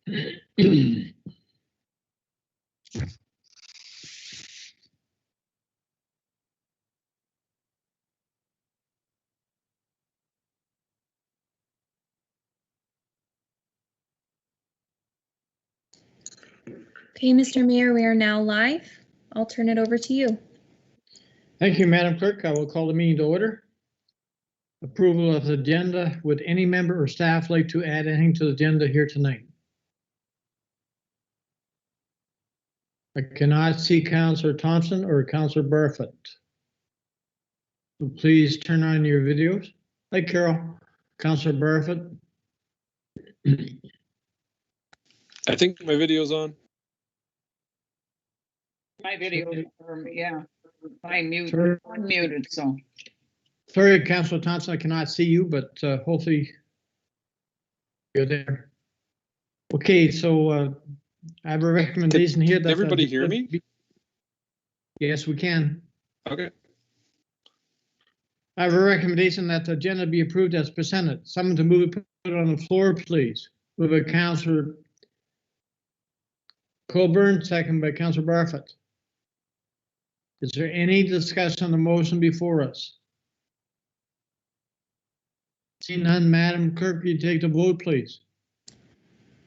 Okay, Mr. Mayor, we are now live. I'll turn it over to you. Thank you, Madam Clerk. I will call the meeting to order. Approval of the agenda. Would any member or staff like to add anything to the agenda here tonight? I cannot see Councillor Thompson or Councillor Barfoot. So please turn on your videos. Hi, Carol. Councillor Barfoot. I think my video's on. My video, yeah, I'm Sorry. muted, so. Sorry, Councillor Thompson, I cannot see you, but hopefully you're there. Okay, so I have a recommendation here. Can everybody hear me? Yes, we can. Okay. I have a recommendation that the agenda be approved as presented. Someone to move it, put it on the floor, please. Move by Councillor Coburn, second by Councillor Barfoot. Is there any discussion on the motion before us? Seeing none, Madam Clerk, will you take the vote, please?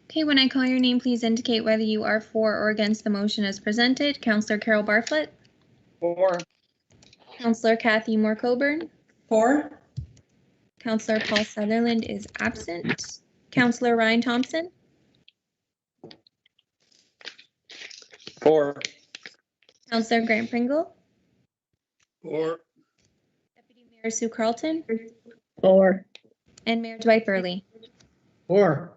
Okay, when I call your name, please indicate whether you are for or against the motion as presented. Councillor Carol Barfoot. For. Councillor Kathy Moore Coburn. For. Councillor Paul Sutherland is absent. Councillor Ryan Thompson. For. Councillor Grant Pringle. For. Deputy Mayor Sue Carlton. For. And Mayor Dwight Burley. Or,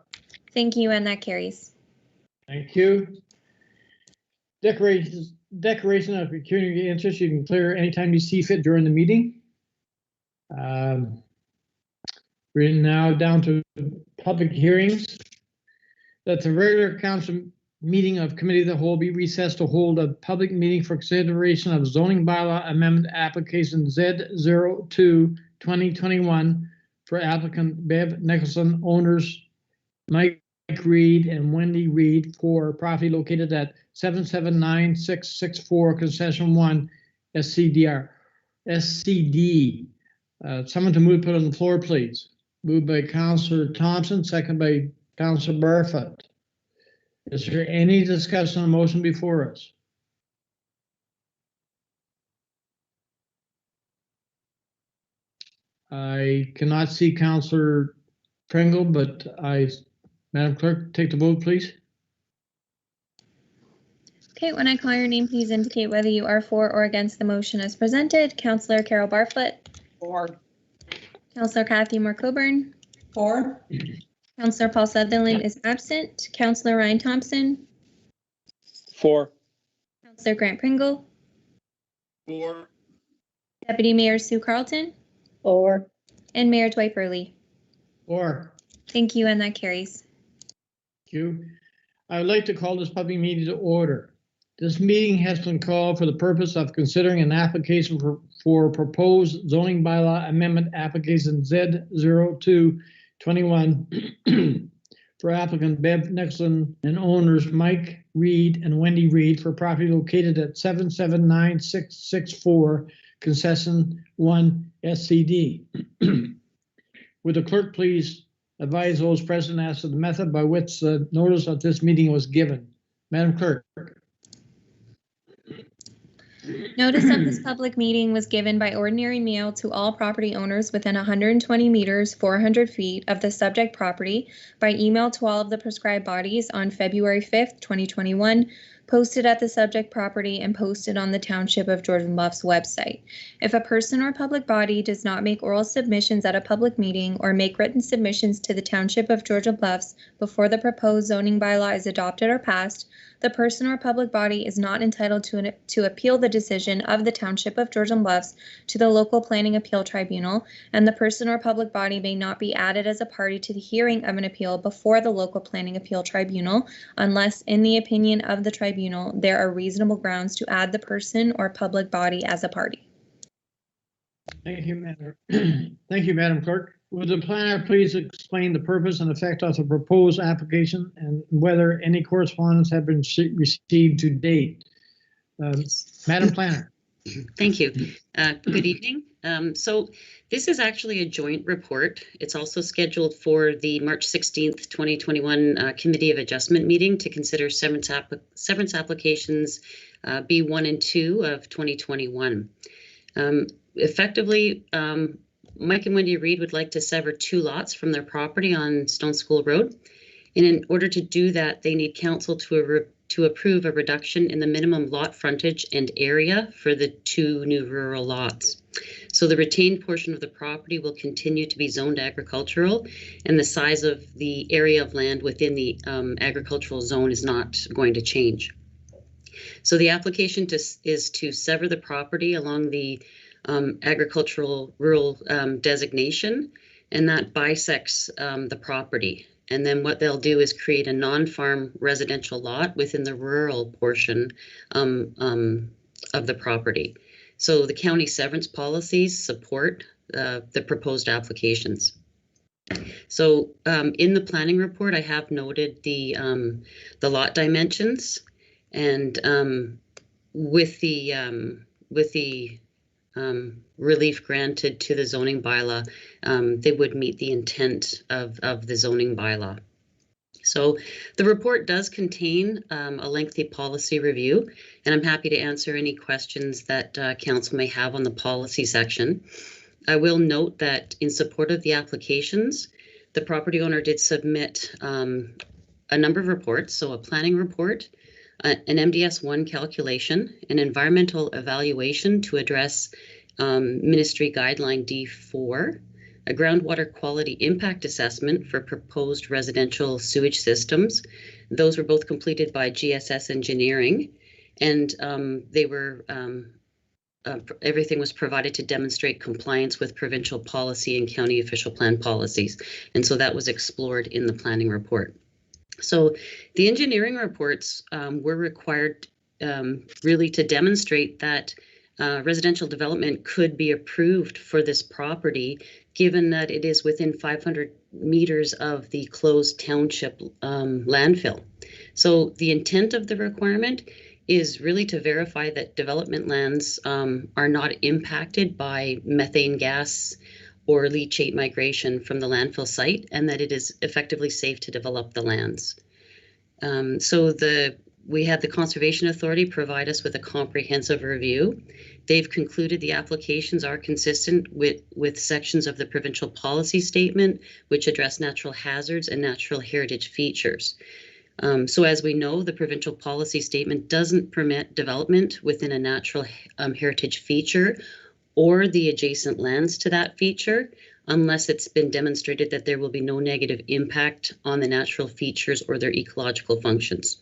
Thank you, and that carries. thank you. Declaration of pecuniary interest, you can clear anytime you see fit during the meeting. We're now down to public hearings. That the regular council meeting of committee of the whole be recessed to hold a public meeting for consideration of zoning bylaw amendment application Z02-2021 for applicant Bev Nicholson, owners Mike Reed and Wendy Reed for property located at 779664 concession 1 SCD. Someone to move, put on the floor, please. Moved by Councillor Thompson, second by Councillor Barfoot. Is there any discussion on the motion before us? I cannot see Councillor Pringle, but Madam Clerk, take the vote, please. Okay, when I call your name, please indicate whether you are for or against the motion as presented. Councillor Carol Barfoot. For. Councillor Kathy Moore Coburn. For. Councillor Paul Sutherland is absent. Councillor Ryan Thompson. For. Councillor Grant Pringle. For. Deputy Mayor Sue Carlton. For. And Mayor Dwight Burley. Or, Thank you, and that carries. thank you. I would like to call this public meeting to order. This meeting has been called for the purpose of considering an application for proposed zoning bylaw amendment application Z02-21 for applicant Bev Nicholson and owners Mike Reed and Wendy Reed for property located at 779664 concession 1 SCD. Would the clerk please advise those present as to the method by which the notice of this meeting was given? Madam Clerk. Notice of this public meeting was given by ordinary mail to all property owners within 120 meters, 400 feet of the subject property by email to all of the prescribed bodies on February 5th, 2021, posted at the subject property and posted on the Township of Georgian Bluffs website. If a person or public body does not make oral submissions at a public meeting or make written submissions to the Township of Georgian Bluffs before the proposed zoning bylaw is adopted or passed, the person or public body is not entitled to appeal the decision of the Township of Georgian Bluffs to the local planning appeal tribunal, and the person or public body may not be added as a party to the hearing of an appeal before the local planning appeal tribunal, unless, in the opinion of the tribunal, there are reasonable grounds to add the person or public body as a party. Thank you, Madam. Thank you, Madam Clerk. Would the planner please explain the purpose and effect of the proposed application and whether any correspondence have been received to date? Madam Planner. Thank you. Good evening. So this is actually a joint report. It's also scheduled for the March 16th, 2021 Committee of Adjustment meeting to consider severance applications B1 and 2 of 2021. Effectively, Mike and Wendy Reed would like to sever 2 lots from their property on Stone School Road. And in order to do that, they need council to approve a reduction in the minimum lot frontage and area for the 2 new rural lots. So the retained portion of the property will continue to be zoned agricultural, and the size of the area of land within the agricultural zone is not going to change. So the application is to sever the property along the agricultural rural designation, and that bisects the property. And then what they'll do is create a non-farm residential lot within the rural portion of the property. So the county severance policies support the proposed applications. So in the planning report, I have noted the lot dimensions, and with the relief granted to the zoning bylaw, they would meet the intent of the zoning bylaw. So the report does contain a lengthy policy review, and I'm happy to answer any questions that council may have on the policy section. I will note that in support of the applications, the property owner did submit a number of reports, so a planning report, an MDS1 calculation, an environmental evaluation to address Ministry Guideline D4, a groundwater quality impact assessment for proposed residential sewage systems. Those were both completed by GSS Engineering, and they were everything was provided to demonstrate compliance with provincial policy and county official plan policies, and so that was explored in the planning report. So the engineering reports were required really to demonstrate that residential development could be approved for this property, given that it is within 500 meters of the closed township landfill. So the intent of the requirement is really to verify that development lands are not impacted by methane gas or leachate migration from the landfill site, and that it is effectively safe to develop the lands. So we had the Conservation Authority provide us with a comprehensive review. They've concluded the applications are consistent with sections of the provincial policy statement, which address natural hazards and natural heritage features. So as we know, the provincial policy statement doesn't permit development within a natural heritage feature or the adjacent lands to that feature, unless it's been demonstrated that there will be no negative impact on the natural features or their ecological functions.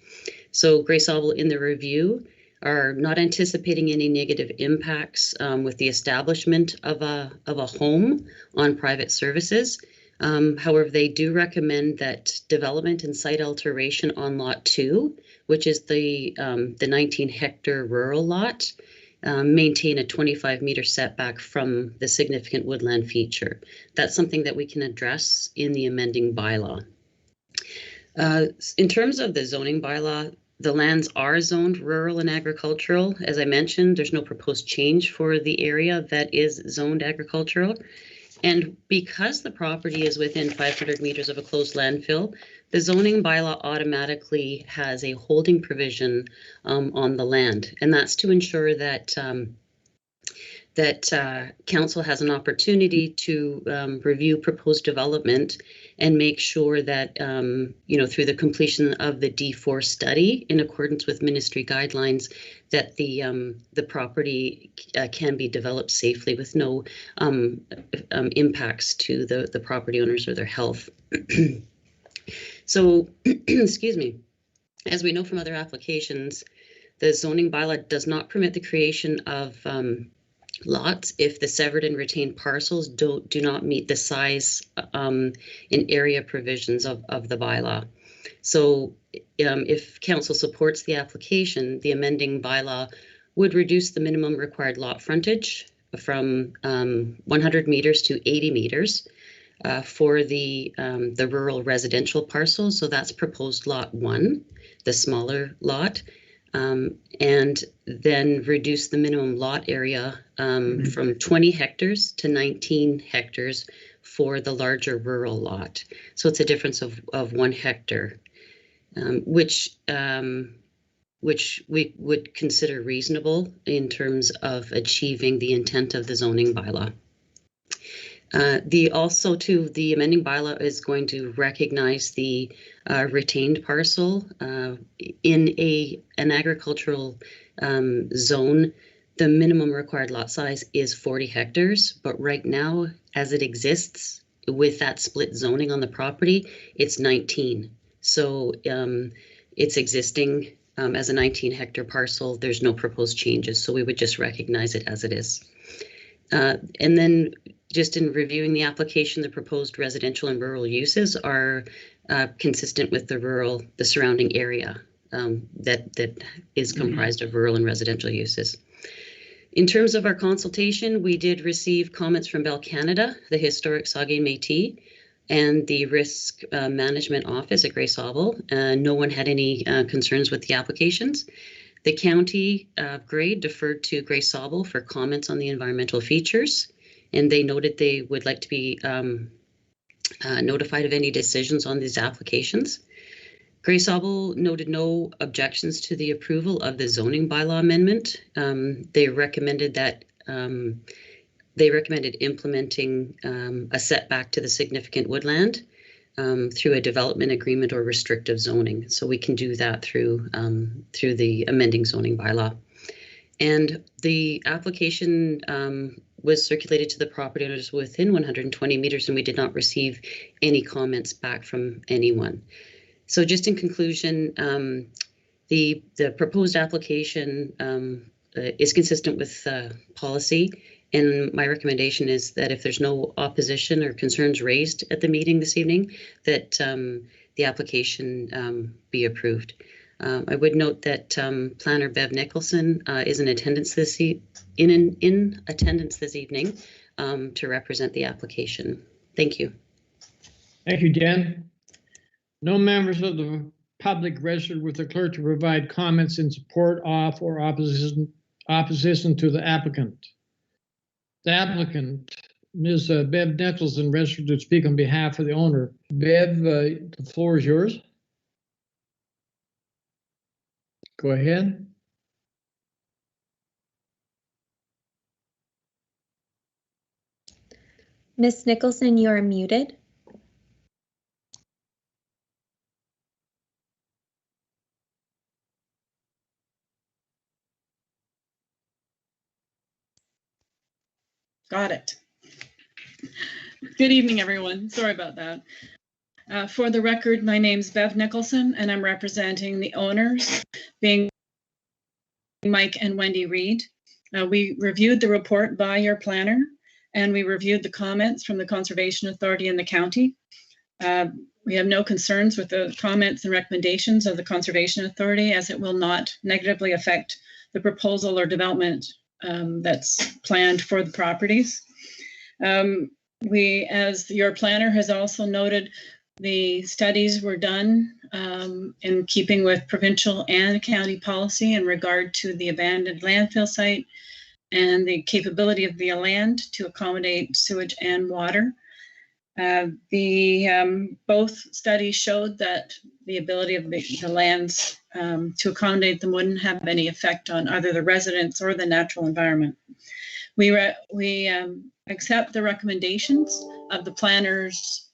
So Grace Auble in the review are not anticipating any negative impacts with the establishment of a home on private services. However, they do recommend that development and site alteration on Lot 2, which is the 19-hectare rural lot, maintain a 25-meter setback from the significant woodland feature. That's something that we can address in the amending bylaw. In terms of the zoning bylaw, the lands are zoned rural and agricultural. As I mentioned, there's no proposed change for the area that is zoned agricultural. And because the property is within 500 meters of a closed landfill, the zoning bylaw automatically has a holding provision on the land. And that's to ensure that council has an opportunity to review proposed development and make sure that, through the completion of the D4 study in accordance with ministry guidelines, that the property can be developed safely with no impacts to the property owners or their health. So, excuse me, as we know from other applications, the zoning bylaw does not permit the creation of lots if the severed and retained parcels do not meet the size and area provisions of the bylaw. So if council supports the application, the amending bylaw would reduce the minimum required lot frontage from 100 meters to 80 meters. for the rural residential parcel. So that's proposed lot 1, the smaller lot, and then reduce the minimum lot area from 20 hectares to 19 hectares for the larger rural lot. So it's a difference of 1 hectare, which we would consider reasonable in terms of achieving the intent of the zoning bylaw. The amending bylaw is going to recognize the retained parcel in an agricultural zone. The minimum required lot size is 40 hectares, but right now, as it exists with that split zoning on the property, it's 19. So it's existing as a 19-hectare parcel. There's no proposed changes, so we would just recognize it as it is. And then just in reviewing the application, the proposed residential and rural uses are consistent with the surrounding area that is comprised of rural and residential uses. In terms of our consultation, we did receive comments from Bell Canada, the Historic Saugeen Métis, and the Risk Management Office at Grace Hobble. No one had any concerns with the applications. The county grade deferred to Grace Hobble for comments on the environmental features, and they noted they would like to be notified of any decisions on these applications. Grace Hobble noted no objections to the approval of the zoning bylaw amendment. They recommended implementing a setback to the significant woodland through a development agreement or restrictive zoning. So we can do that through the amending zoning bylaw. And the application was circulated to the property owners within 120 meters, and we did not receive any comments back from anyone. So just in conclusion, the proposed application is consistent with policy. And my recommendation is that if there's no opposition or concerns raised at the meeting this evening, that the application be approved. I would note that Planner Bev Nicholson is in attendance this evening to represent the application. Thank you. Thank you, Jen. No members of the public registered with the clerk to provide comments in support of or opposition to the applicant. The applicant, Ms. Bev Nicholson, registered to speak on behalf of the owner. Bev, the floor is yours. Go ahead. Ms. Nicholson, you are muted. Got it. Good evening, everyone. Sorry about that. For the record, my name's Bev Nicholson, and I'm representing the owners, being Mike and Wendy Reed. We reviewed the report by your planner, and we reviewed the comments from the Conservation Authority in the county. We have no concerns with the comments and recommendations of the Conservation Authority, as it will not negatively affect the proposal or development that's planned for the properties. We, as your planner has also noted, the studies were done in keeping with provincial and county policy in regard to the abandoned landfill site and the capability of the land to accommodate sewage and water. Both studies showed that the ability of the lands to accommodate them wouldn't have any effect on either the residents or the natural environment. We accept the recommendations of the planner's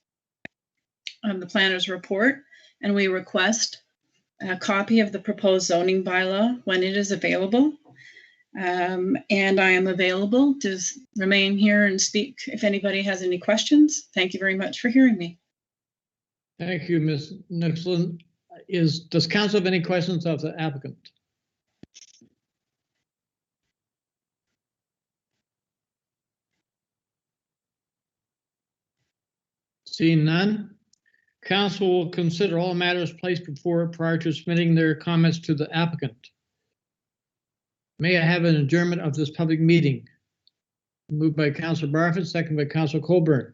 report, and we request a copy of the proposed zoning bylaw when it is available. And I am available to remain here and speak if anybody has any questions. Thank you very much for hearing me. Thank you, Ms. Nicholson. Does council have any questions of the applicant? Seeing none, council will consider all matters placed before it prior to submitting their comments to the applicant. May I have an adjournment of this public meeting? Moved by Councilor Barfoot, second by Councilor Colburn.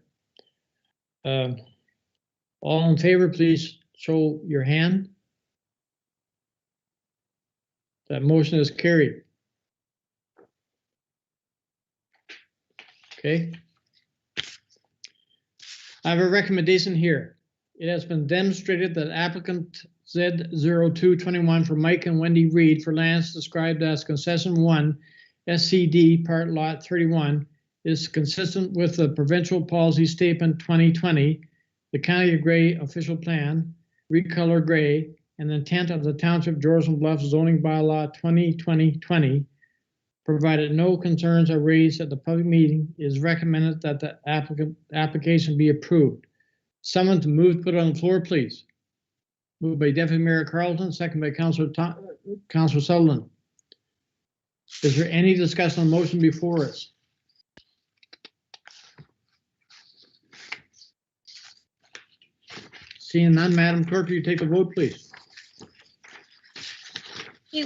All in favor, please show your hand. That motion is carried. Okay. I have a recommendation here. It has been demonstrated that applicant Z0221 for Mike and Wendy Reed for lands described as concession 1, SCD part lot 31 is consistent with the provincial policy statement 2020, the County of Gray official plan, recolor gray, and the intent of the Township Georges and Bluffs zoning bylaw 2020, provided no concerns are raised at the public meeting, it is recommended that the application be approved. Someone to move to put on the floor, please. Moved by Deputy Mayor Carlton, second by Councillor Sutherland. Is there any discussion on the motion before us? Seeing none, Madam Clerk, will you take the vote, please?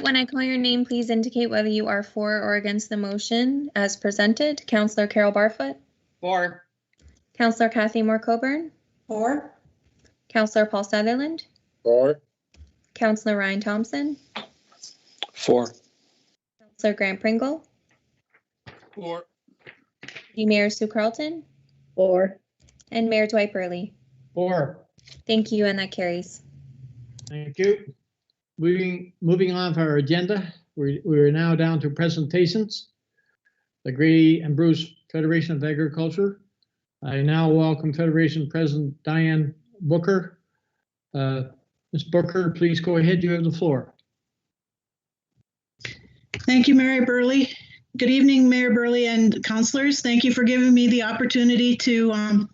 When I call your name, please indicate whether you are for or against the motion as presented. Councillor Carol Barfoot, For. Councillor Kathy Moore Coburn, Four. Councillor Paul Sutherland, For. Councillor Ryan Thompson, For. Councillor Grant Pringle, For. Deputy Mayor Sue Carlton, Four. and Mayor Dwight Burley. 4. Thank you, and that carries. Thank you. Moving on to our agenda, we're now down to presentations. The Grady and Bruce Federation of Agriculture. I now welcome Federation President Diane Booker. Ms. Booker, please go ahead. You have the floor. Thank you, Mayor Burley. Good evening, Mayor Burley and councillors. Thank you for giving me the opportunity to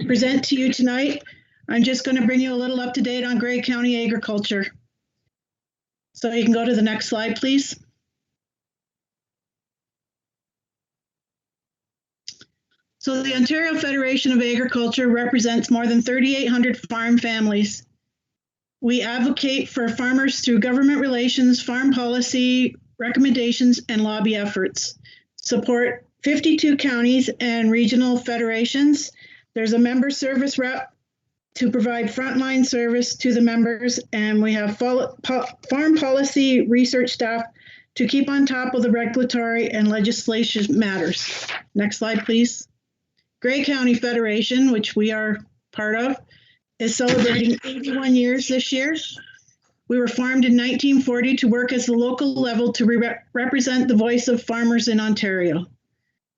present to you tonight. I'm just going to bring you a little up to date on Grey County agriculture. So you can go to the next slide, please. So the Ontario Federation of Agriculture represents more than 3,800 farm families. We advocate for farmers through government relations, farm policy, recommendations, and lobby efforts. Support 52 counties and regional federations. There's a member service rep to provide frontline service to the members, and we have farm policy research staff to keep on top of the regulatory and legislation matters. Next slide, please. Grey County Federation, which we are part of, is celebrating 81 years this year. We were formed in 1940 to work as the local level to represent the voice of farmers in Ontario.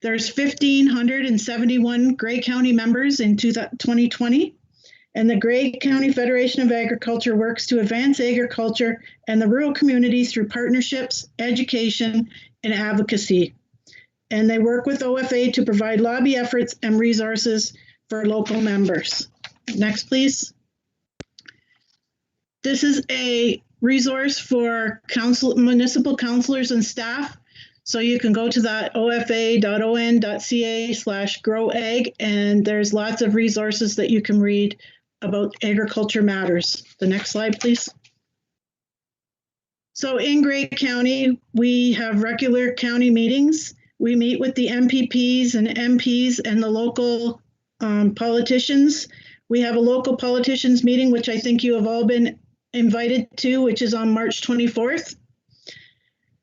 There's 1,571 Grey County members in 2020, and the Grey County Federation of Agriculture works to advance agriculture and the rural communities through partnerships, education, and advocacy. And they work with OFA to provide lobby efforts and resources for local members. Next, please. This is a resource for municipal councillors and staff. So you can go to that ofa.on.ca/growag, and there's lots of resources that you can read about agriculture matters. The next slide, please. So in Grey County, we have regular county meetings. We meet with the MPPs and MPs and the local politicians. We have a local politicians meeting, which I think you have all been invited to, which is on March 24th.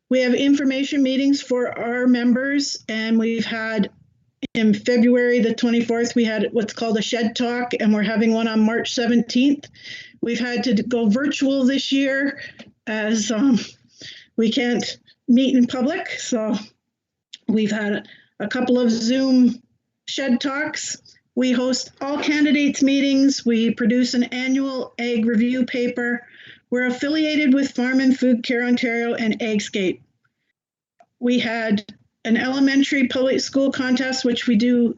We have information meetings for our members, and we've had in February the 24th, we had what's called a shed talk, and we're having one on March 17th. We've had to go virtual this year as we can't meet in public. So we've had a couple of Zoom shed talks. We host all candidates meetings. We produce an annual ag review paper. We're affiliated with Farm and Food Care Ontario and Agscape. We had an elementary public school contest, which we do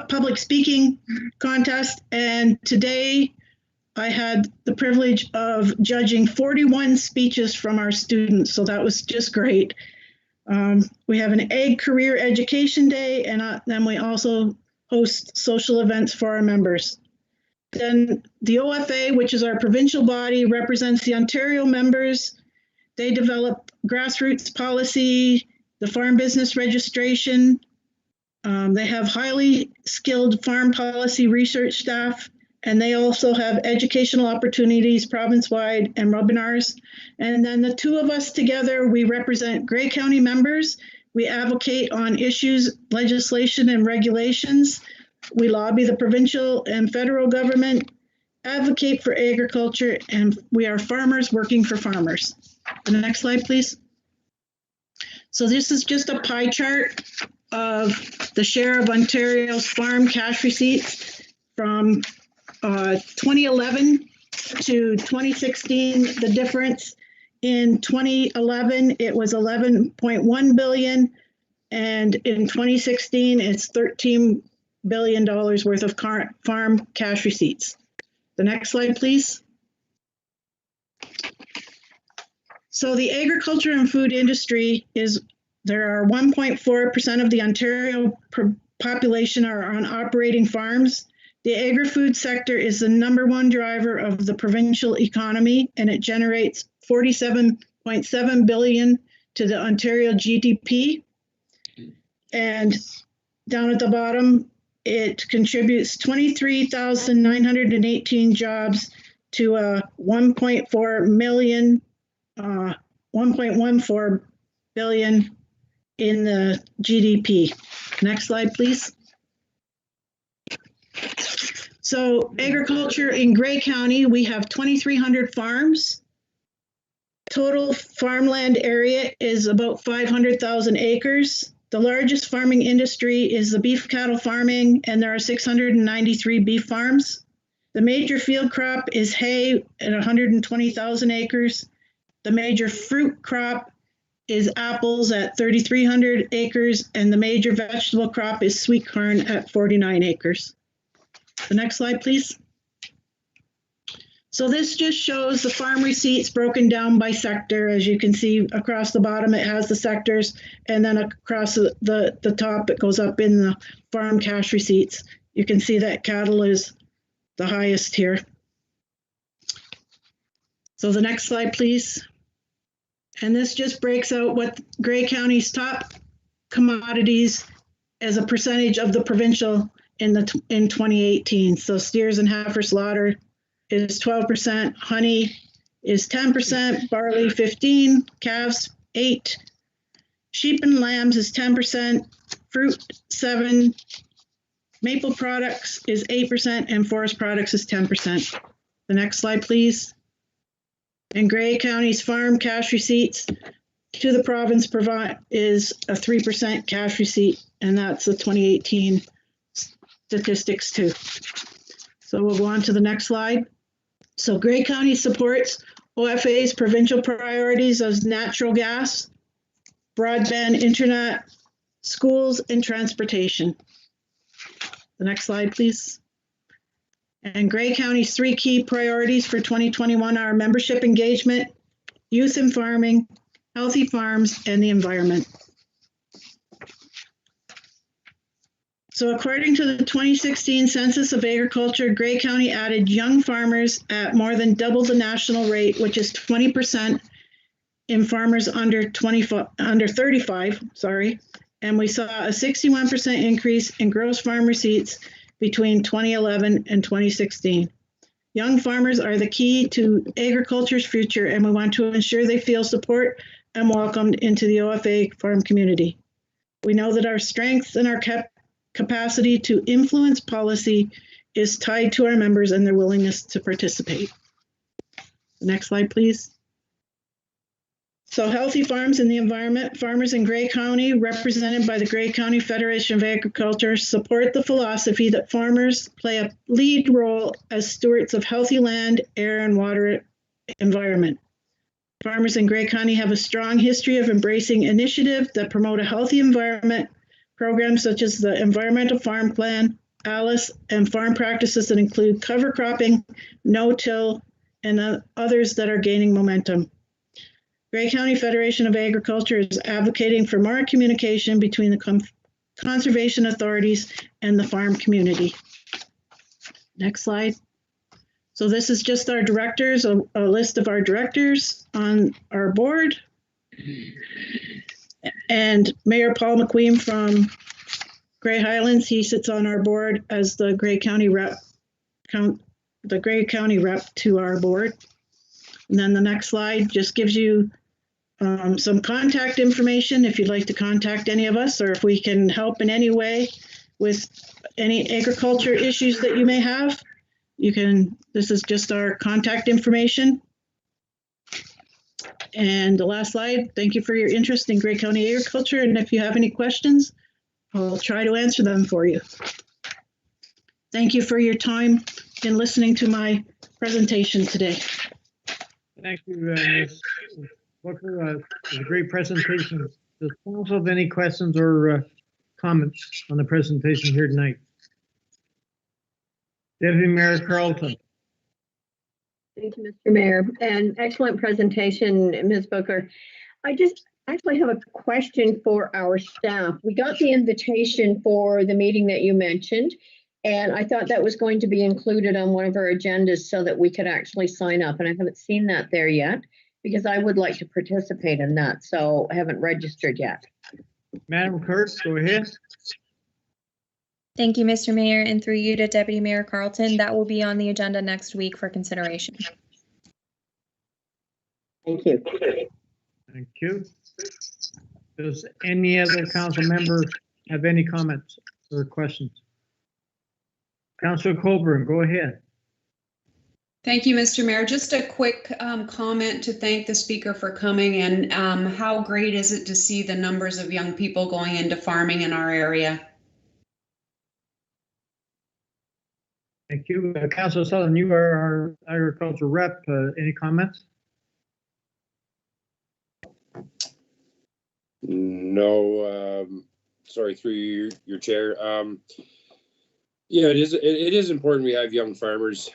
public speaking contest. And today I had the privilege of judging 41 speeches from our students. So that was just great. We have an Ag Career Education Day, and then we also host social events for our members. Then the OFA, which is our provincial body, represents the Ontario members. They develop grassroots policy, the farm business registration, They have highly skilled farm policy research staff, and they also have educational opportunities province-wide and webinars. And then the two of us together, we represent Grey County members. We advocate on issues, legislation, and regulations. We lobby the provincial and federal government, advocate for agriculture, and we are farmers working for farmers. The next slide, please. So this is just a pie chart of the share of Ontario's farm cash receipts from 2011 to 2016. The difference in 2011, it was 11.1 billion, and in 2016, it's $13 billion worth of farm cash receipts. The next slide, please. So the agriculture and food industry there are 1.4% of the Ontario population are on operating farms. The agri-food sector is the #1 driver of the provincial economy, and it generates 47.7 billion to the Ontario GDP. And down at the bottom, it contributes 23,918 jobs to a 1.14 billion in the GDP. Next slide, please. So agriculture in Grey County, we have 2,300 farms. Total farmland area is about 500,000 acres. The largest farming industry is the beef cattle farming, and there are 693 beef farms. The major field crop is hay at 120,000 acres. The major fruit crop is apples at 3,300 acres, and the major vegetable crop is sweet corn at 49 acres. The next slide, please. So this just shows the farm receipts broken down by sector. As you can see across the bottom, it has the sectors, and then across the top, it goes up in the farm cash receipts. You can see that cattle is the highest here. So the next slide, please. And this just breaks out what Grey County's top commodities as a percentage of the provincial in 2018. So steers and heifer slaughter is 12%, honey is 10%, barley 15%, calves 8%, sheep and lambs is 10%, fruit 7%, maple products is 8%, and forest products is 10%. The next slide, please. And Grey County's farm cash receipts to the province is a 3% cash receipt, and that's the 2018 statistics too. So we'll go on to the next slide. So Grey County supports OFA's provincial priorities as natural gas, broadband internet, schools, and transportation. The next slide, please. And Grey County's 3 key priorities for 2021 are membership engagement, youth in farming, healthy farms, and the environment. So according to the 2016 Census of Agriculture, Grey County added young farmers at more than double the national rate, which is 20% in farmers under 35, and we saw a 61% increase in gross farm receipts between 2011 and 2016. Young farmers are the key to agriculture's future, and we want to ensure they feel support and welcomed into the OFA farm community. We know that our strength and our capacity to influence policy is tied to our members and their willingness to participate. Next slide, please. So healthy farms and the environment, farmers in Grey County, represented by the Grey County Federation of Agriculture, support the philosophy that farmers play a lead role as stewards of healthy land, air, and water environment. Farmers in Grey County have a strong history of embracing initiatives that promote a healthy environment, programs such as the Environmental Farm Plan, ALICE, and farm practices that include cover cropping, no-till, and others that are gaining momentum. Grey County Federation of Agriculture is advocating for more communication between the conservation authorities and the farm community. Next slide. So this is just our directors, a list of our directors on our board. And Mayor Paul McQueen from Gray Highlands. He sits on our board as the Gray County rep, the Gray County rep to our board. And then the next slide just gives you some contact information if you'd like to contact any of us, or if we can help in any way with any agriculture issues that you may have. You can, this is just our contact information. And the last slide, thank you for your interest in Gray County agriculture. And if you have any questions, I'll try to answer them for you. Thank you for your time in listening to my presentation today. Thank you, Ms. Booker. It was a great presentation. Does council have any questions or comments on the presentation here tonight? Deputy Mayor Carlton. Thank you, Mr. Mayor, and excellent presentation, Ms. Booker. I just actually have a question for our staff. We got the invitation for the meeting that you mentioned, and I thought that was going to be included on one of our agendas so that we could actually sign up, and I haven't seen that there yet because I would like to participate in that, so I haven't registered yet. Madam Clerk, go ahead. Thank you, Mr. Mayor, and through you to Deputy Mayor Carlton. That will be on the agenda next week for consideration. Thank you. Thank you. Does any other council member have any comments or questions? Councilor Colburn, go ahead. Thank you, Mr. Mayor. Just a quick comment to thank the speaker for coming, and how great is it to see the numbers of young people going into farming in our area? Thank you. Councilor Sutherland, you are our agriculture rep. Any comments? No, sorry, through your chair. Yeah, it is important we have young farmers.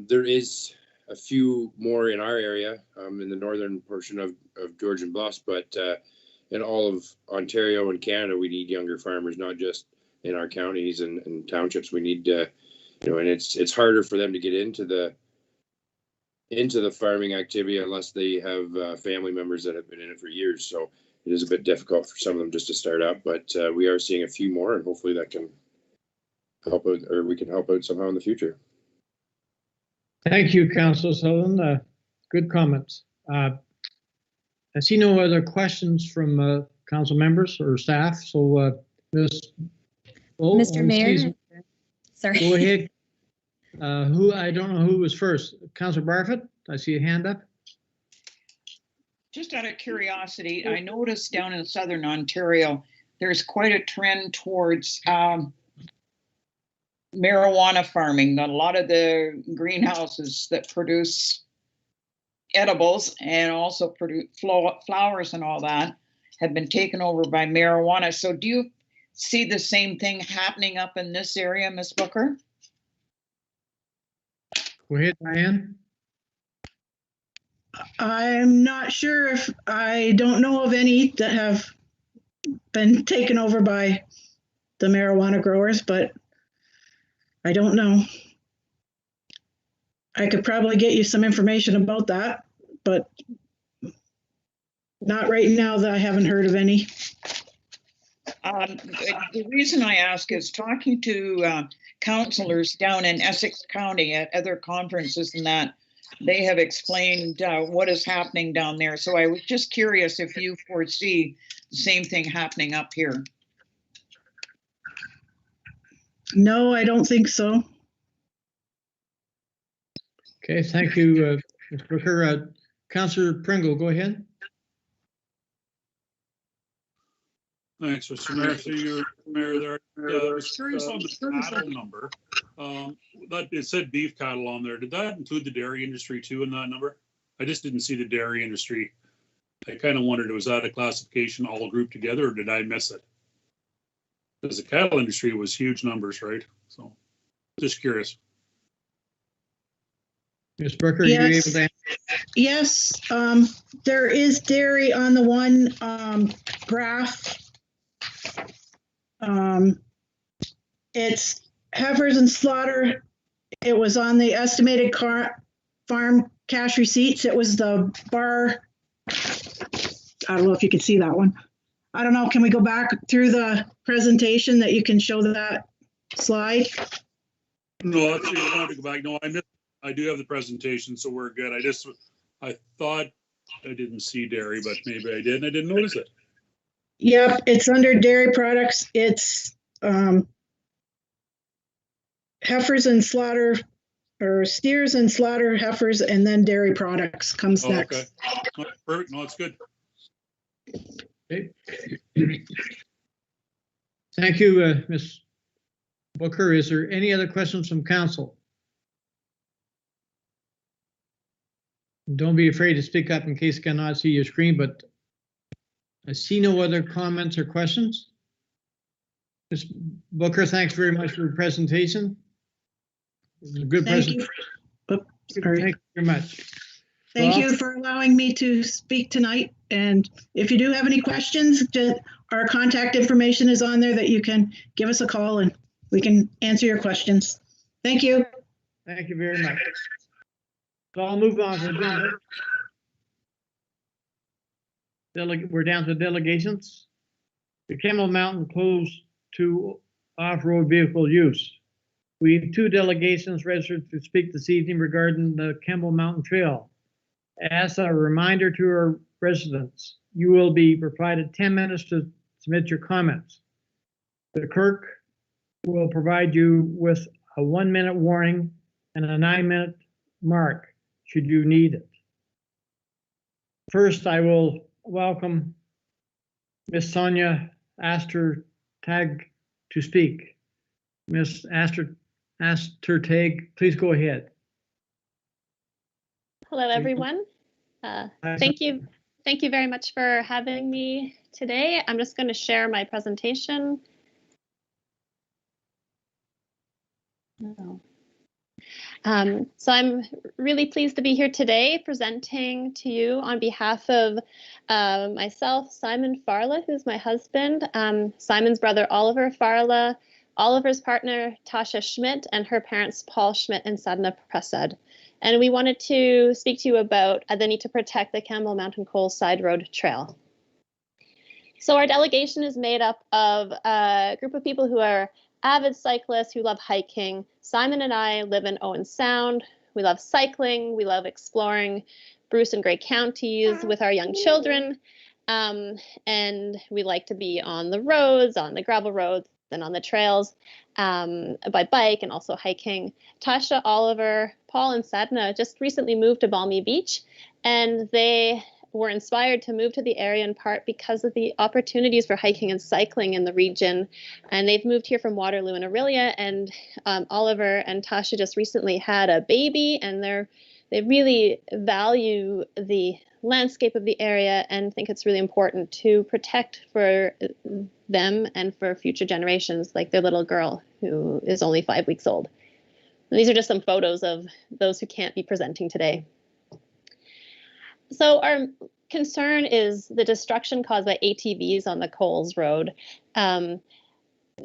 There is a few more in our area, in the northern portion of Georgian Bluffs, but in all of Ontario and Canada, we need younger farmers, not just in our counties and townships. We need and it's harder for them to get into the farming activity unless they have family members that have been in it for years. So it is a bit difficult for some of them just to start up, but we are seeing a few more, and hopefully that can help out, or we can help out somehow in the future. Thank you, Councilor Sutherland. Good comments. I see no other questions from council members or staff. So, Mr. Mayor, sorry. Go ahead. I don't know who was first. Councilor Barfoot, I see a hand up. Just out of curiosity, I noticed down in southern Ontario, there's quite a trend towards marijuana farming. A lot of the greenhouses that produce edibles and also produce flowers and all that have been taken over by marijuana. So do you see the same thing happening up in this area, Ms. Booker? Go ahead, Diane. I'm not sure if I don't know of any that have been taken over by the marijuana growers, but I don't know. I could probably get you some information about that, but not right now that I haven't heard of any. The reason I ask is talking to councillors down in Essex County at other conferences and that, they have explained what is happening down there. So I was just curious if you foresee the same thing happening up here. No, I don't think so. Okay, thank you, Ms. Booker. Councillor Pringle, go ahead. Thanks, Mr. Mayor. So you're Mayor there. I was curious on the cattle number. That it said beef cattle on there. Did that include the dairy industry too in that number? I just didn't see the dairy industry. I kind of wondered, was that a classification all grouped together, or did I miss it? Because the cattle industry was huge numbers, right? So just curious. Ms. Booker, yes. are you able to answer? Yes, there is dairy on the one graph. It's heifers and slaughter. It was on the estimated farm cash receipts. It was the bar. I don't know if you can see that one. I don't know, can we go back through the presentation that you can show that slide? No, actually, I wanted to go back. No, I do have the presentation, so we're good. I thought I didn't see dairy, but maybe I did, and I didn't notice it. Yep, it's under dairy products. It's heifers and slaughter, or steers and slaughter heifers, and then dairy products comes Oh, next. okay. No, perfect. No, it's good. Okay. Thank you, Ms. Booker. Is there any other questions from council? Don't be afraid to speak up in case I cannot see your screen, but I see no other comments or questions. Ms. Booker, thanks very much for your presentation. It was a good Thank you. presentation. Oops, sorry. Thank you very much. Thank Well, you for allowing me to speak tonight. And if you do have any questions, our contact information is on there that you can give us a call and we can answer your questions. Thank you. Thank you very much. So I'll move on to the we're down to delegations. The Campbell Mountain closed to off-road vehicle use. We have 2 delegations registered to speak this evening regarding the Campbell Mountain Trail. As a reminder to our residents, you will be provided 10 minutes to submit your comments. The clerk will provide you with a 1-minute warning and a 9-minute mark should you need it. First, I will welcome Miss Sonia Aster-Tag to speak. Miss Aster-Tag, please go ahead. Hello, everyone. Thank you very much for having me today. I'm just going to share my presentation. So I'm really pleased to be here today presenting to you on behalf of myself, Simon Farla, who's my husband, Simon's brother, Oliver Farla, Oliver's partner, Tasha Schmidt, and her parents, Paul Schmidt and Sadhna Prasad. And we wanted to speak to you about the need to protect the Campbell Mountain Coal Side Road Trail. So our delegation is made up of a group of people who are avid cyclists who love hiking. Simon and I live in Owen Sound. We love cycling. We love exploring Bruce and Grey counties with our young children. And we like to be on the roads, on the gravel roads, and on the trails by bike and also hiking. Tasha, Oliver, Paul, and Sadhna just recently moved to Balmy Beach, and they were inspired to move to the area in part because of the opportunities for hiking and cycling in the region. And they've moved here from Waterloo and Orillia, and Oliver and Tasha just recently had a baby, and they really value the landscape of the area and think it's really important to protect for them and for future generations, like their little girl who is only 5 weeks old. And these are just some photos of those who can't be presenting today. So our concern is the destruction caused by ATVs on the Coles Road.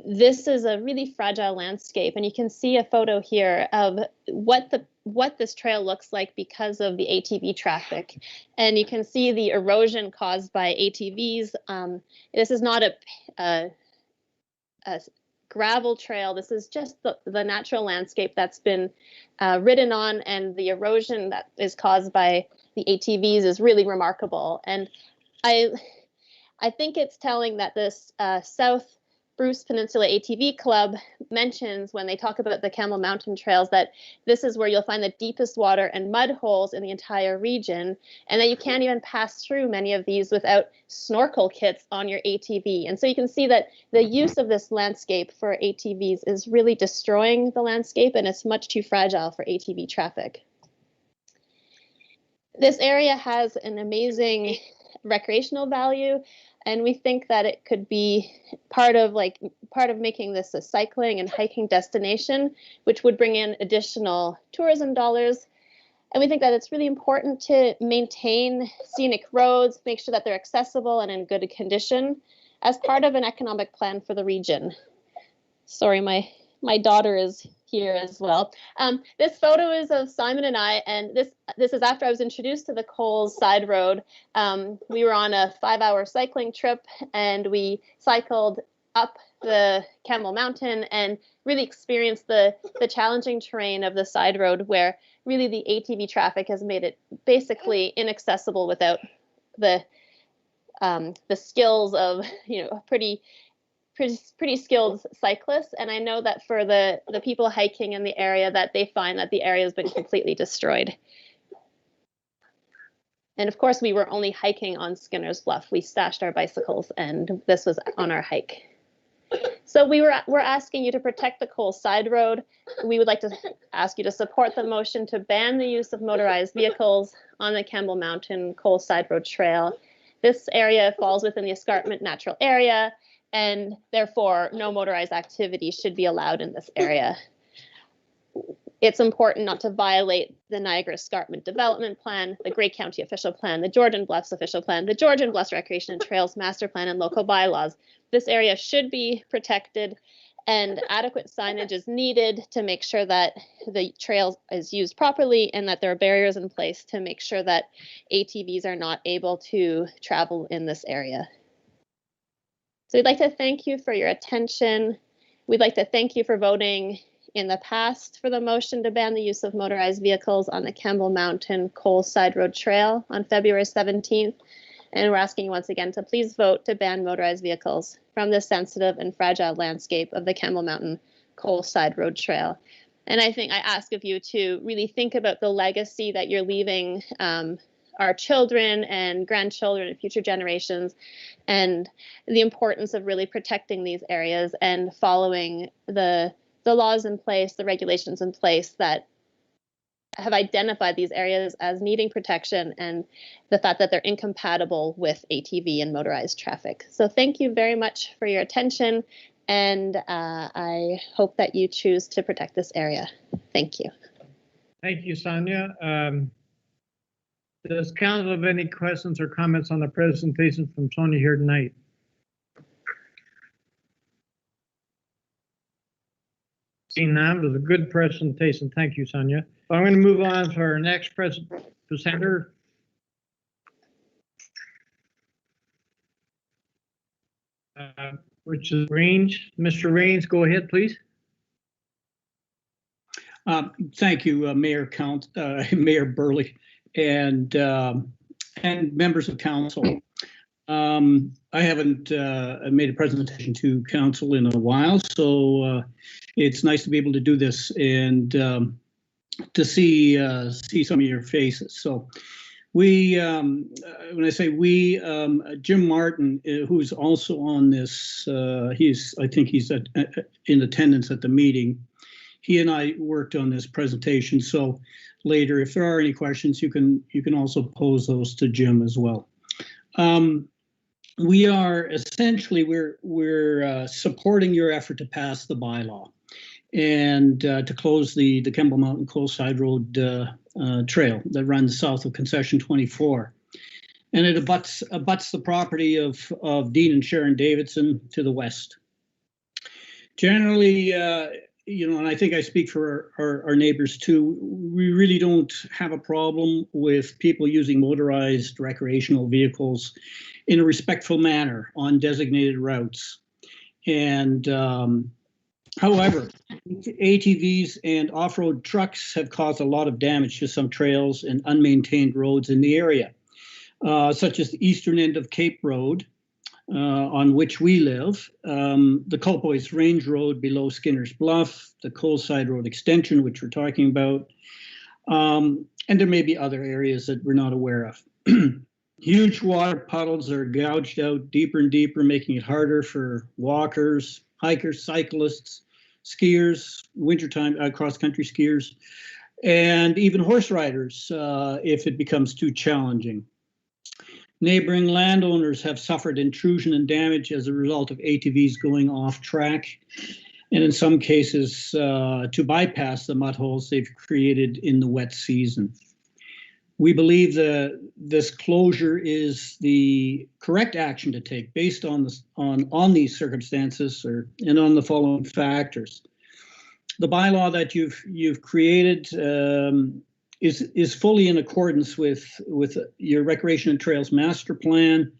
This is a really fragile landscape, and you can see a photo here of what this trail looks like because of the ATV traffic. And you can see the erosion caused by ATVs. This is not a gravel trail. This is just the natural landscape that's been ridden on, and the erosion that is caused by the ATVs is really remarkable. And I think it's telling that this South Bruce Peninsula ATV Club mentions when they talk about the Campbell Mountain Trails that this is where you'll find the deepest water and mud holes in the entire region, and that you can't even pass through many of these without snorkel kits on your ATV. And so you can see that the use of this landscape for ATVs is really destroying the landscape, and it's much too fragile for ATV traffic. This area has an amazing recreational value, and we think that it could be part of making this a cycling and hiking destination, which would bring in additional tourism dollars. And we think that it's really important to maintain scenic roads, make sure that they're accessible and in good condition as part of an economic plan for the region. Sorry, my daughter is here as well. This photo is of Simon and I, and this is after I was introduced to the Coles Side Road. We were on a 5-hour cycling trip, and we cycled up the Campbell Mountain and really experienced the challenging terrain of the side road, where really the ATV traffic has made it basically inaccessible without the skills of, you know, pretty skilled cyclists. And I know that for the people hiking in the area, that they find that the area has been completely destroyed. And of course, we were only hiking on Skinner's Bluff. We stashed our bicycles, and this was on our hike. So we're asking you to protect the Coles Side Road. We would like to ask you to support the motion to ban the use of motorized vehicles on the Campbell Mountain Coles Side Road Trail. This area falls within the Escarpment Natural Area, and therefore no motorized activity should be allowed in this area. It's important not to violate the Niagara Escarpment Development Plan, the Grey County Official Plan, the Georgian Bluffs Official Plan, the Georgian Bluffs Recreation and Trails Master Plan, and local bylaws. This area should be protected, and adequate signage is needed to make sure that the trail is used properly and that there are barriers in place to make sure that ATVs are not able to travel in this area. So we'd like to thank you for your attention. We'd like to thank you for voting in the past for the motion to ban the use of motorized vehicles on the Campbell Mountain Coles Side Road Trail on February 17th. And we're asking you once again to please vote to ban motorized vehicles from the sensitive and fragile landscape of the Campbell Mountain Coles Side Road Trail. And I think I ask of you to really think about the legacy that you're leaving our children and grandchildren and future generations, and the importance of really protecting these areas and following the laws in place, the regulations in place that have identified these areas as needing protection, and the fact that they're incompatible with ATV and motorized traffic. So thank you very much for your attention, and I hope that you choose to protect this area. Thank you. Thank you, Sonia. Does council have any questions or comments on the presentation from Sonia here tonight? Seeing none, it was a good presentation. Thank you, Sonia. I'm going to move on to our next presenter. Which is Rains. Mr. Rains, go ahead, please. Thank you, Mayor Burley, and members of council. I haven't made a presentation to council in a while, so it's nice to be able to do this and to see some of your faces. So we, when I say we, Jim Martin, who's also on this, I think he's in attendance at the meeting. He and I worked on this presentation. So later, if there are any questions, you can also pose those to Jim as well. We are essentially, we're supporting your effort to pass the bylaw and to close the Campbell Mountain Coles Side Road trail that runs south of Concession 24. And it abuts the property of Dean and Sharon Davidson to the west. Generally, and I think I speak for our neighbors too, we really don't have a problem with people using motorized recreational vehicles in a respectful manner on designated routes. And however, ATVs and off-road trucks have caused a lot of damage to some trails and unmaintained roads in the area, such as the eastern end of Cape Road, on which we live, the Culpoise Range Road below Skinner's Bluff, the Coles Side Road extension, which we're talking about, and there may be other areas that we're not aware of. Huge water puddles are gouged out deeper and deeper, making it harder for walkers, hikers, cyclists, skiers, wintertime cross-country skiers, and even horse riders if it becomes too challenging. Neighboring landowners have suffered intrusion and damage as a result of ATVs going off track, and in some cases to bypass the mud holes they've created in the wet season. We believe that this closure is the correct action to take based on these circumstances and on the following factors. the bylaw that you've created is fully in accordance with your Recreation and Trails Master Plan,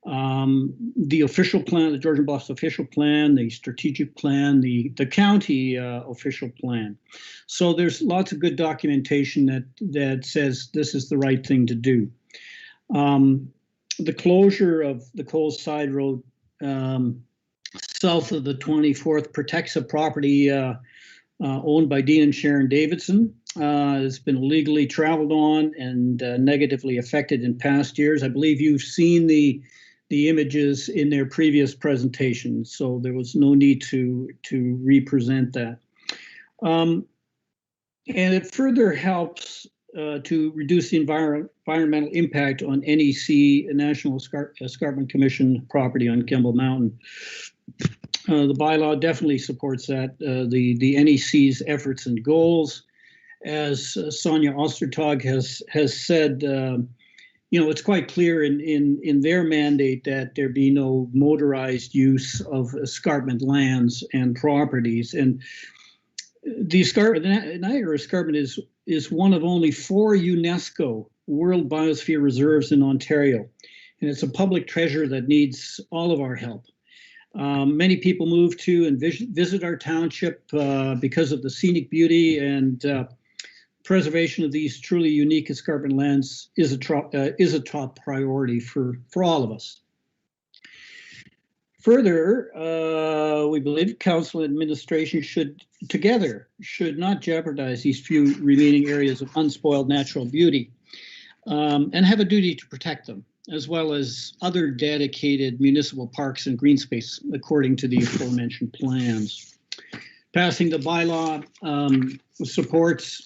the official plan, the Georgian Bluffs official plan, the strategic plan, the county official plan. So there's lots of good documentation that says this is the right thing to do. The closure of the Coles Side Road south of the 24th protects a property owned by Dean and Sharon Davidson. It's been illegally traveled on and negatively affected in past years. I believe you've seen the images in their previous presentation, so there was no need to represent that. And it further helps to reduce the environmental impact on NEC, National Escarpment Commission property on Kemble Mountain. The bylaw definitely supports that. The NEC's efforts and goals, as Sonia Ostertag has said, it's quite clear in their mandate that there be no motorized use of escarpment lands and properties. And the Niagara Escarpment is one of only 4 UNESCO World Biosphere Reserves in Ontario, and it's a public treasure that needs all of our help. Many people move to and visit our township because of the scenic beauty, and preservation of these truly unique escarpment lands is a top priority for all of us. Further, we believe council and administration should not jeopardize these few remaining areas of unspoiled natural beauty, and have a duty to protect them, as well as other dedicated municipal parks and green space according to the aforementioned plans. Passing the bylaw supports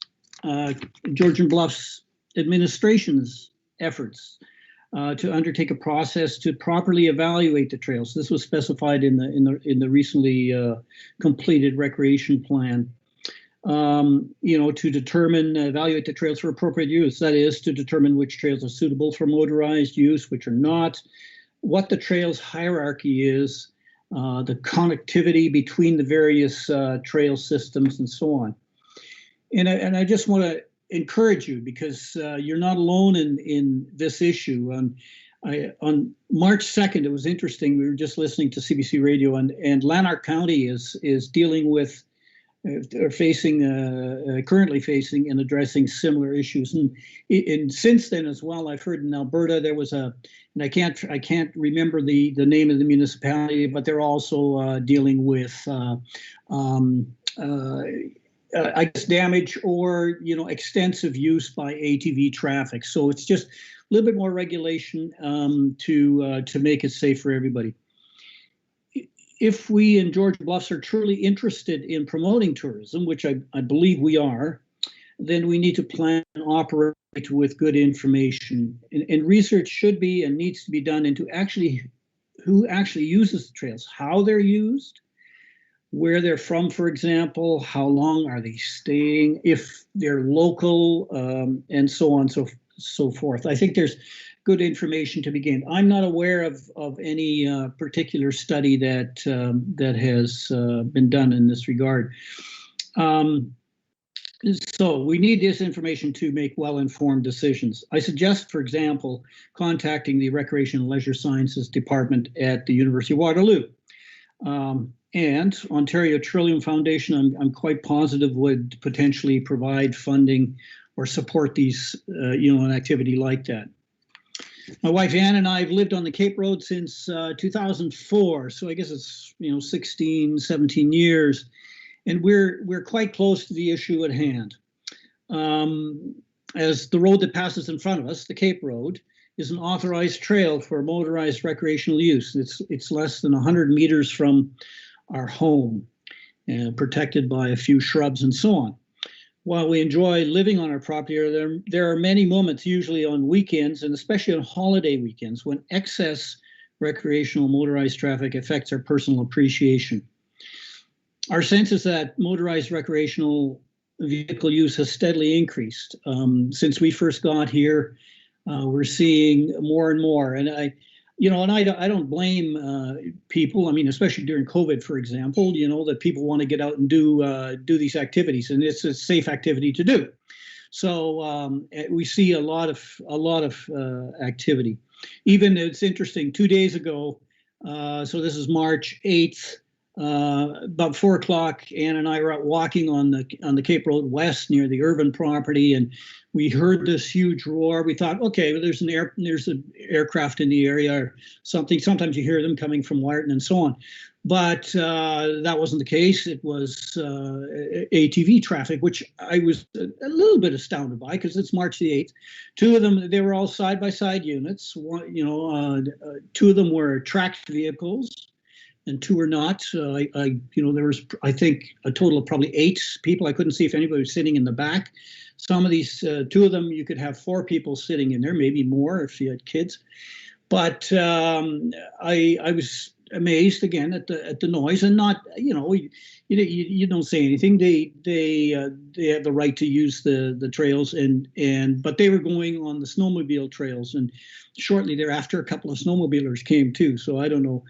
Georgian Bluffs administration's efforts to undertake a process to properly evaluate the trails. This was specified in the recently completed recreation plan. To evaluate the trails for appropriate use. That is, to determine which trails are suitable for motorized use, which are not, what the trails hierarchy is, the connectivity between the various trail systems, and so on. And I just want to encourage you, because you're not alone in this issue. On March 2nd, it was interesting. We were just listening to CBC Radio, and Lanark County is dealing with, are currently facing and addressing similar issues. And since then as well, I've heard in Alberta there was and I can't remember the name of the municipality, but they're also dealing with I guess damage or extensive use by ATV traffic. So it's just a little bit more regulation to make it safe for everybody. If we in Georgian Bluffs are truly interested in promoting tourism, which I believe we are, then we need to plan and operate with good information. And research should be and needs to be done into who actually uses the trails, how they're used, where they're from, for example, how long are they staying, if they're local, and so on and so forth. I think there's good information to be gained. I'm not aware of any particular study that has been done in this regard. So we need this information to make well-informed decisions. I suggest, for example, contacting the Recreation and Leisure Sciences Department at the University of Waterloo. And Ontario Trillium Foundation, I'm quite positive, would potentially provide funding or support these, an activity like that. My wife Ann and I have lived on the Cape Road since 2004, so I guess it's 16, 17 years, and we're quite close to the issue at hand. As the road that passes in front of us, the Cape Road, is an authorized trail for motorized recreational use. It's less than 100 meters from our home, protected by a few shrubs and so on. While we enjoy living on our property, there are many moments, usually on weekends and especially on holiday weekends, when excess recreational motorized traffic affects our personal appreciation. Our sense is that motorized recreational vehicle use has steadily increased. Since we first got here, we're seeing more and more. And you know, and I don't blame people. I mean, especially during COVID, for example, you know, that people want to get out and do these activities, and it's a safe activity to do. So we see a lot of activity. Even it's interesting. 2 days ago, so this is March 8th. About 4 o'clock, Ann and I were out walking on the Cape Road West near the Irvin property, and we heard this huge roar. We thought, okay, well, there's an aircraft in the area or something. Sometimes you hear them coming from Wyerton and so on, but that wasn't the case. It was ATV traffic, which I was a little bit astounded by because it's March the 8th. Two of them, they were all side-by-side units. One, you know, two of them were tracked vehicles, and two are not. You know, there was, I think, a total of probably 8 people. I couldn't see if anybody was sitting in the back. Some of these, two of them, you could have 4 people sitting in there, maybe more if you had kids. But I was amazed again at the noise, and not, you know, you don't say anything. They have the right to use the trails, but they were going on the snowmobile trails, and shortly thereafter, a couple of snowmobilers came too. So I don't know.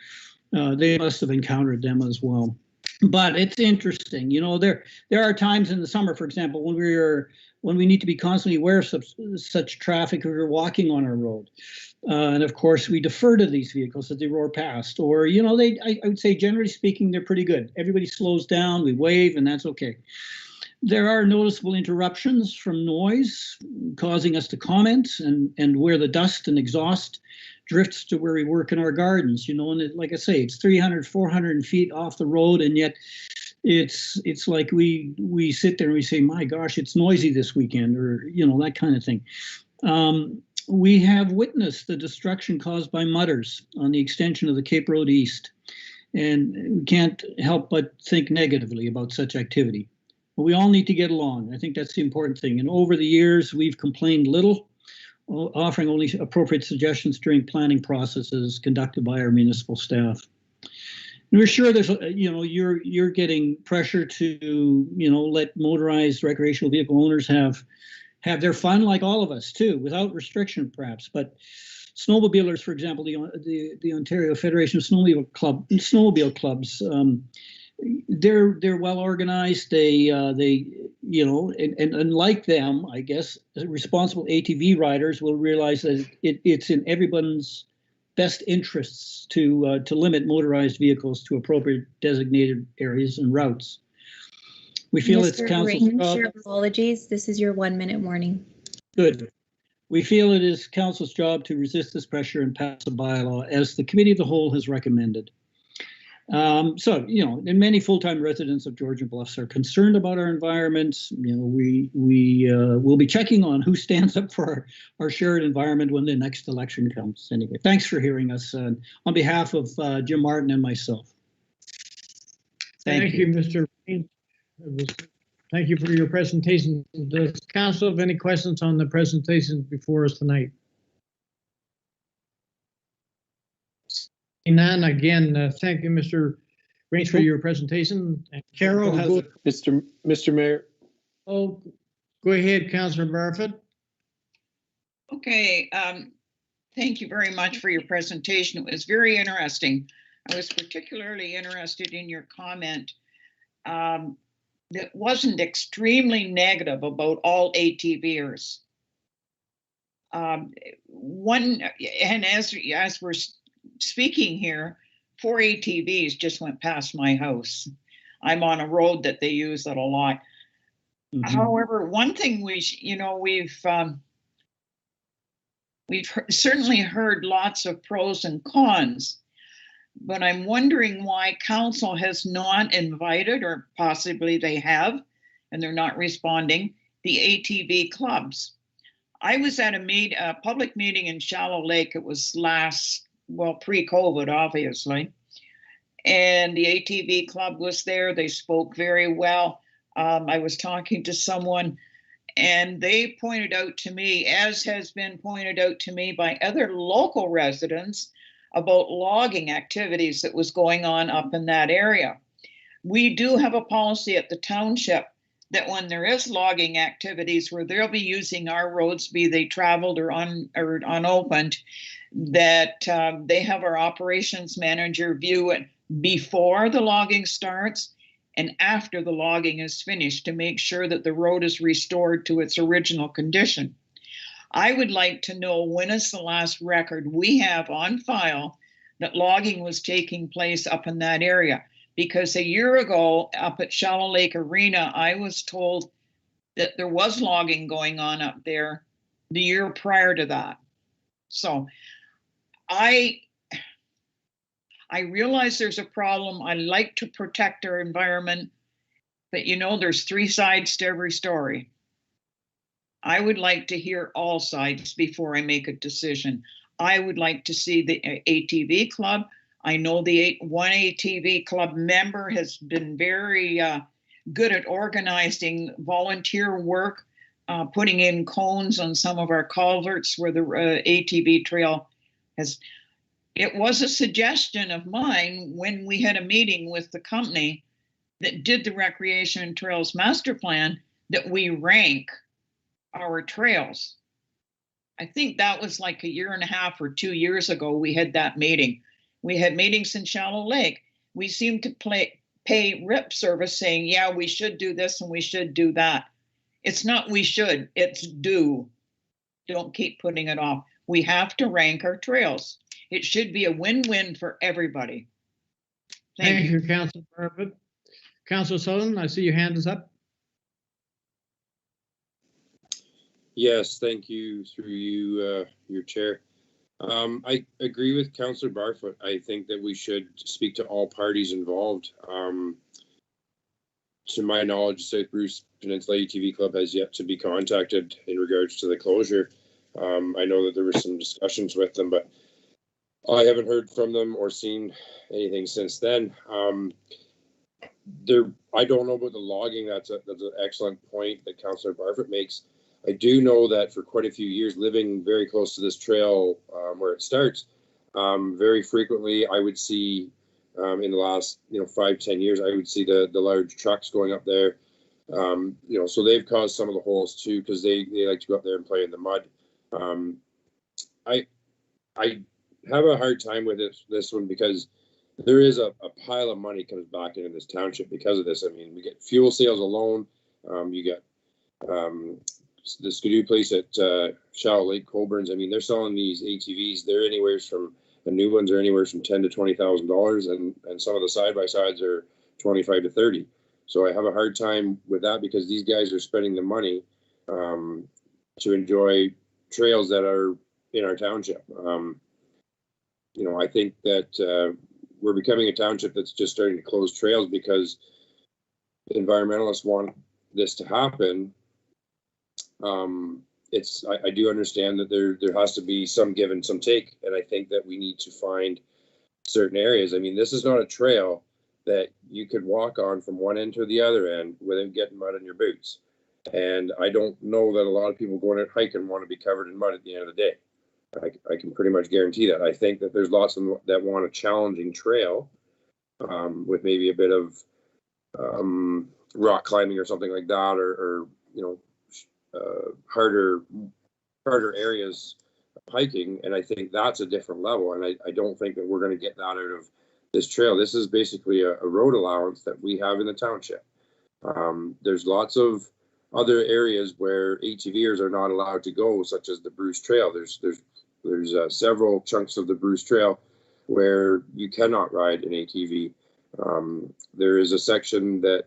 They must have encountered them as well. But it's interesting, you know. There are times in the summer, for example, when we need to be constantly aware of such traffic if we're walking on our road, and of course we defer to these vehicles as they roar past. Or, you know, I would say generally speaking they're pretty good. Everybody slows down, we wave, and that's okay. There are noticeable interruptions from noise, causing us to comment, and where the dust and exhaust drifts to where we work in our gardens, you know, and like I say, it's 300, 400 feet off the road, and yet it's like we sit there and we say, my gosh, it's noisy this weekend, or, you know, that kind of thing. We have witnessed the destruction caused by mudders on the extension of the Cape Road East, and we can't help but think negatively about such activity. But we all need to get along. I think that's the important thing. And over the years, we've complained little, offering only appropriate suggestions during planning processes conducted by our municipal staff. And we're sure there's, you know, you're getting pressure to, you know, let motorized recreational vehicle owners have their fun like all of us too, without restriction perhaps. But snowmobilers, for example, the Ontario Federation of Snowmobile Clubs, they're well organized. They you know, and like them, I guess, responsible ATV riders will realize that it's in everyone's best interests to limit motorized vehicles to appropriate designated areas and routes. We feel it's council's job. Your apologies. This is your 1-minute warning. Good. We feel it is council's job to resist this pressure and pass a bylaw, as the committee of the whole has recommended. So, you know, and many full-time residents of Georgian Bluffs are concerned about our environment. You know, we will be checking on who stands up for our shared environment when the next election comes. Anyway, thanks for hearing us on behalf of Jim Martin and myself. Thank you, Mr. Rain. Thank you for your presentation. Does council have any questions on the presentation before us tonight? None. Again, thank you, Mr. Rains, for your presentation. Carol has Mr. Mayor. Oh, go ahead, Councillor Barfoot. Okay, thank you very much for your presentation. It was very interesting. I was particularly interested in your comment that wasn't extremely negative about all ATVers. And as we're speaking here, 4 ATVs just went past my house. I'm on a road that they use that a lot. Mm-hmm. However, one thing we've certainly heard lots of pros and cons, but I'm wondering why council has not invited, or possibly they have, and they're not responding, the ATV clubs. I was at a public meeting in Shallow Lake. It was pre-COVID, obviously. And the ATV club was there. They spoke very well. I was talking to someone, and they pointed out to me, as has been pointed out to me by other local residents, about logging activities that was going on up in that area. We do have a policy at the township that when there is logging activities where they'll be using our roads, be they traveled or unopened, that they have our operations manager view it before the logging starts and after the logging is finished to make sure that the road is restored to its original condition. I would like to know when is the last record we have on file that logging was taking place up in that area. Because a year ago up at Shallow Lake Arena, I was told that there was logging going on up there the year prior to that. So I realize there's a problem. I like to protect our environment, but you know, there's three sides to every story. I would like to hear all sides before I make a decision. I would like to see the ATV club. I know the one ATV club member has been very good at organizing volunteer work, putting in cones on some of our culverts where the ATV trail has. It was a suggestion of mine when we had a meeting with the company that did the Recreation and Trails Master Plan that we rank our trails. I think that was like a year and a half or 2 years ago we had that meeting. We had meetings in Shallow Lake. We seemed to pay lip service saying, yeah, we should do this and we should do that. It's not we should, it's do. Don't keep putting it off. We have to rank our trails. It should be a win-win for everybody. Thank you, Councilor Barfoot. Councilor Sullivan, I see your hand is up. Yes, thank you, through you, your chair. I agree with Councilor Barfoot. I think that we should speak to all parties involved. To my knowledge, South Bruce Peninsula ATV Club has yet to be contacted in regards to the closure. I know that there were some discussions with them, but I haven't heard from them or seen anything since then. I don't know about the logging. That's an excellent point that Councilor Barfoot makes. I do know that for quite a few years, living very close to this trail where it starts, very frequently I would see in the last 5-10 years, I would see the large trucks going up there. So they've caused some of the holes too because they like to go up there and play in the mud. I have a hard time with this one because there is a pile of money comes back into this township because of this. I mean, we get fuel sales alone. You get the Skidoo place at Shallow Lake, Colburns. I mean, they're selling these ATVs. They're anywhere from, the new ones are anywhere from $10,000 to $20,000, and some of the side by sides are 25 to 30. So I have a hard time with that because these guys are spending the money to enjoy trails that are in our township. I think that we're becoming a township that's just starting to close trails because environmentalists want this to happen. I do understand that there has to be some give and some take, and I think that we need to find certain areas. I mean, this is not a trail that you could walk on from one end to the other end without getting mud in your boots. And I don't know that a lot of people going out hiking want to be covered in mud at the end of the day. I can pretty much guarantee that. I think that there's lots of them that want a challenging trail with maybe a bit of rock climbing or something like that, or harder areas of hiking. And I think that's a different level. And I don't think that we're going to get that out of this trail. This is basically a road allowance that we have in the township. There's lots of other areas where ATVers are not allowed to go, such as the Bruce Trail. There's several chunks of the Bruce Trail where you cannot ride an ATV. There is a section that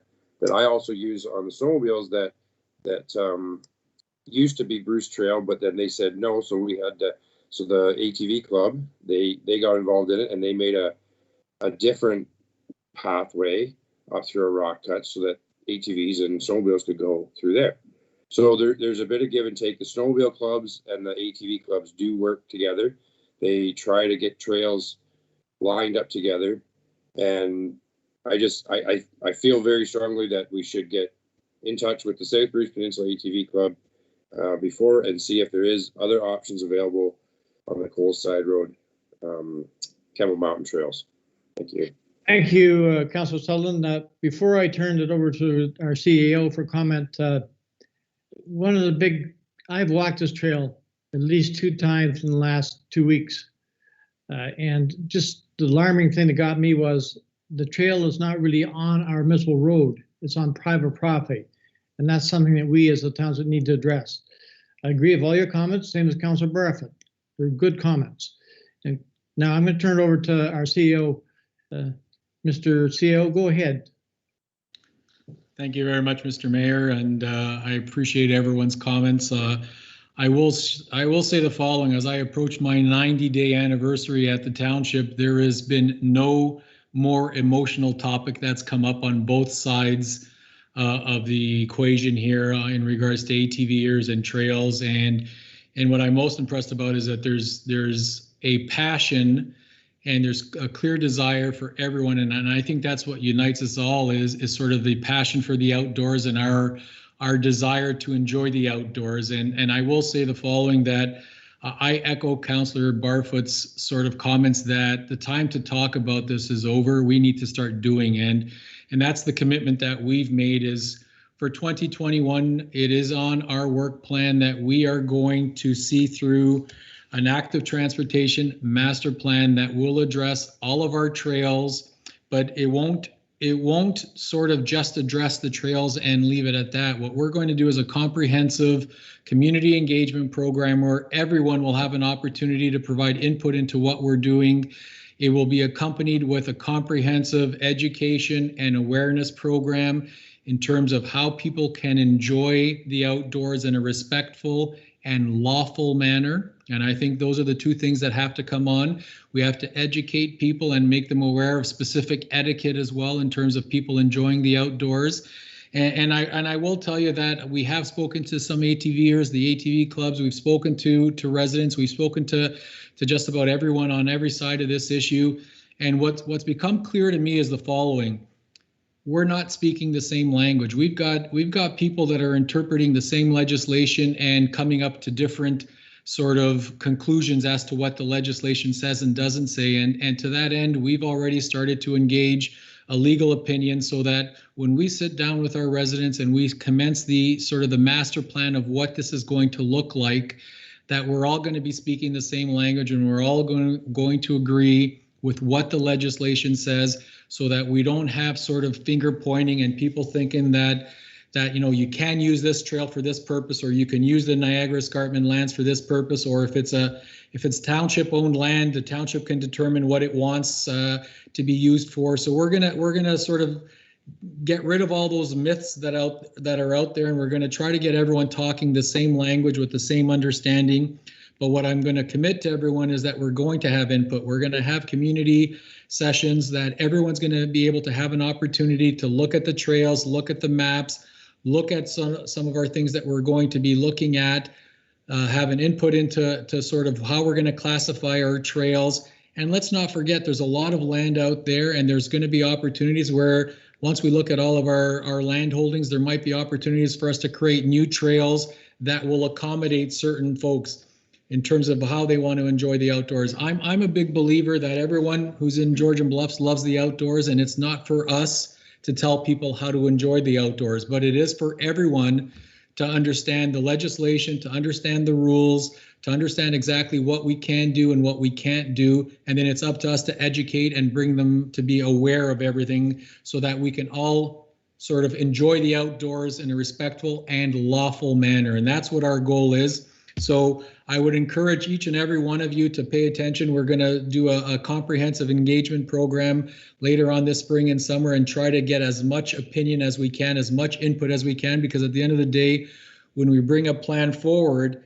I also use on the snowmobiles that used to be Bruce Trail, but then they said no, so we had to. So the ATV club they got involved in it, and they made a different pathway up through a rock cut so that ATVs and snowmobiles could go through there. So there's a bit of give and take. The snowmobile clubs and the ATV clubs do work together. They try to get trails lined up together. And I feel very strongly that we should get in touch with the South Bruce Peninsula ATV Club before and see if there is other options available on the Coles Side Road, Campbell Mountain Trails. Thank you. Thank you, Councilor Sullivan. Before I turn it over to our CEO for comment, one of the big, I've walked this trail at least 2 times in the last 2 weeks. And just the alarming thing that got me was the trail is not really on our municipal road. It's on private property. And that's something that we as a township need to address. I agree with all your comments, same as Councilor Barfoot. They're good comments. And now I'm going to turn it over to our CEO. Mr. CEO, go ahead. Thank you very much, Mr. Mayor, and I appreciate everyone's comments. I will say the following: as I approach my 90-day anniversary at the township, there has been no more emotional topic that's come up on both sides of the equation here in regards to ATVers and trails. And what I'm most impressed about is that there's a passion and there's a clear desire for everyone, and I think that's what unites us all is sort of the passion for the outdoors and our desire to enjoy the outdoors. And I will say the following, that I echo Councillor Barfoot's sort of comments that the time to talk about this is over. We need to start doing, and that's the commitment that we've made. Is for 2021, it is on our work plan that we are going to see through an active transportation master plan that will address all of our trails, but it won't sort of just address the trails and leave it at that. What we're going to do is a comprehensive community engagement program where everyone will have an opportunity to provide input into what we're doing. It will be accompanied with a comprehensive education and awareness program in terms of how people can enjoy the outdoors in a respectful and lawful manner. And I think those are the 2 things that have to come on. We have to educate people and make them aware of specific etiquette as well in terms of people enjoying the outdoors. And I will tell you that we have spoken to some ATVers, the ATV clubs. We've spoken to residents. We've spoken to just about everyone on every side of this issue. And what's become clear to me is the following: we're not speaking the same language. We've got people that are interpreting the same legislation and coming up to different sort of conclusions as to what the legislation says and doesn't say. And to that end, we've already started to engage a legal opinion so that when we sit down with our residents and we commence the sort of the master plan of what this is going to look like, that we're all going to be speaking the same language and we're all going to agree with what the legislation says, so that we don't have sort of finger pointing and people thinking that you can use this trail for this purpose, or you can use the Niagara Escarpment lands for this purpose, or if it's township owned land, the township can determine what it wants to be used for. So we're gonna sort of get rid of all those myths that are out there, and we're going to try to get everyone talking the same language with the same understanding. But what I'm going to commit to everyone is that we're going to have input. We're going to have community sessions that everyone's going to be able to have an opportunity to look at the trails, look at the maps, look at some of our things that we're going to be looking at, have an input into sort of how we're going to classify our trails. And let's not forget, there's a lot of land out there, and there's going to be opportunities where once we look at all of our land holdings, there might be opportunities for us to create new trails that will accommodate certain folks in terms of how they want to enjoy the outdoors. I'm a big believer that everyone who's in Georgian Bluffs loves the outdoors, and it's not for us to tell people how to enjoy the outdoors, but it is for everyone to understand the legislation, to understand the rules, to understand exactly what we can do and what we can't do. And then it's up to us to educate and bring them to be aware of everything so that we can all sort of enjoy the outdoors in a respectful and lawful manner. And that's what our goal is. So I would encourage each and every one of you to pay attention. We're going to do a comprehensive engagement program later on this spring and summer and try to get as much opinion as we can, as much input as we can, because at the end of the day, when we bring a plan forward,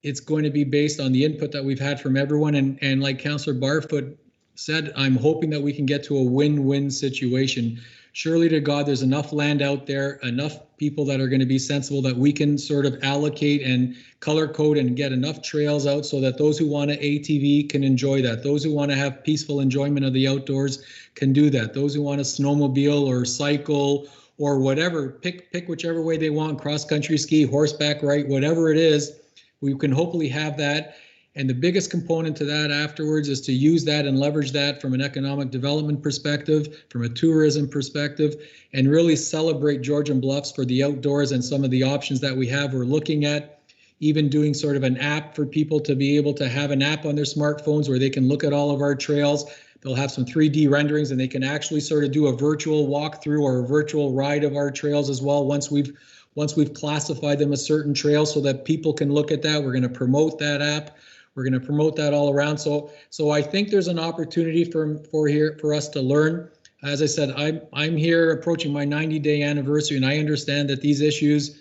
it's going to be based on the input that we've had from everyone. And like Councillor Barfoot said, I'm hoping that we can get to a win-win situation. Surely to God, there's enough land out there, enough people that are going to be sensible that we can sort of allocate and color code and get enough trails out so that those who want to ATV can enjoy that. Those who want to have peaceful enjoyment of the outdoors can do that. Those who want to snowmobile or cycle or whatever, pick whichever way they want, cross-country ski, horseback ride, whatever it is, we can hopefully have that. And the biggest component to that afterwards is to use that and leverage that from an economic development perspective, from a tourism perspective, and really celebrate Georgian Bluffs for the outdoors and some of the options that we have. We're looking at even doing sort of an app for people to be able to have an app on their smartphones where they can look at all of our trails. They'll have some 3D renderings and they can actually sort of do a virtual walkthrough or a virtual ride of our trails as well once we've classified them as certain trails, so that people can look at that. We're going to promote that app. We're going to promote that all around. So I think there's an opportunity for us to learn. As I said, I'm here approaching my 90-day anniversary, and I understand that these issues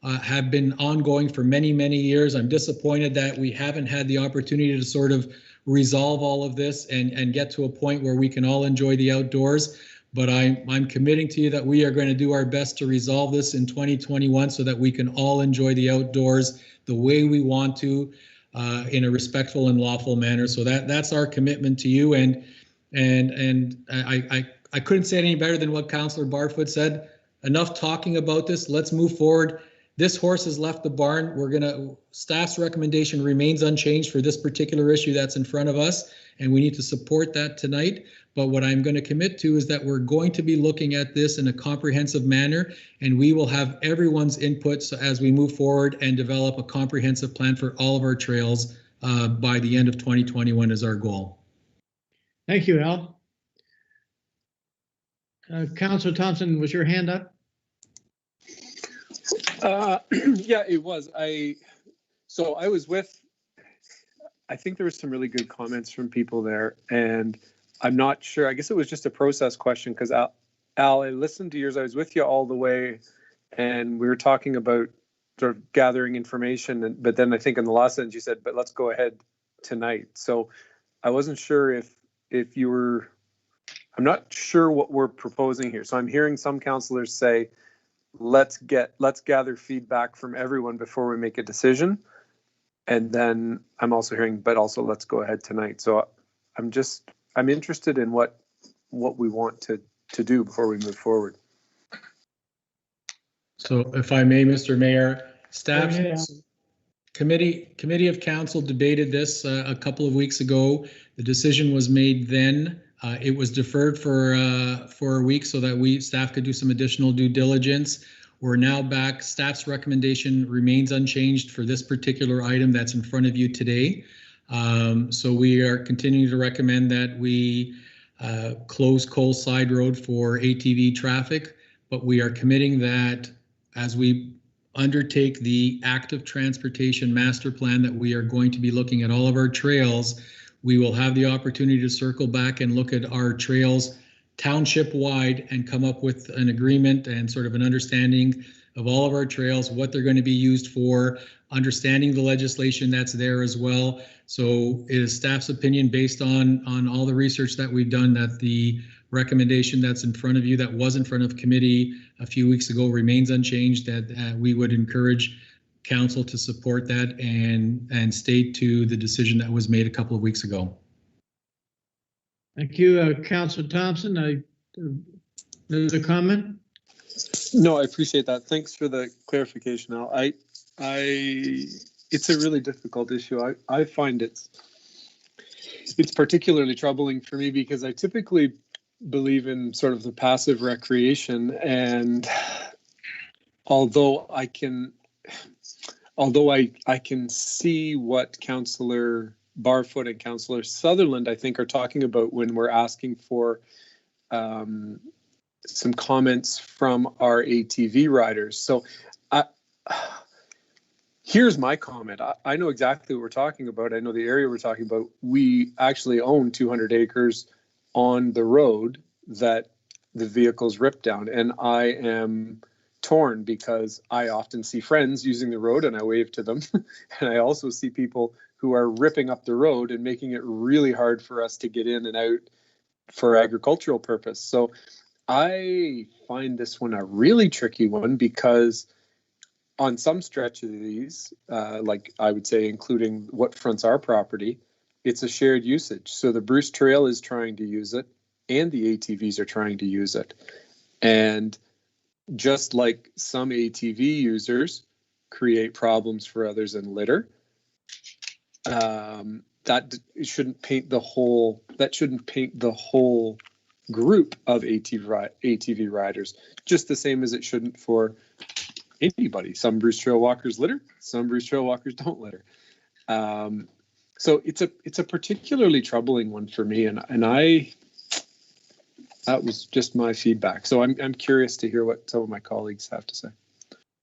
have been ongoing for many, many years. I'm disappointed that we haven't had the opportunity to sort of resolve all of this and get to a point where we can all enjoy the outdoors. But I'm committing to you that we are going to do our best to resolve this in 2021 so that we can all enjoy the outdoors the way we want to, in a respectful and lawful manner. So that's our commitment to you. And I couldn't say it any better than what Councillor Barfoot said. Enough talking about this. Let's move forward. This horse has left the barn. Staff's recommendation remains unchanged for this particular issue that's in front of us, and we need to support that tonight. But what I'm going to commit to is that we're going to be looking at this in a comprehensive manner, and we will have everyone's input as we move forward and develop a comprehensive plan for all of our trails by the end of 2021 is our goal. Thank you, Al. Councillor Thompson, was your hand up? Yeah, it was. I was with, I think there was some really good comments from people there, and I'm not sure. I guess it was just a process question because Al, I listened to yours. I was with you all the way, and we were talking about sort of gathering information. But then I think in the last sentence you said, "But let's go ahead tonight." So I wasn't sure if you were. I'm not sure what we're proposing here. So I'm hearing some councillors say, let's gather feedback from everyone before we make a decision. And then I'm also hearing, but also let's go ahead tonight. So I'm interested in what we want to do before we move forward. So if I may, Mr. Mayor, staff committee of council debated this a couple of weeks ago. The decision was made then. It was deferred for a week so that staff could do some additional due diligence. We're now back. Staff's recommendation remains unchanged for this particular item that's in front of you today. So we are continuing to recommend that we close Cole Side Road for ATV traffic, but we are committing that as we undertake the active transportation master plan that we are going to be looking at all of our trails, we will have the opportunity to circle back and look at our trails township-wide and come up with an agreement and sort of an understanding of all of our trails, what they're going to be used for, understanding the legislation that's there as well. So it is staff's opinion based on all the research that we've done that the recommendation that's in front of you that was in front of committee a few weeks ago remains unchanged, that we would encourage council to support that and stay to the decision that was made a couple of weeks ago. Thank you, Councillor Thompson. There's a comment? No, I appreciate that. Thanks for the clarification, Al. It's a really difficult issue. I find it's particularly troubling for me because I typically believe in sort of the passive recreation, and although I can see what Councillor Barfoot and Councillor Sutherland, I think, are talking about when we're asking for some comments from our ATV riders. So here's my comment. I know exactly what we're talking about. I know the area we're talking about. We actually own 200 acres on the road that the vehicles rip down, and I am torn because I often see friends using the road and I wave to them, and I also see people who are ripping up the road and making it really hard for us to get in and out for agricultural purpose. So I find this one a really tricky one because on some stretch of these, like I would say, including what fronts our property, it's a shared usage. So the Bruce Trail is trying to use it and the ATVs are trying to use it. And just like some ATV users create problems for others in litter, that shouldn't paint the whole. That shouldn't paint the whole group of ATV riders, just the same as it shouldn't for anybody. Some Bruce Trail walkers litter, some Bruce Trail walkers don't litter. So it's a particularly troubling one for me, and that was just my feedback. So I'm curious to hear what some of my colleagues have to say.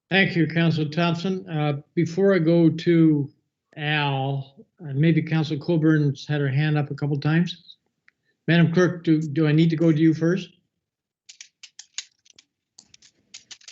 Thank you, Councillor Thompson. Before I go to Al, maybe Councillor Colburn's had her hand up a couple times. Madam Clerk, do I need to go to you first?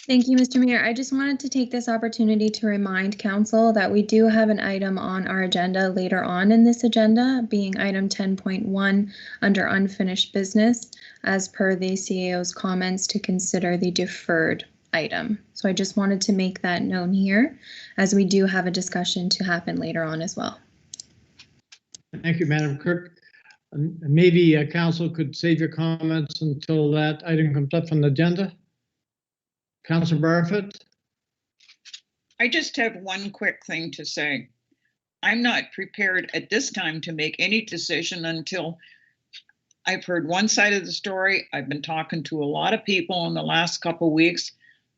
Thank you, Mr. Mayor. I just wanted to take this opportunity to remind Council that we do have an item on our agenda later on in this agenda, being item 10.1 under unfinished business, as per the CAO's comments to consider the deferred item. So I just wanted to make that known here, as we do have a discussion to happen later on as well. Thank you, Madam Clerk. Maybe Council could save your comments until that item comes up on the agenda. Councillor Barfoot? I just have one quick thing to say. I'm not prepared at this time to make any decision until I've heard one side of the story. I've been talking to a lot of people in the last couple of weeks.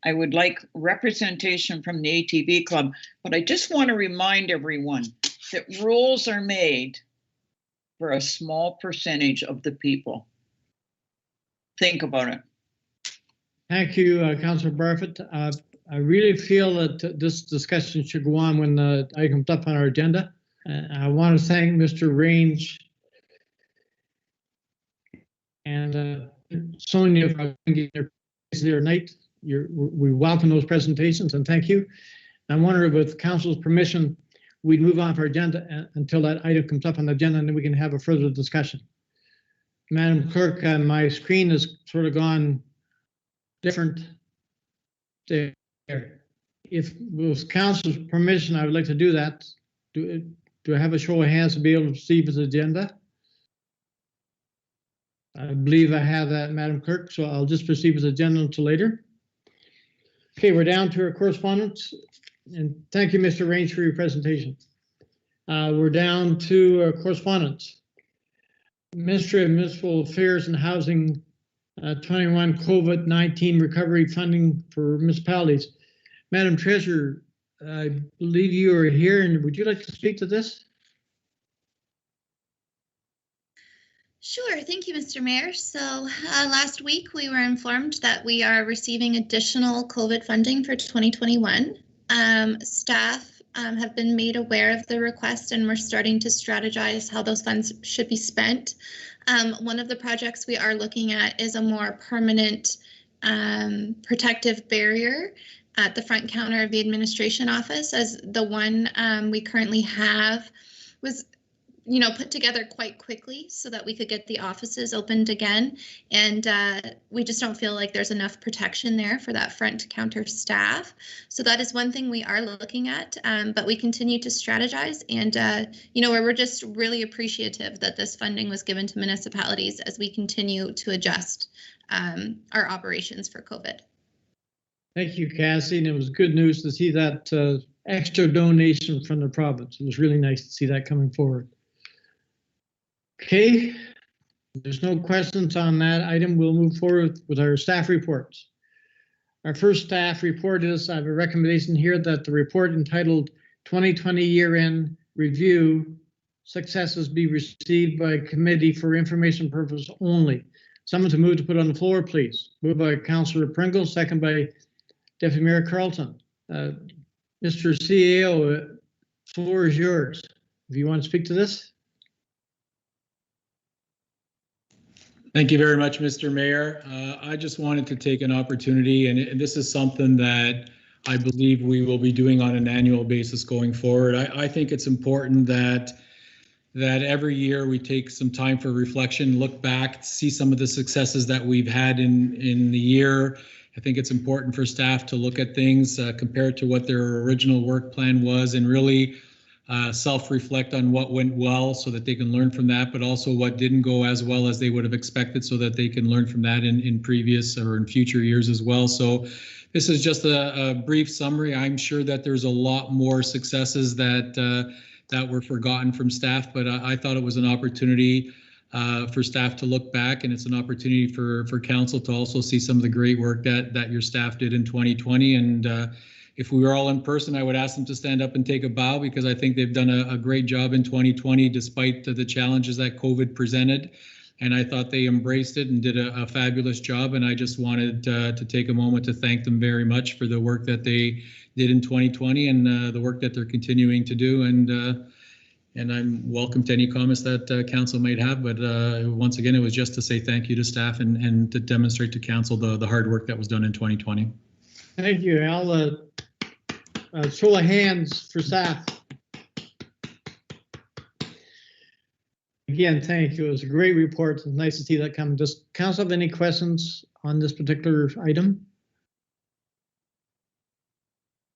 I would like representation from the ATV Club, but I just want to remind everyone that rules are made for a small percentage of the people. Think about it. Thank you, Councillor Barfoot. I really feel that this discussion should go on when the item comes up on our agenda. I want to thank Mr. Range and Sonia for getting their night. We welcome those presentations and thank you. I wonder, with Council's permission, we'd move on for agenda until that item comes up on the agenda, and then we can have a further discussion. Madam Clerk, my screen has sort of gone different there. If with Council's permission, I would like to do that. Do I have a show of hands to be able to see this agenda? I believe I have that, Madam Clerk, so I'll just proceed with the agenda until later. Okay, we're down to our correspondence, and thank you, Mr. Range, for your presentation. We're down to our correspondence. Ministry of Municipal Affairs and Housing 21 COVID-19 recovery funding for municipalities. Madam Treasurer, I believe you are here, and would you like to speak to this? Sure, thank you, Mr. Mayor. So last week we were informed that we are receiving additional COVID funding for 2021. Staff have been made aware of the request, and we're starting to strategize how those funds should be spent. One of the projects we are looking at is a more permanent protective barrier at the front counter of the administration office, as the one we currently have was put together quite quickly so that we could get the offices opened again. And we just don't feel like there's enough protection there for that front counter staff. So that is one thing we are looking at, but we continue to strategize. And, we're just really appreciative that this funding was given to municipalities as we continue to adjust our operations for COVID. Thank you, Cassie. And it was good news to see that extra donation from the province. It was really nice to see that coming forward. Okay, there's no questions on that item. We'll move forward with our staff reports. Our first staff report is, I have a recommendation here that the report entitled 2020 Year-End Review Successes be received by committee for information purpose only. Someone to move to put on the floor, please. Moved by Councillor Pringle, second by Deputy Mayor Carlton. Mr. CAO, floor is yours. If you want to speak to this. Thank you very much, Mr. Mayor. I just wanted to take an opportunity, and this is something that I believe we will be doing on an annual basis going forward. I think it's important that every year we take some time for reflection, look back, see some of the successes that we've had in the year. I think it's important for staff to look at things compared to what their original work plan was, and really self-reflect on what went well so that they can learn from that, but also what didn't go as well as they would have expected so that they can learn from that in previous or in future years as well. So this is just a brief summary. I'm sure that there's a lot more successes that that were forgotten from staff, but I thought it was an opportunity for staff to look back, and it's an opportunity for council to also see some of the great work that your staff did in 2020. And if we were all in person, I would ask them to stand up and take a bow, because I think they've done a great job in 2020 despite the challenges that COVID presented. And I thought they embraced it and did a fabulous job. And I just wanted to take a moment to thank them very much for the work that they did in 2020 and the work that they're continuing to do. And I'm welcome to any comments that council might have. But once again, it was just to say thank you to staff and to demonstrate to council the hard work that was done in 2020. Thank you, Al. Show of hands for staff. Again, thank you. It was a great report. It's nice to see that come. Does council have any questions on this particular item?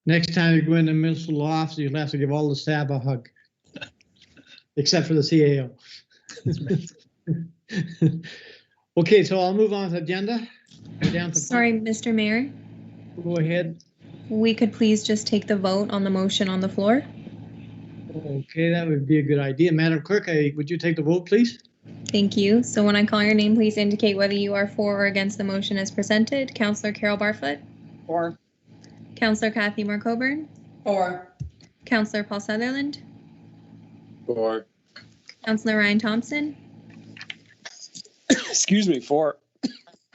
Next time you go into municipal office, you'll have to give all the staff a hug, except for the CAO. Okay, so I'll move on to the agenda. Sorry, Mr. Mayor. Go ahead. We could please just take the vote on the motion on the floor. Okay, that would be a good idea. Madam Clerk, would you take the vote, please? Thank you. So when I call your name, please indicate whether you are for or against the motion as presented. Councillor Carol Barfoot. For. Councillor Kathy Moore Coburn. For. Councillor Paul Sutherland. For. Councillor Ryan Thompson. Excuse me, for.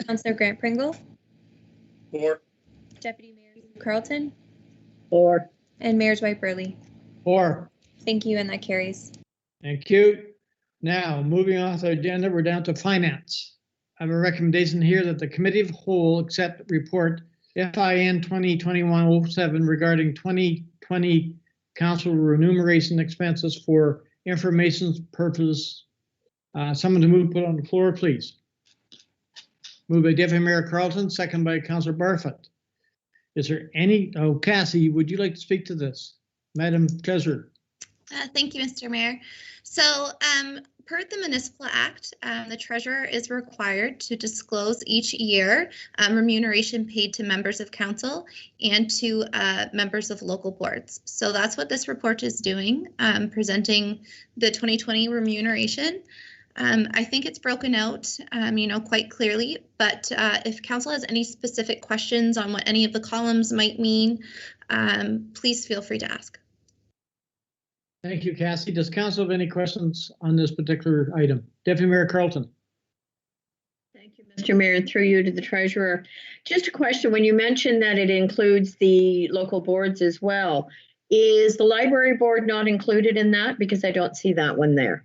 Councillor Grant Pringle. For. Deputy Mayor Carlton. For. And Mayor Dwight Burley. For. Thank you, and that carries. Thank you. Now, moving on to the agenda, we're down to finance. I have a recommendation here that the Committee of Whole accept report FIN 2021-07 regarding 2020 council remuneration expenses for information purposes. Someone to move, put on the floor, please. Moved by Deputy Mayor Carlton, second by Councillor Barfoot. Is there any, Cassie, would you like to speak to this? Madam Treasurer. Thank you, Mr. Mayor. So per the Municipal Act, the Treasurer is required to disclose each year remuneration paid to members of council and to members of local boards. So that's what this report is doing, presenting the 2020 remuneration. I think it's broken out, quite clearly, but if council has any specific questions on what any of the columns might mean, please feel free to ask. Thank you, Cassie. Does council have any questions on this particular item? Deputy Mayor Carlton. Thank you, Mr. Mayor, and through you to the treasurer. Just a question, when you mentioned that it includes the local boards as well, is the library board not included in that? Because I don't see that one there.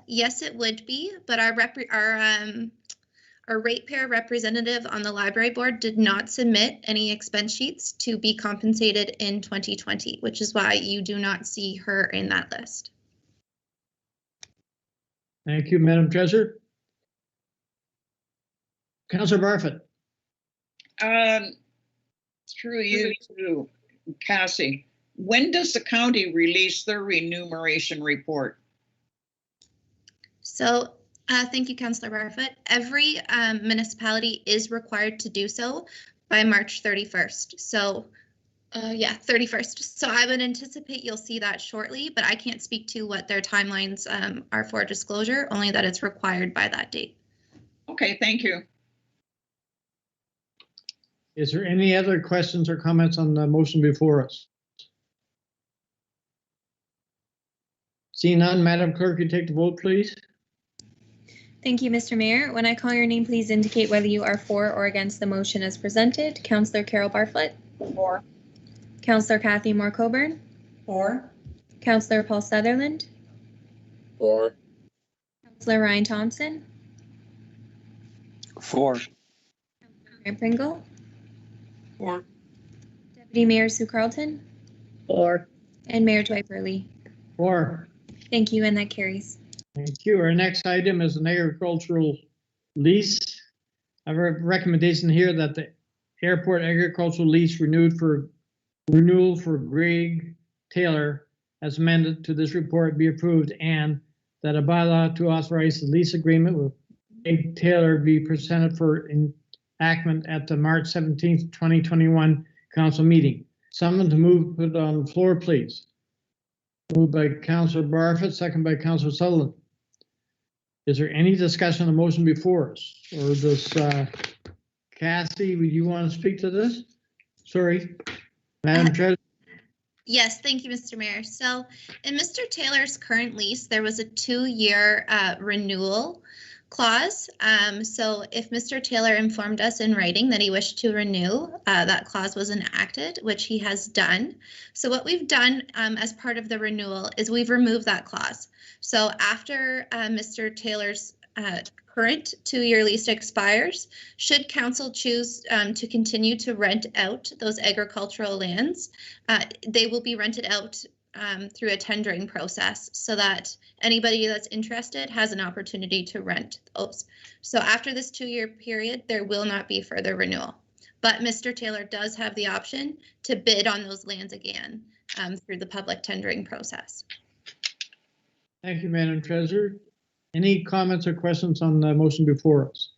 Yes, it would be, but our ratepayer representative on the library board did not submit any expense sheets to be compensated in 2020, which is why you do not see her in that list. Thank you, Madam Treasurer. Councillor Barfoot. Through you to Cassie, when does the county release their remuneration report? So thank you, Councillor Barfoot. Every municipality is required to do so by March 31st. So 31st. So I would anticipate you'll see that shortly, but I can't speak to what their timelines are for disclosure, only that it's required by that date. Okay, thank you. Is there any other questions or comments on the motion before us? Seeing none, Madam Clerk, you take the vote, please. Thank you, Mr. Mayor. When I call your name, please indicate whether you are for or against the motion as presented. Councillor Carol Barfoot. For. Councillor Kathy Moore Coburn. For. Councillor Paul Sutherland. For. Councillor Ryan Thompson. For. Grant Pringle. For. Deputy Mayor Sue Carlton. For. And Mayor Dwight Burley. For. Thank you, and that carries. Thank you. Our next item is an agricultural lease. I have a recommendation here that the airport agricultural lease renewal for Greg Taylor as amended to this report be approved, and that a bylaw to authorize the lease agreement with Greg Taylor be presented for enactment at the March 17th, 2021 council meeting. Someone to move, put it on the floor, please. Moved by Councillor Barfoot, second by Councillor Sutherland. Is there any discussion on the motion before us? Or does Cassie, would you want to speak to this? Sorry, Madam Treasurer. Yes, thank you, Mr. Mayor. So in Mr. Taylor's current lease, there was a 2-year renewal clause. So if Mr. Taylor informed us in writing that he wished to renew, that clause was enacted, which he has done. So what we've done as part of the renewal is we've removed that clause. So after Mr. Taylor's current 2-year lease expires, should council choose to continue to rent out those agricultural lands, they will be rented out through a tendering process so that anybody that's interested has an opportunity to rent those. So after this 2-year period, there will not be further renewal. But Mr. Taylor does have the option to bid on those lands again through the public tendering process. Thank you, Madam Treasurer. Any comments or questions on the motion before us?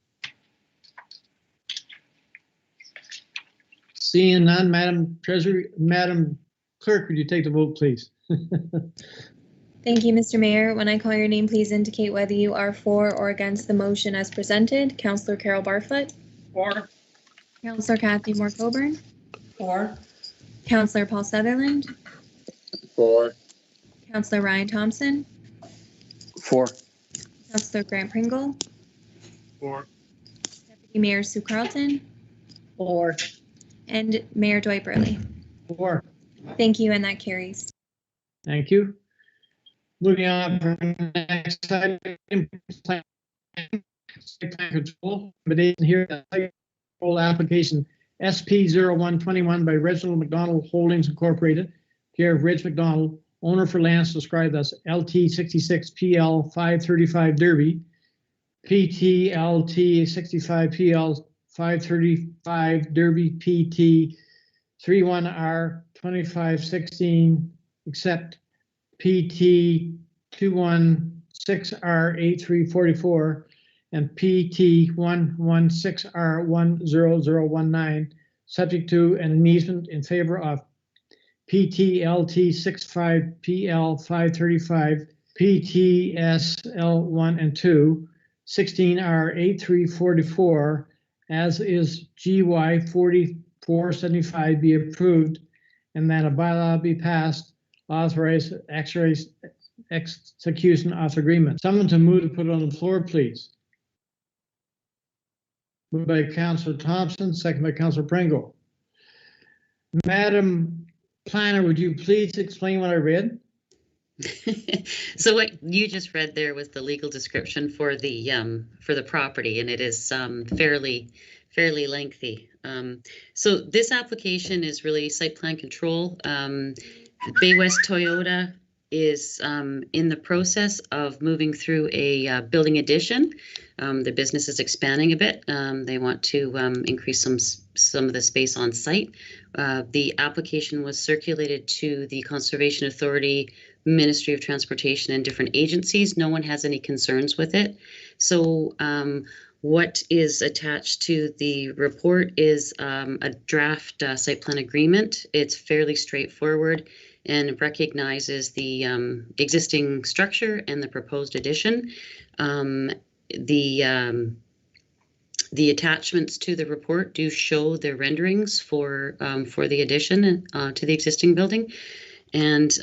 Seeing none, Madam Treasurer, Madam Clerk, would you take the vote, please? Thank you, Mr. Mayor. When I call your name, please indicate whether you are for or against the motion as presented. Councillor Carol Barfoot. For. Councillor Kathy Moore Coburn. For. Councillor Paul Sutherland. For. Councillor Ryan Thompson. For. Councillor Grant Pringle. For. Deputy Mayor Sue Carlton. For. And Mayor Dwight Burley. For. Thank you, and that carries. Thank you. Moving on for next item, plan control, accommodation here, control application SP0121 by Reginald McDonald Holdings Incorporated, care of Reg McDonald, owner for lands described as LT66 PL 535 Derby, PTLT 65 PL 535 Derby, PT 31R 2516, except PT 216R8344 and PT 116R10019, subject to an easement in favor of PTLT 65 PL 535, PTSL1 and 2, 16R8344, as is GY 4475 be approved, and that a bylaw be passed, authorize execution of agreement. Someone to move to put it on the floor, please. Moved by Councillor Thompson, second by Councillor Pringle. Madam Planner, would you please explain what I read? So what you just read there was the legal description for the property, and it is fairly lengthy. So this application is really site plan control. Bay West Toyota is in the process of moving through a building addition. The business is expanding a bit. They want to increase some of the space on site. The application was circulated to the Conservation Authority, Ministry of Transportation, and different agencies. No one has any concerns with it. So what is attached to the report is a draft site plan agreement. It's fairly straightforward and recognizes the existing structure and the proposed addition. The attachments to the report do show the renderings for the addition to the existing building. And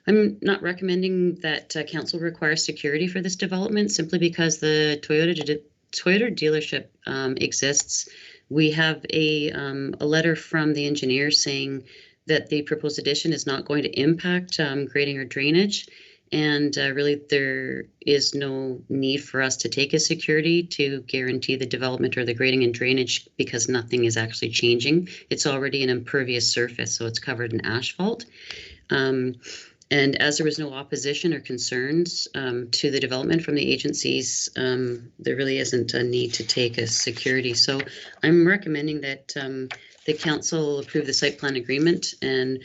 I'm not recommending that council require security for this development simply because the Toyota dealership exists. We have a letter from the engineer saying that the proposed addition is not going to impact grading or drainage. And really, there is no need for us to take a security to guarantee the development or the grading and drainage because nothing is actually changing. It's already an impervious surface, so it's covered in asphalt. And as there was no opposition or concerns to the development from the agencies, there really isn't a need to take a security. So I'm recommending that the council approve the site plan agreement, and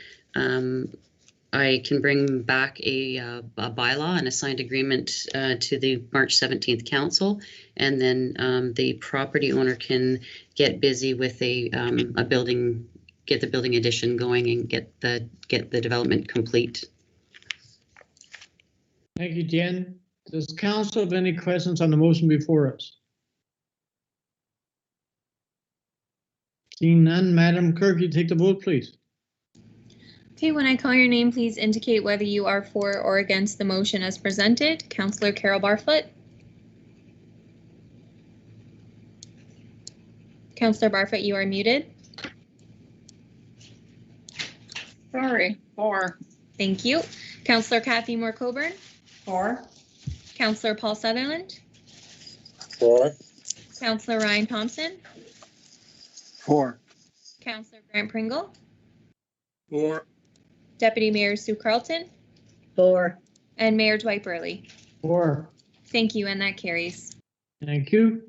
I can bring back a bylaw and a signed agreement to the March 17th council, and then the property owner can get busy with a building get the building addition going and get the development complete. Thank you, Jen. Does council have any questions on the motion before us? Seeing none, Madam Clerk, you take the vote, please. Okay, when I call your name, please indicate whether you are for or against the motion as presented. Councillor Carol Barfoot. Councillor Barfoot, you are muted. Sorry, 4. Thank you. Councillor Kathy Moore Coburn. 4. Councillor Paul Sutherland. 4. Councillor Ryan Thompson. 4. Councillor Grant Pringle. 4. Deputy Mayor Sue Carlton. 4. And Mayor Dwight Burley. 4. Thank you, and that carries. Thank you.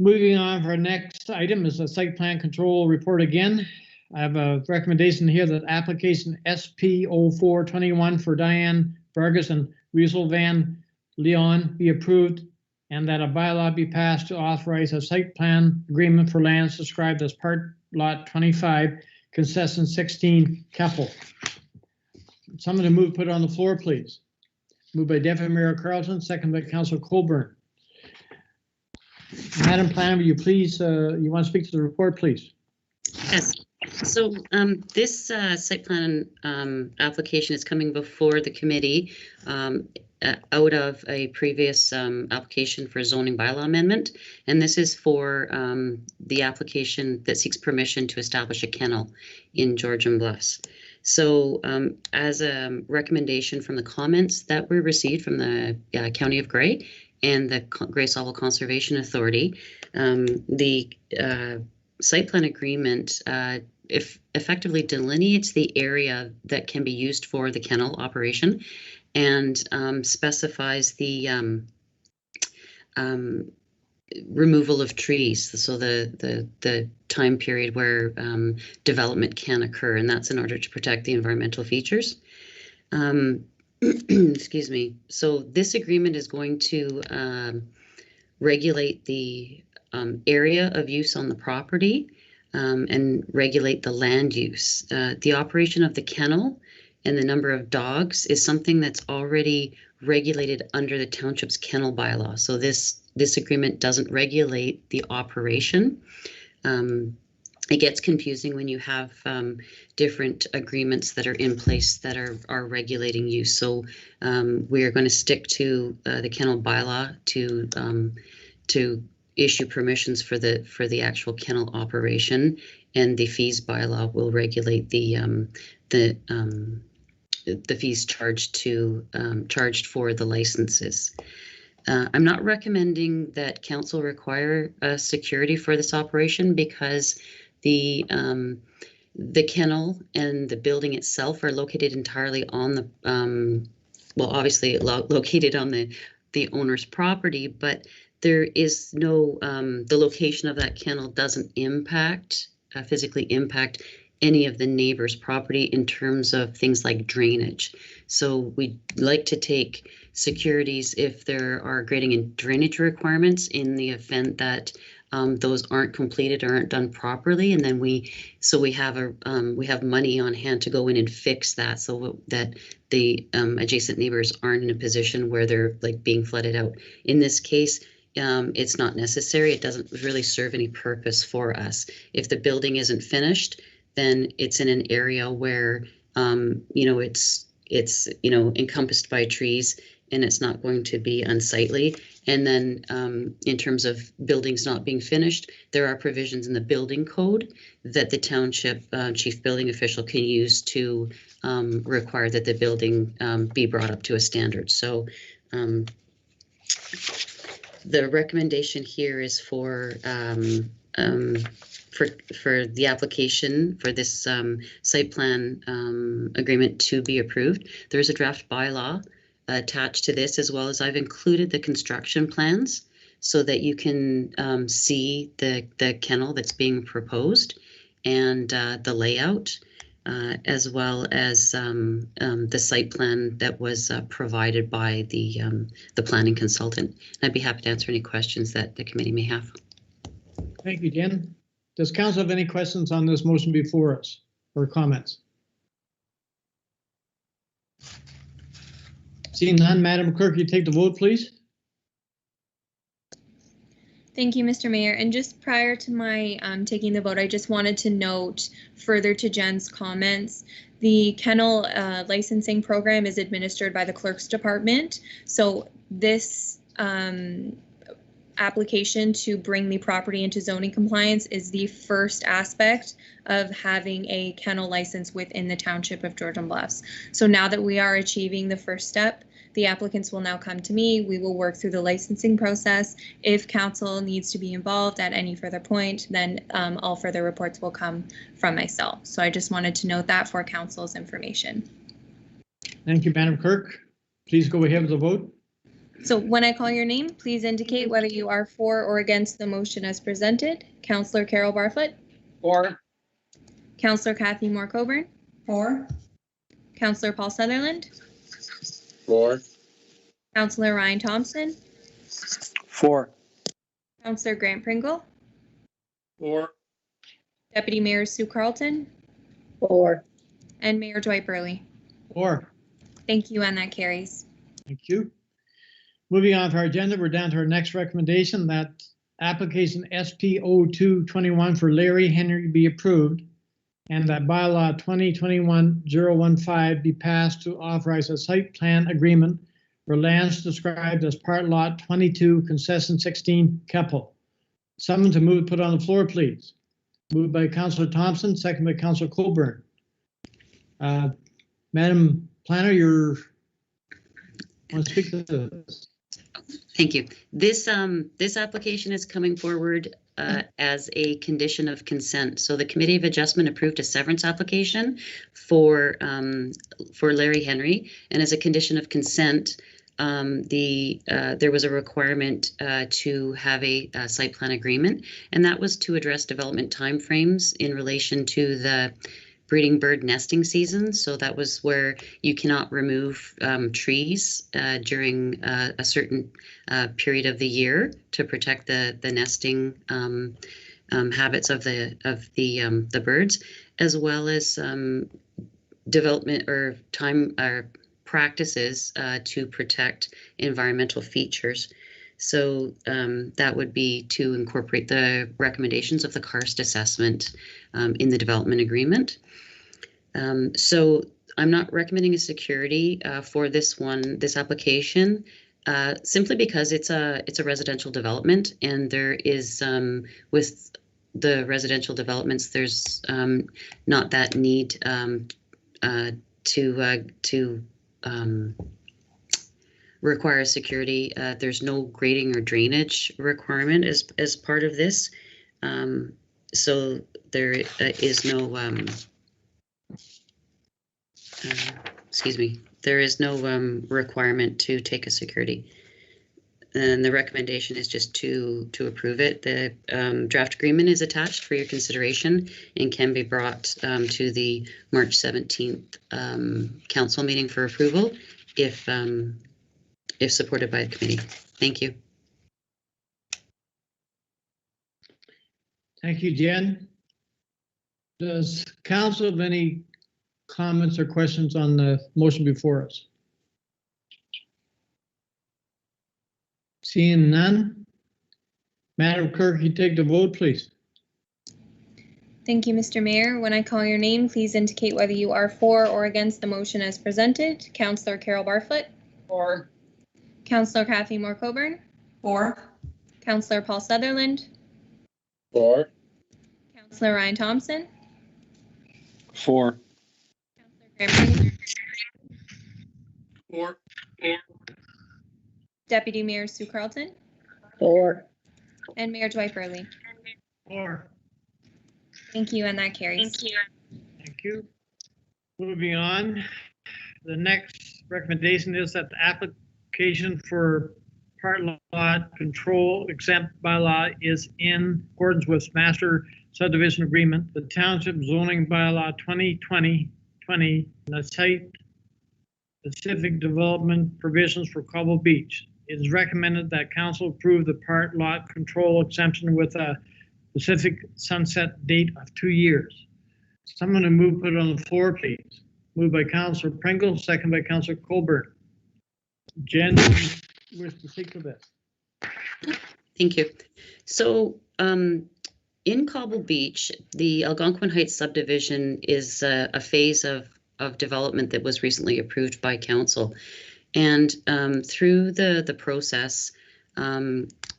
Moving on, for our next item is a site plan control report again. I have a recommendation here that application SP 0421 for Diane Vargas and Weasel Van Leon be approved, and that a bylaw be passed to authorize a site plan agreement for lands described as part lot 25, concession 16, Keppel. Someone to move, put it on the floor, please. Moved by Deputy Mayor Carlton, second by Councillor Colburn. Madam Planner, will you please, you want to speak to the report, please? Yes. So this site plan application is coming before the committee out of a previous application for zoning bylaw amendment. And this is for the application that seeks permission to establish a kennel in Georgian Bluffs. So as a recommendation from the comments that were received from the County of Grey and the Grey Sauble Conservation Authority, the site plan agreement effectively delineates the area that can be used for the kennel operation and specifies the removal of trees, so the time period where development can occur, and that's in order to protect the environmental features. Excuse me. So this agreement is going to regulate the area of use on the property and regulate the land use. The operation of the kennel and the number of dogs is something that's already regulated under the township's kennel bylaw. So this agreement doesn't regulate the operation. It gets confusing when you have different agreements that are in place that are regulating use. So we are going to stick to the kennel bylaw to issue permissions for the actual kennel operation, and the fees bylaw will regulate the fees charged for the licenses. I'm not recommending that council require security for this operation because the kennel and the building itself are located entirely on the well, obviously located on the owner's property, but there is no the location of that kennel doesn't physically impact any of the neighbor's property in terms of things like drainage. So we'd like to take securities if there are grading and drainage requirements in the event that those aren't completed or aren't done properly, and then we have money on hand to go in and fix that, so that the adjacent neighbors aren't in a position where they're like being flooded out. In this case, it's not necessary. It doesn't really serve any purpose for us. If the building isn't finished, then it's in an area where it's encompassed by trees, and it's not going to be unsightly. And then in terms of buildings not being finished, there are provisions in the building code that the township chief building official can use to require that the building be brought up to a standard. So the recommendation here is for the application for this site plan agreement to be approved. There's a draft bylaw attached to this, as well as I've included the construction plans so that you can see the kennel that's being proposed and the layout, as well as the site plan that was provided by the planning consultant. And I'd be happy to answer any questions that the committee may have. Thank you, Jen. Does council have any questions on this motion before us or comments? Seeing none, Madam Clerk, you take the vote, please. Thank you, Mr. Mayor. And just prior to my taking the vote, I just wanted to note further to Jen's comments, the kennel licensing program is administered by the Clerk's Department. So this application to bring the property into zoning compliance is the first aspect of having a kennel license within the Township of Georgian Bluffs. So now that we are achieving the first step, the applicants will now come to me. We will work through the licensing process. If council needs to be involved at any further point, then all further reports will come from myself. So I just wanted to note that for council's information. Thank you, Madam Clerk. Please go ahead with the vote. So when I call your name, please indicate whether you are for or against the motion as presented. Councillor Carol Barfoot. For. Councillor Kathy Moore Coburn. For. Councillor Paul Sutherland. For. Councillor Ryan Thompson. For. Councillor Grant Pringle. For. Deputy Mayor Sue Carlton. For. And Mayor Dwight Burley. For. Thank you, and that carries. Thank you. Moving on to our agenda, we're down to our next recommendation that application SP 0221 for Larry Henry be approved and that bylaw 2021-015 be passed to authorize a site plan agreement for lands described as part lot 22, concession 16, Keppel. Someone to move, put on the floor, please. Moved by Councillor Thompson, second by Councillor Coburn. Madam Planner, want to speak to this? Thank you. This application is coming forward as a condition of consent. So the Committee of Adjustment approved a severance application for Larry Henry, and as a condition of consent, there was a requirement to have a site plan agreement, and that was to address development timeframes in relation to the breeding bird nesting season. So that was where you cannot remove trees during a certain period of the year to protect the nesting habits of the birds, as well as development or time or practices to protect environmental features. So that would be to incorporate the recommendations of the karst assessment in the development agreement. So I'm not recommending a security for this application, simply because it's a residential development, and there is with the residential developments, there's not that need to require security. There's no grading or drainage requirement as part of this. So there is no, there is no requirement to take a security. And the recommendation is just to approve it. The draft agreement is attached for your consideration and can be brought to the March 17th council meeting for approval if supported by the committee. Thank you. Thank you, Jen. Does council have any comments or questions on the motion before us? Seeing none, Madam Clerk, you take the vote, please. Thank you, Mr. Mayor. When I call your name, please indicate whether you are for or against the motion as presented. Councillor Carol Barfoot. For. Councillor Kathy Moore Coburn. For. Councillor Paul Sutherland. For. Councillor Ryan Thompson. For. Councillor Grant Pringle. For. Deputy Mayor Sue Carlton. For. And Mayor Dwight Burley. For. Thank you, and that carries. Thank you. Thank you. Moving on, the next recommendation is that the application for part lot control exempt bylaw is in accordance with master subdivision agreement, the township zoning bylaw 2020, the site specific development provisions for Cobble Beach. It is recommended that council approve the part lot control exemption with a specific sunset date of 2 years. Someone to move, put it on the floor, please. Moved by Councillor Pringle, second by Councillor Colburn. Jen, wish to speak to this? Thank you. So in Cobble Beach, the Algonquin Heights subdivision is a phase of development that was recently approved by council. And through the process,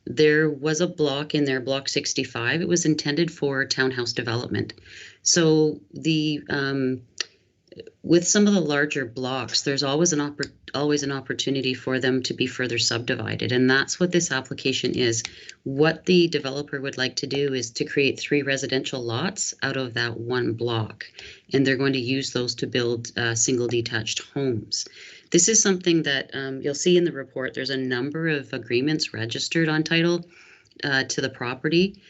there was a block in there, Block 65. It was intended for townhouse development. So the with some of the larger blocks, there's always an opportunity for them to be further subdivided, and that's what this application is. What the developer would like to do is to create 3 residential lots out of that one block, and they're going to use those to build single detached homes. This is something that you'll see in the report. There's a number of agreements registered on title to the property,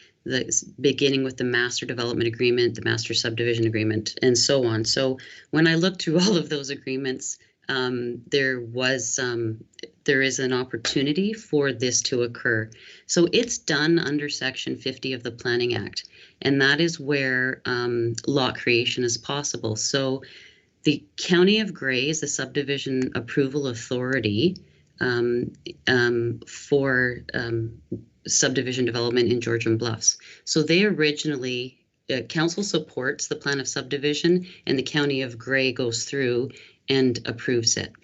beginning with the master development agreement, the master subdivision agreement, and so on. So when I looked through all of those agreements, there is an opportunity for this to occur. So it's done under Section 50 of the Planning Act, and that is where lot creation is possible. So the County of Grey is the subdivision approval authority for subdivision development in Georgian Bluffs. So they originally, council supports the plan of subdivision, and the County of Grey goes through and approves it.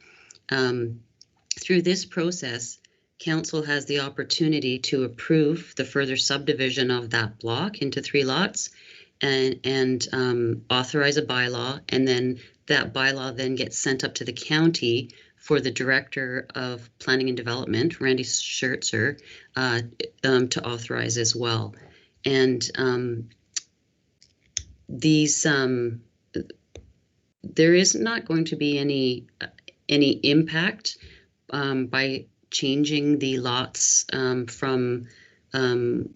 Through this process, council has the opportunity to approve the further subdivision of that block into 3 lots and authorize a bylaw, and then that bylaw then gets sent up to the county for the Director of Planning and Development, Randy Schertzer, to authorize as well. And there is not going to be any impact by changing the lots from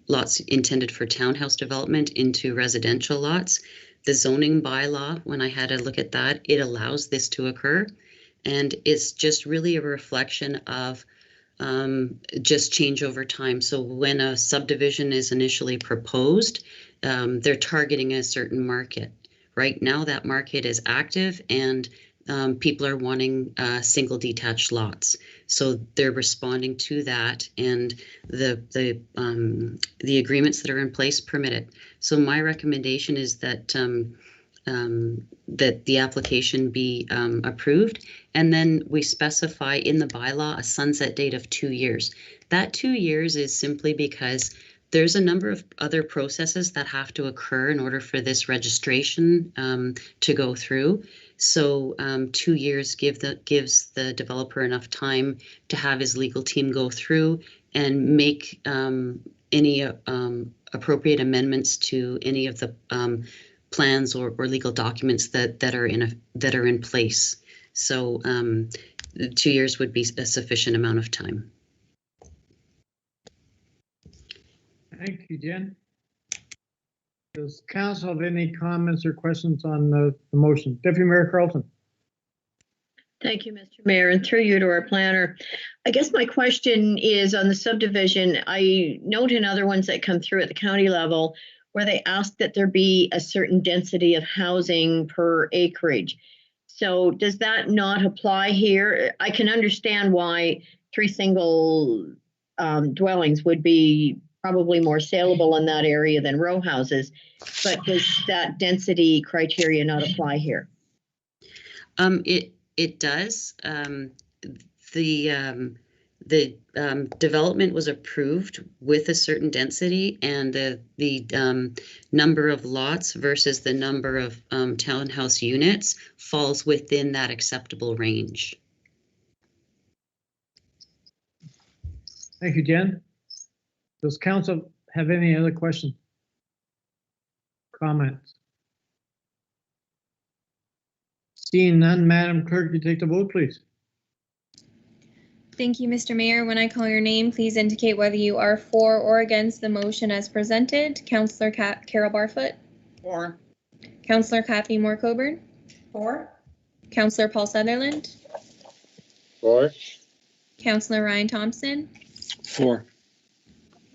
lots intended for townhouse development into residential lots. The zoning bylaw, when I had a look at that, it allows this to occur. And it's just really a reflection of just change over time. So when a subdivision is initially proposed, they're targeting a certain market. Right now, that market is active, and people are wanting single detached lots. So they're responding to that, and the agreements that are in place permit it. So my recommendation is that that the application be approved, and then we specify in the bylaw a sunset date of 2 years. That 2 years is simply because there's a number of other processes that have to occur in order for this registration to go through. So 2 years gives the developer enough time to have his legal team go through and make any appropriate amendments to any of the plans or legal documents that are in place. So 2 years would be a sufficient amount of time. Thank you, Jen. Does council have any comments or questions on the motion? Deputy Mayor Carlton. Thank you, Mr. Mayor, and through you to our planner. I guess my question is on the subdivision. I note in other ones that come through at the county level where they ask that there be a certain density of housing per acreage. So does that not apply here? I can understand why 3 single dwellings would be probably more saleable in that area than row houses, but does that density criteria not apply here? It does. The development was approved with a certain density, and the number of lots versus the number of townhouse units falls within that acceptable range. Thank you, Jen. Does council have any other questions? Comments? Seeing none, Madam Clerk, you take the vote, please. Thank you, Mr. Mayor. When I call your name, please indicate whether you are for or against the motion as presented. Councillor Carol Barfoot. For. Councillor Kathy Moore-Coburn. For. Councillor Paul Sutherland. For. Councillor Ryan Thompson. For.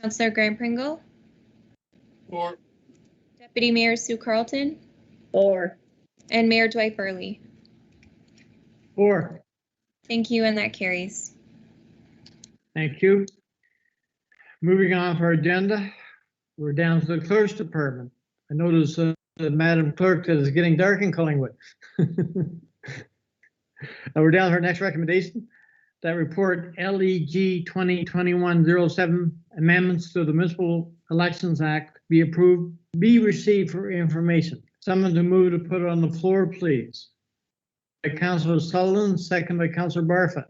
Councillor Graham Pringle. Four. Deputy Mayor Sue Carlton, 4. and Mayor Dwight Burley. 4. Thank you, and that carries. Thank you. Moving on for our agenda, we're down to the clerk's department. I notice Madam Clerk, that it's getting dark in Collingwood. We're down to our next recommendation. That report LEG 2021-07 amendments to the Municipal Elections Act be approved, be received for information. Someone to move to put it on the floor, please. By Councillor Sullivan, second by Councillor Barfoot.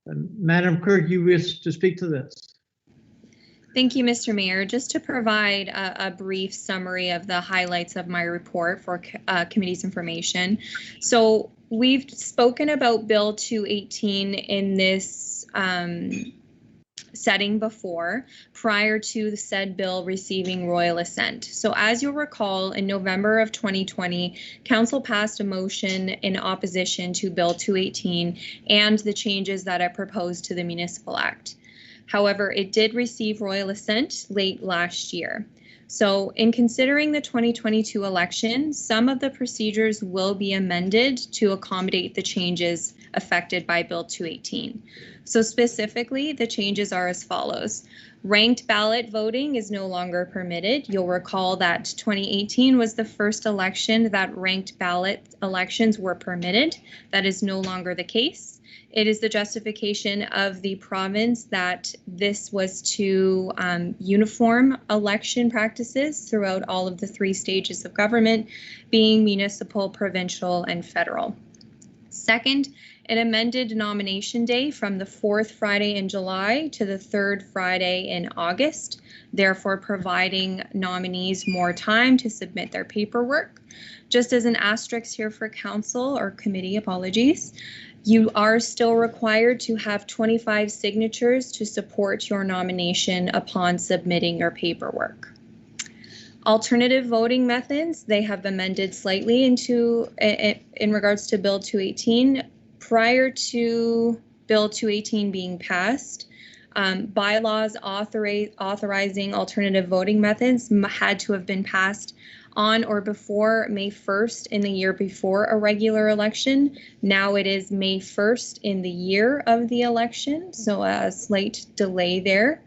Madam Clerk, you wish to speak to this? Thank you, Mr. Mayor. Just to provide a brief summary of the highlights of my report for committee's information. So we've spoken about Bill 218 in this setting before, prior to the said bill receiving royal assent. So as you'll recall, in November of 2020, Council passed a motion in opposition to Bill 218 and the changes that it proposed to the Municipal Act. However, it did receive royal assent late last year. So in considering the 2022 election, some of the procedures will be amended to accommodate the changes affected by Bill 218. So specifically, the changes are as follows. Ranked ballot voting is no longer permitted. You'll recall that 2018 was the first election that ranked ballot elections were permitted. That is no longer the case. It is the justification of the province that this was to uniform election practices throughout all of the 3 stages of government, being municipal, provincial, and federal. Second, it amended nomination day from the 4th Friday in July to the 3rd Friday in August, therefore providing nominees more time to submit their paperwork. Just as an asterisk here for council or committee, apologies, you are still required to have 25 signatures to support your nomination upon submitting your paperwork. Alternative voting methods, they have amended slightly in regards to Bill 218. Prior to Bill 218 being passed, bylaws authorizing alternative voting methods had to have been passed on or before May 1st in the year before a regular election. Now it is May 1st in the year of the election, so a slight delay there.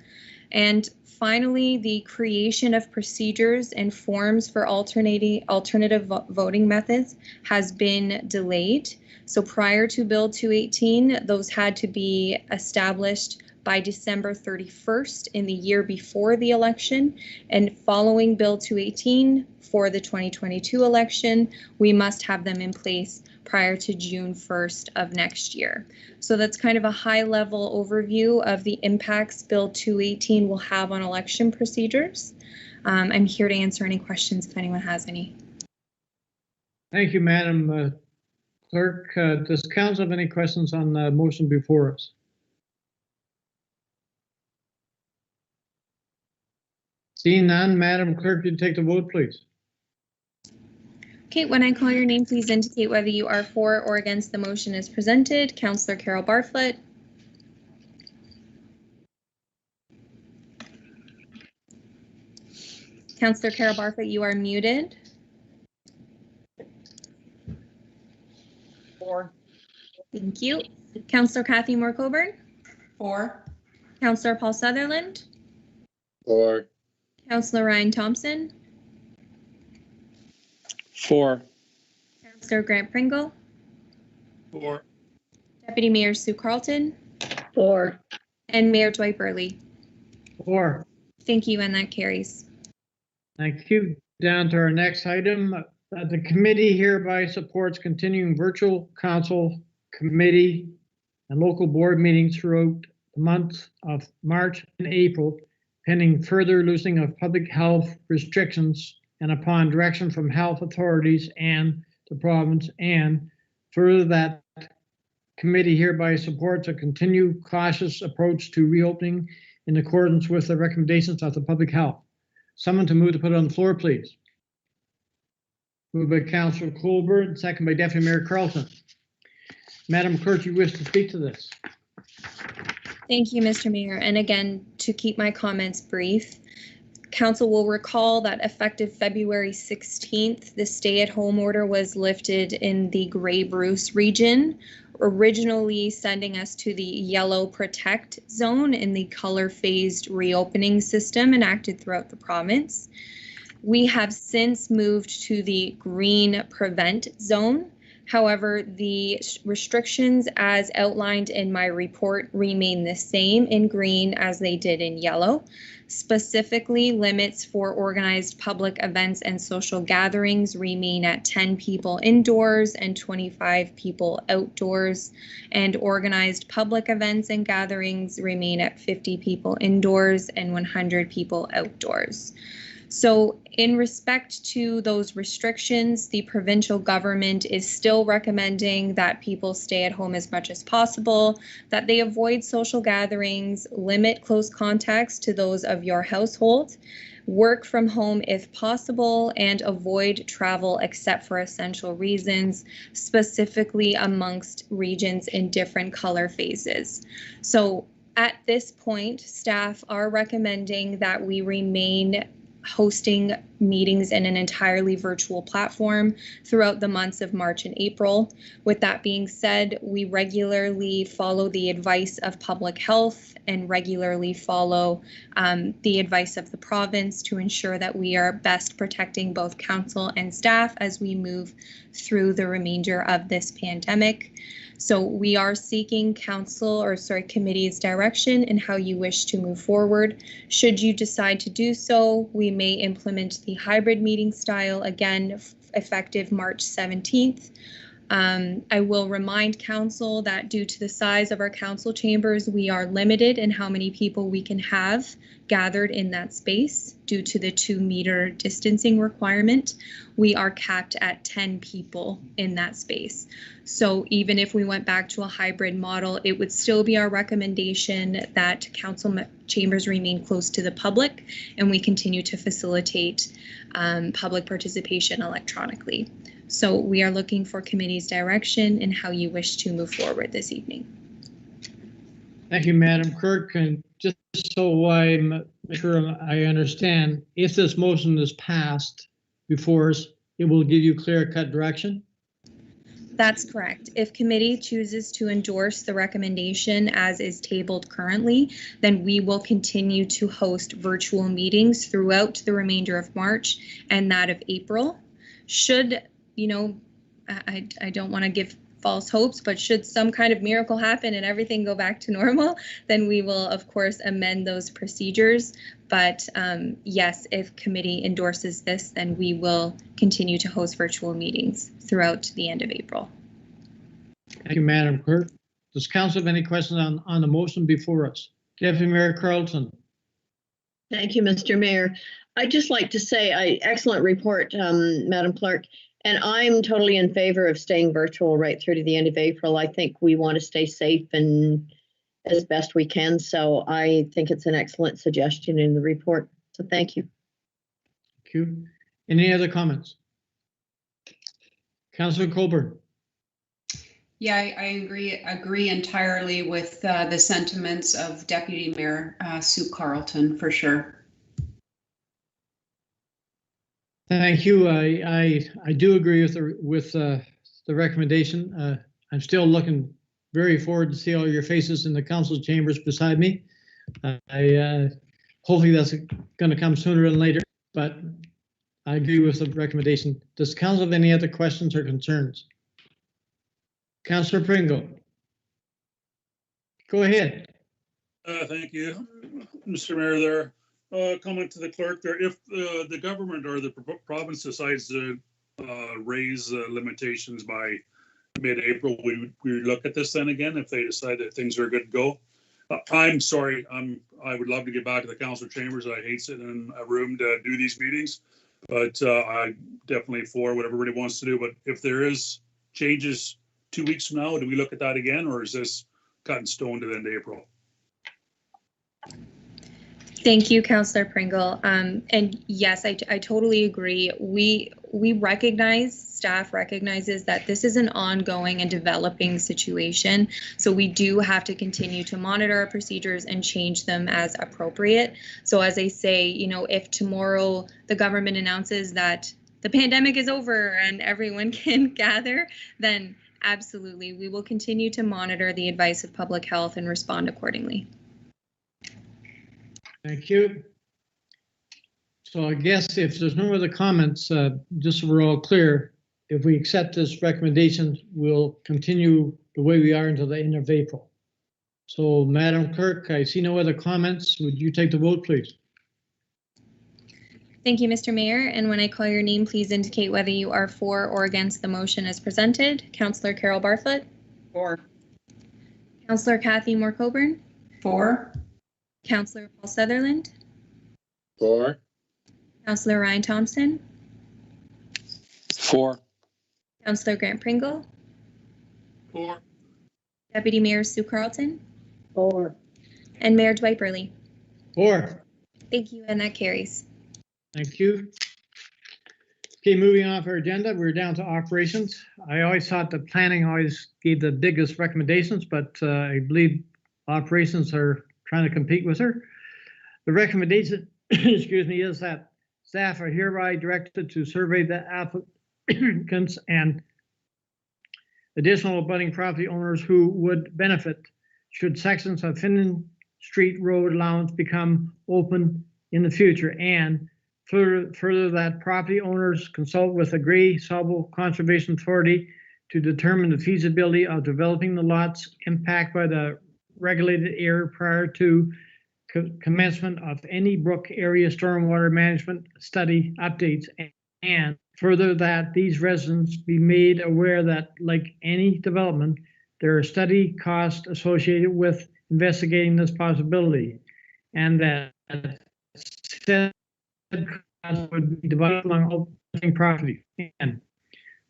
And finally, the creation of procedures and forms for alternative voting methods has been delayed. So prior to Bill 218, those had to be established by December 31st in the year before the election, and following Bill 218 for the 2022 election, we must have them in place prior to June 1st of next year. So that's kind of a high-level overview of the impacts Bill 218 will have on election procedures. I'm here to answer any questions if anyone has any. Thank you, Madam Clerk. Does council have any questions on the motion before us? Seeing none, Madam Clerk, you take the vote, please. Okay, when I call your name, please indicate whether you are for or against the motion as presented. Councillor Carol Barfoot. Councillor Carol Barfoot, you are muted. 4. Thank you. Councillor Kathy Moore-Coburn. 4. Councillor Paul Sutherland. 4. Councillor Ryan Thompson. 4. Councillor Grant Pringle. 4. Deputy Mayor Sue Carlton. 4. And Mayor Dwight Burley. 4. Thank you, and that carries. Thank you. Down to our next item. The committee hereby supports continuing virtual council, committee, and local board meetings throughout the months of March and April, pending further loosening of public health restrictions and upon direction from health authorities and the province, and further that committee hereby supports a continued cautious approach to reopening in accordance with the recommendations of the public health. Someone to move to put it on the floor, please. Moved by Councillor Colbert, second by Deputy Mayor Carlton. Madam Clerk, you wish to speak to this? Thank you, Mr. Mayor. And again, to keep my comments brief, Council will recall that effective February 16th, the stay-at-home order was lifted in the Grey Bruce region, originally sending us to the yellow protect zone in the color-phased reopening system enacted throughout the province. We have since moved to the green prevent zone. However, the restrictions as outlined in my report remain the same in green as they did in yellow. Specifically, limits for organized public events and social gatherings remain at 10 people indoors and 25 people outdoors, and organized public events and gatherings remain at 50 people indoors and 100 people outdoors. So in respect to those restrictions, the provincial government is still recommending that people stay at home as much as possible, that they avoid social gatherings, limit close contacts to those of your household, work from home if possible, and avoid travel except for essential reasons, specifically amongst regions in different color phases. So at this point, staff are recommending that we remain hosting meetings in an entirely virtual platform throughout the months of March and April. With that being said, we regularly follow the advice of public health and regularly follow the advice of the province to ensure that we are best protecting both council and staff as we move through the remainder of this pandemic. So we are seeking committee's direction in how you wish to move forward. Should you decide to do so, we may implement the hybrid meeting style again, effective March 17th. I will remind council that due to the size of our council chambers, we are limited in how many people we can have gathered in that space due to the 2-meter distancing requirement. We are capped at 10 people in that space. So even if we went back to a hybrid model, it would still be our recommendation that council chambers remain close to the public and we continue to facilitate public participation electronically. So we are looking for committee's direction in how you wish to move forward this evening. Thank you, Madam Clerk. And just so I'm sure I understand, if this motion is passed before us, it will give you clear-cut direction? That's correct. If committee chooses to endorse the recommendation as is tabled currently, then we will continue to host virtual meetings throughout the remainder of March and that of April. Should, you know, I don't want to give false hopes, but should some kind of miracle happen and everything go back to normal, then we will of course amend those procedures. But yes, if committee endorses this, then we will continue to host virtual meetings throughout the end of April. Thank you, Madam Clerk. Does council have any questions on the motion before us? Deputy Mayor Carlton. Thank you, Mr. Mayor. I'd just like to say, excellent report, Madam Clerk. And I'm totally in favor of staying virtual right through to the end of April. I think we want to stay safe and as best we can. So I think it's an excellent suggestion in the report. So thank you. Thank you. Any other comments? Councillor Colburn. Yeah, I agree entirely with the sentiments of Deputy Mayor Sue Carlton, for sure. Thank you. I do agree with the recommendation. I'm still looking very forward to see all your faces in the council chambers beside me. Hopefully that's going to come sooner than later, but I agree with the recommendation. Does council have any other questions or concerns? Councillor Pringle. Go ahead. Thank you, Mr. Mayor. There. Comment to the clerk there. If the government or the province decides to raise limitations by mid-April, we look at this then again if they decide that things are good to go. I'm sorry. I would love to get back to the council chambers. I hate sitting in a room to do these meetings, but I definitely for what everybody wants to do. But if there is changes 2 weeks from now, do we look at that again, or is this cut in stone to the end of April? Thank you, Councillor Pringle. And yes, I totally agree. staff recognizes that this is an ongoing and developing situation. So we do have to continue to monitor our procedures and change them as appropriate. So as I say, you know, if tomorrow the government announces that the pandemic is over and everyone can gather, then absolutely, we will continue to monitor the advice of public health and respond accordingly. Thank you. So I guess if there's no other comments, just so we're all clear, if we accept this recommendation, we'll continue the way we are until the end of April. So Madam Clerk, I see no other comments. Would you take the vote, please? Thank you, Mr. Mayor. And when I call your name, please indicate whether you are for or against the motion as presented. Councillor Carol Barfoot. For. Councillor Kathy Moore-Coburn. For. Councillor Paul Sutherland. For. Councillor Ryan Thompson. For. Councillor Grant Pringle. For. Deputy Mayor Sue Carlton. For. And Mayor Dwight Burley. For. Thank you, and that carries. Thank you. Okay, moving off our agenda, we're down to operations. I always thought the planning always gave the biggest recommendations, but I believe operations are trying to compete with her. The recommendation, excuse me, is that staff are hereby directed to survey the applicants and additional abutting property owners who would benefit should sections of Finden Street Road allowance become open in the future, and further that property owners consult with the Grey Sauble Conservation Authority to determine the feasibility of developing the lots impacted by the regulated area prior to commencement of any brook area stormwater management study updates, and further that these residents be made aware that, like any development, there are study costs associated with investigating this possibility, and that said costs would be divided among all property. And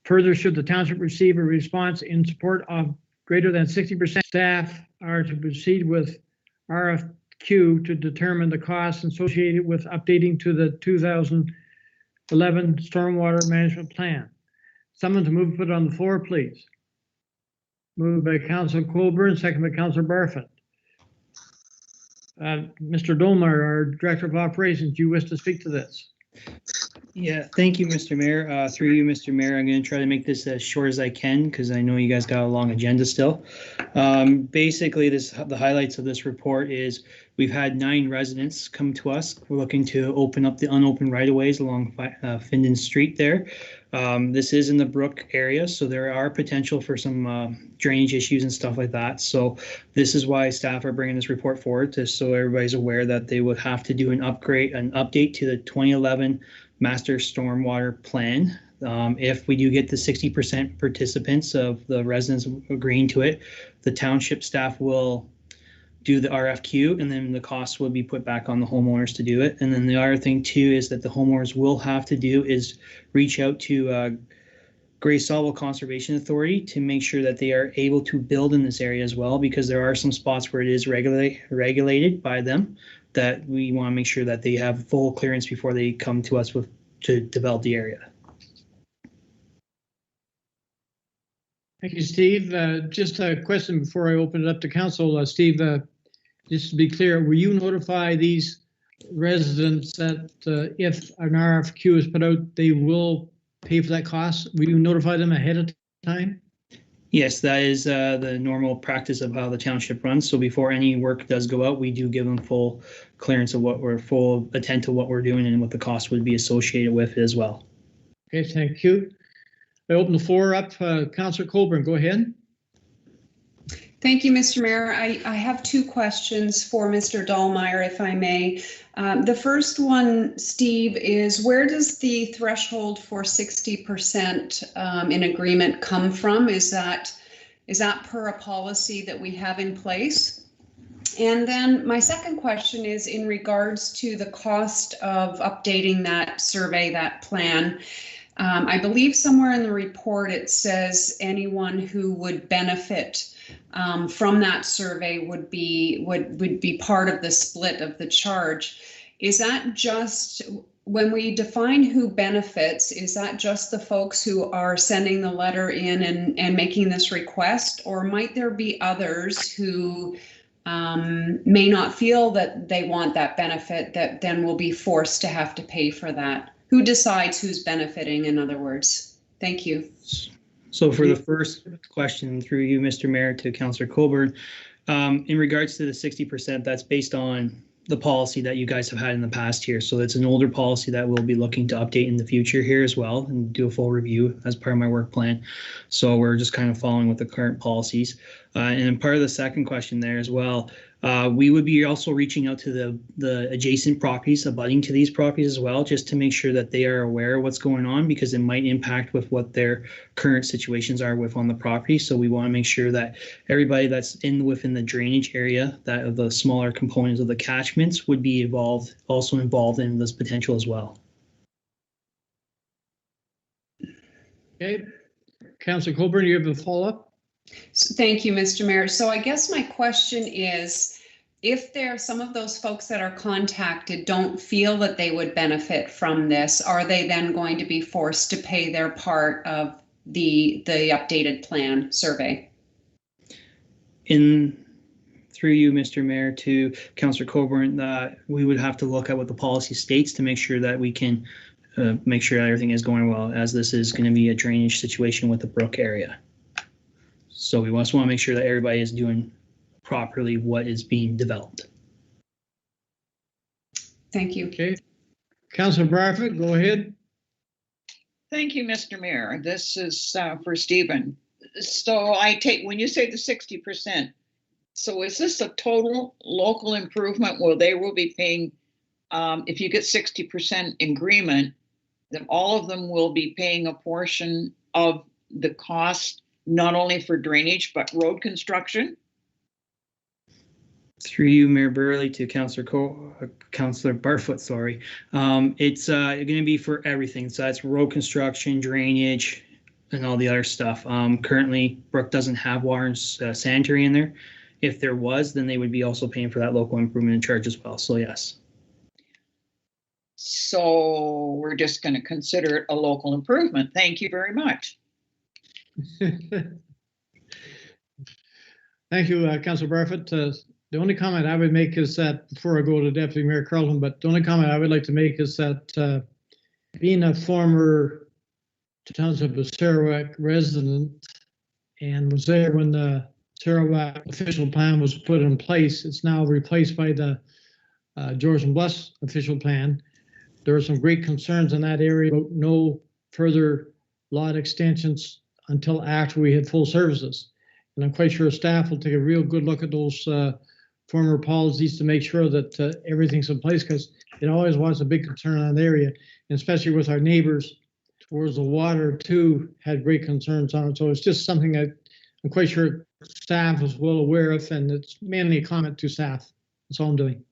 further, should the township receive a response in support of greater than 60%, staff are to proceed with RFQ to determine the costs associated with updating to the 2011 Stormwater Management Plan. Someone to move, put it on the floor, please. Moved by Councilor Colburn, second by Councilor Barfoot. Mr. Dolmar, our Director of Operations, do you wish to speak to this? Yeah, thank you, Mr. Mayor. Through you, Mr. Mayor, I'm going to try to make this as short as I can because I know you guys got a long agenda still. Basically, the highlights of this report is we've had 9 residents come to us. We're looking to open up the unopened right-of-ways along Finden Street there. This is in the Brook area, so there are potential for some drainage issues and stuff like that. So this is why staff are bringing this report forward, just so everybody's aware that they would have to do an update to the 2011 Master Stormwater Plan. If we do get the 60% participants of the residents agreeing to it, the township staff will do the RFQ, and then the cost will be put back on the homeowners to do it. And then the other thing too is that the homeowners will have to do is reach out to Grey Sauble Conservation Authority to make sure that they are able to build in this area as well, because there are some spots where it is regulated by them that we want to make sure that they have full clearance before they come to us to develop the area. Thank you, Steve. Just a question before I open it up to council. Steve, just to be clear, will you notify these residents that if an RFQ is put out, they will pay for that cost? Will you notify them ahead of time? Yes, that is the normal practice of how the township runs. So before any work does go out, we do give them full clearance of full attend to what we're doing and what the cost would be associated with as well. Okay, thank you. I open the floor up. Councilor Colburn, go ahead. Thank you, Mr. Mayor. I have 2 questions for Mr. Dahlmeyer, if I may. The first one, Steve, is where does the threshold for 60% in agreement come from? Is that per a policy that we have in place? And then my second question is in regards to the cost of updating that survey, that plan. I believe somewhere in the report it says anyone who would benefit from that survey would be part of the split of the charge. Is that just when we define who benefits, is that just the folks who are sending the letter in and making this request? Or might there be others who may not feel that they want that benefit that then will be forced to have to pay for that? Who decides who's benefiting, in other words? Thank you. So for the first question through you, Mr. Mayor, to Councillor Coburn, in regards to the 60%, that's based on the policy that you guys have had in the past here. So it's an older policy that we'll be looking to update in the future here as well and do a full review as part of my work plan. So we're just kind of following with the current policies. And then part of the second question there as well, we would be also reaching out to the adjacent properties abutting to these properties as well, just to make sure that they are aware of what's going on, because it might impact with what their current situations are with on the property. So we want to make sure that everybody that's within the drainage area, that of the smaller components of the catchments, would be also involved in this potential as well. Okay, Councillor Coburn, you have a follow-up? Thank you, Mr. Mayor. So I guess my question is, if there are some of those folks that are contacted don't feel that they would benefit from this, are they then going to be forced to pay their part of the updated plan survey? Through you, Mr. Mayor, to Councillor Coburn, we would have to look at what the policy states to make sure that we can make sure everything is going well, as this is going to be a drainage situation with the brook area. So we just want to make sure that everybody is doing properly what is being developed. Thank you. Okay. Councillor Barfoot, go ahead. Thank you, Mr. Mayor. This is for Stephen. So I take, when you say the 60%, so is this a total local improvement where they will be paying, if you get 60% agreement, then all of them will be paying a portion of the cost, not only for drainage, but road construction? Through you, Mayor Burley, to Councillor Barfoot, sorry. It's going to be for everything. So that's road construction, drainage, and all the other stuff. Currently, Brook doesn't have water and sanitary in there. If there was, then they would be also paying for that local improvement charge as well. So yes. So we're just going to consider it a local improvement. Thank you very much. Thank you, Councillor Barfoot. The only comment I would make is that, before I go to Deputy Mayor Carlton, but the only comment I would like to make is that being a former Township of Sarawak resident and was there when the Sarawak official plan was put in place, it's now replaced by the George and Bless official plan. There were some great concerns in that area about no further lot extensions until after we had full services. And I'm quite sure staff will take a real good look at those former policies to make sure that everything's in place, because it always was a big concern in that area, and especially with our neighbors towards the water too, had great concerns on it. So it's just something that I'm quite sure staff is well aware of, and it's mainly a comment to staff. That's all I'm doing.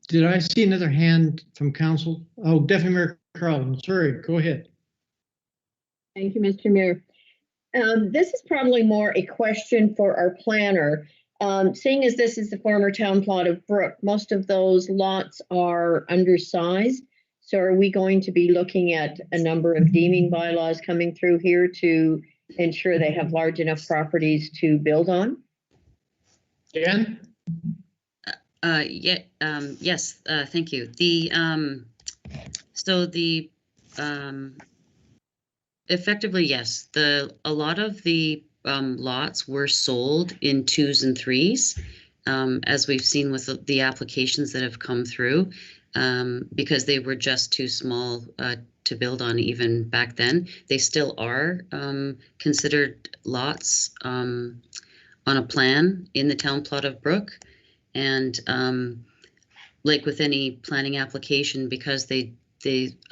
Did I see another hand from council? Oh, Deputy Mayor Carlton, sorry, go ahead. Thank you, Mr. Mayor. This is probably more a question for our planner. Seeing as this is the former town plot of Brook, most of those lots are undersized. So are we going to be looking at a number of deeming bylaws coming through here to ensure they have large enough properties to build on? Dan? Yes, thank you. Effectively, yes. A lot of the lots were sold in 2s and 3s, as we've seen with the applications that have come through, because they were just too small to build on even back then. They still are considered lots on a plan in the town plot of Brook. And like with any planning application, because they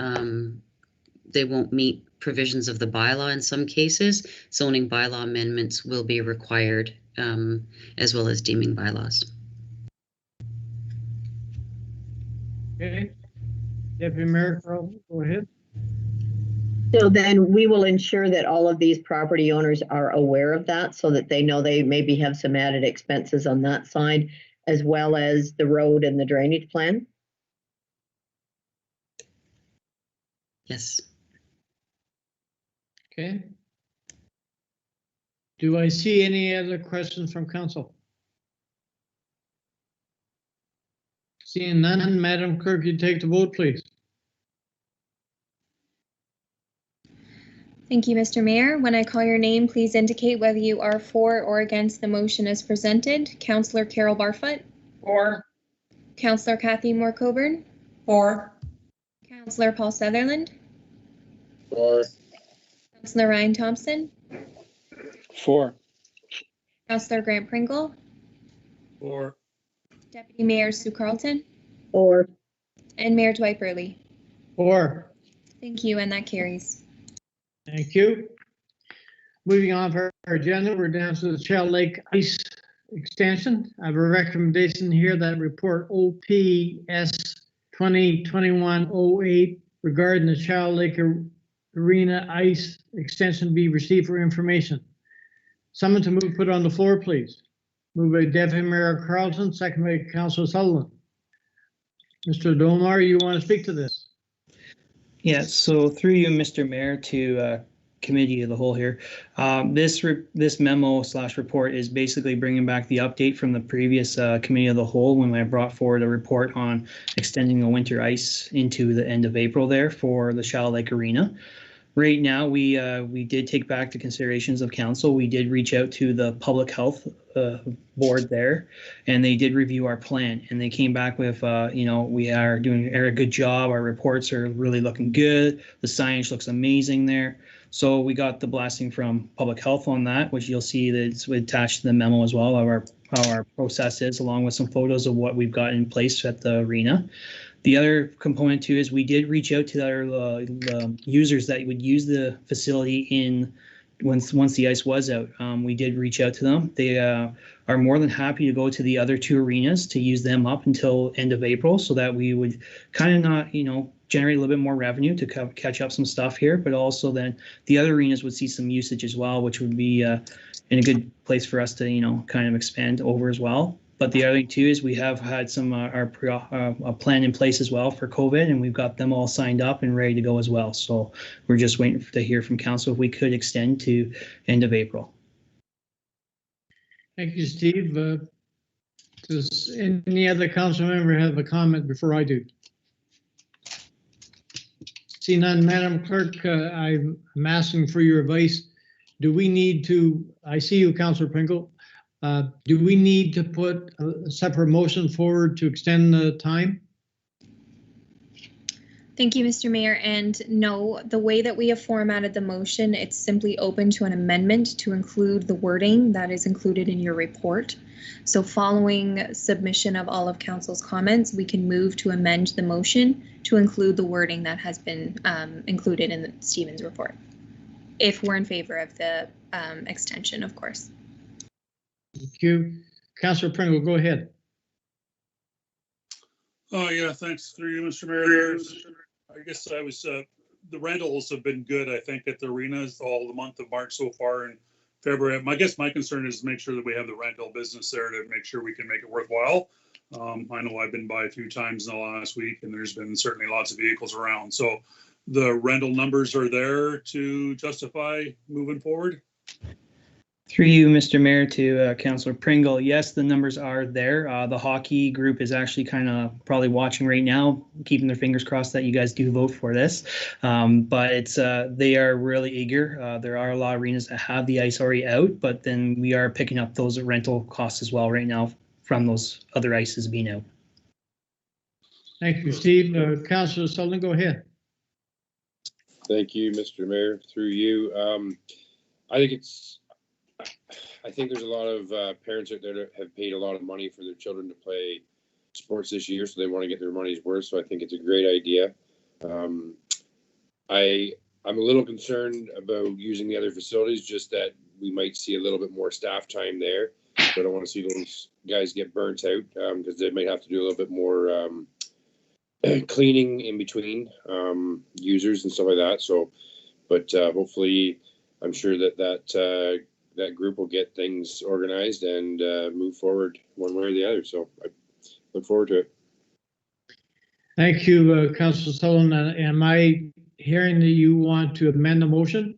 won't meet provisions of the bylaw in some cases, zoning bylaw amendments will be required, as well as deeming bylaws. Okay. Deputy Mayor Carlton, go ahead. So then we will ensure that all of these property owners are aware of that, so that they know they maybe have some added expenses on that side, as well as the road and the drainage plan? Yes. Okay. Do I see any other questions from council? Seeing none, Madam Clerk, you take the vote, please. Thank you, Mr. Mayor. When I call your name, please indicate whether you are for or against the motion as presented. Councillor Carol Barfoot. For. Councillor Kathy Moore Coburn. For. Councillor Paul Sutherland. For. Councillor Ryan Thompson. For. Councillor Grant Pringle. For. Deputy Mayor Sue Carlton. Or. And Mayor Dwight Burley. For. Thank you, and that carries. Thank you. Moving on for our agenda, we're down to the Shell Lake Ice Extension. I have a recommendation here that report OPS 2021-08 regarding the Shell Lake Arena Ice Extension be received for information. Someone to move put on the floor, please. Moved by Deputy Mayor Carlton, second by Councilor Sutherland. Mr. Dolmar, you want to speak to this? Yeah, so through you, Mr. Mayor, to committee of the whole here. This memo / report is basically bringing back the update from the previous committee of the whole when I brought forward a report on extending the winter ice into the end of April there for the Shell Lake Arena. Right now, we did take back the considerations of council. We did reach out to the public health board there, and they did review our plan. And they came back with, we are doing a good job. Our reports are really looking good. The signage looks amazing there. So we got the blessing from public health on that, which you'll see that it's attached to the memo as well, of how our process is, along with some photos of what we've got in place at the arena. The other component too is we did reach out to our users that would use the facility once the ice was out. We did reach out to them. They are more than happy to go to the other two arenas to use them up until end of April, so that we would kind of not, generate a little bit more revenue to catch up some stuff here, but also then the other arenas would see some usage as well, which would be in a good place for us to, kind of expand over as well. But the other thing too is we have had some our plan in place as well for COVID, and we've got them all signed up and ready to go as well. So we're just waiting to hear from council if we could extend to end of April. Thank you, Steve. Does any other council member have a comment before I do? See none, Madam Clerk, I'm asking for your advice. Do we need to, I see you, Councillor Pringle. Do we need to put a separate motion forward to extend the time? Thank you, Mr. Mayor. And no, the way that we have formatted the motion, it's simply open to an amendment to include the wording that is included in your report. So following submission of all of council's comments, we can move to amend the motion to include the wording that has been included in Stephen's report, if we're in favor of the extension, of course. Thank you. Councillor Pringle, go ahead. Oh, yeah, thanks through you, Mr. Mayor. I guess the rentals have been good, I think, at the arenas all the month of March so far and February. I guess my concern is to make sure that we have the rental business there to make sure we can make it worthwhile. I know I've been by a few times in the last week, and there's been certainly lots of vehicles around. So the rental numbers are there to justify moving forward? Through you, Mr. Mayor, to Councillor Pringle, yes, the numbers are there. The hockey group is actually kind of probably watching right now, keeping their fingers crossed that you guys do vote for this. But it's they are really eager. There are a lot of arenas that have the ice already out, but then we are picking up those rental costs as well right now from those other ices being out. Thank you, Steve. Councillor Sullivan, go ahead. Thank you, Mr. Mayor. Through you, I think there's a lot of parents out there that have paid a lot of money for their children to play sports this year, so they want to get their money's worth. So I think it's a great idea. I'm a little concerned about using the other facilities, just that we might see a little bit more staff time there. So I don't want to see those guys get burnt out because they might have to do a little bit more cleaning in between users and stuff like that. So, but hopefully, I'm sure that group will get things organized and move forward one way or the other. So I look forward to it. Thank you, Councillor Sullivan. Am I hearing that you want to amend the motion.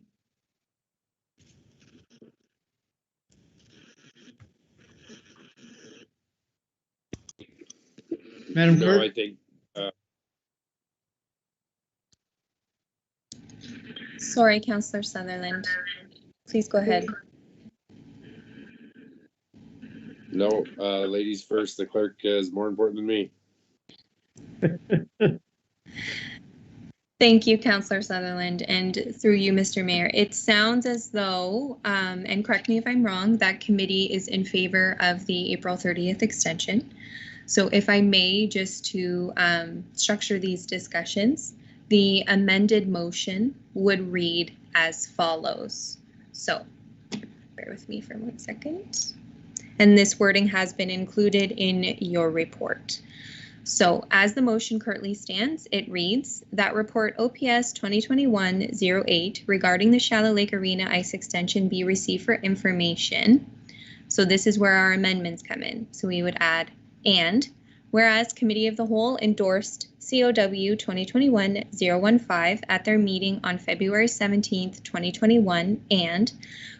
Madam No, Clerk? I think, Sorry, Councillor Sutherland. Please go ahead. no, ladies first, the clerk is more important than me. Thank you, Councillor Sutherland, and through you, Mr. Mayor. It sounds as though, and correct me if I'm wrong, that committee is in favor of the April 30th extension. So if I may, just to structure these discussions, the amended motion would read as follows. So bear with me for 1 second. And this wording has been included in your report. So as the motion currently stands, it reads that report OPS 2021-08 regarding the Shallow Lake Arena ice extension be received for information. So this is where our amendments come in. So we would add, and whereas Committee of the Whole endorsed COW 2021-015 at their meeting on February 17th, 2021, and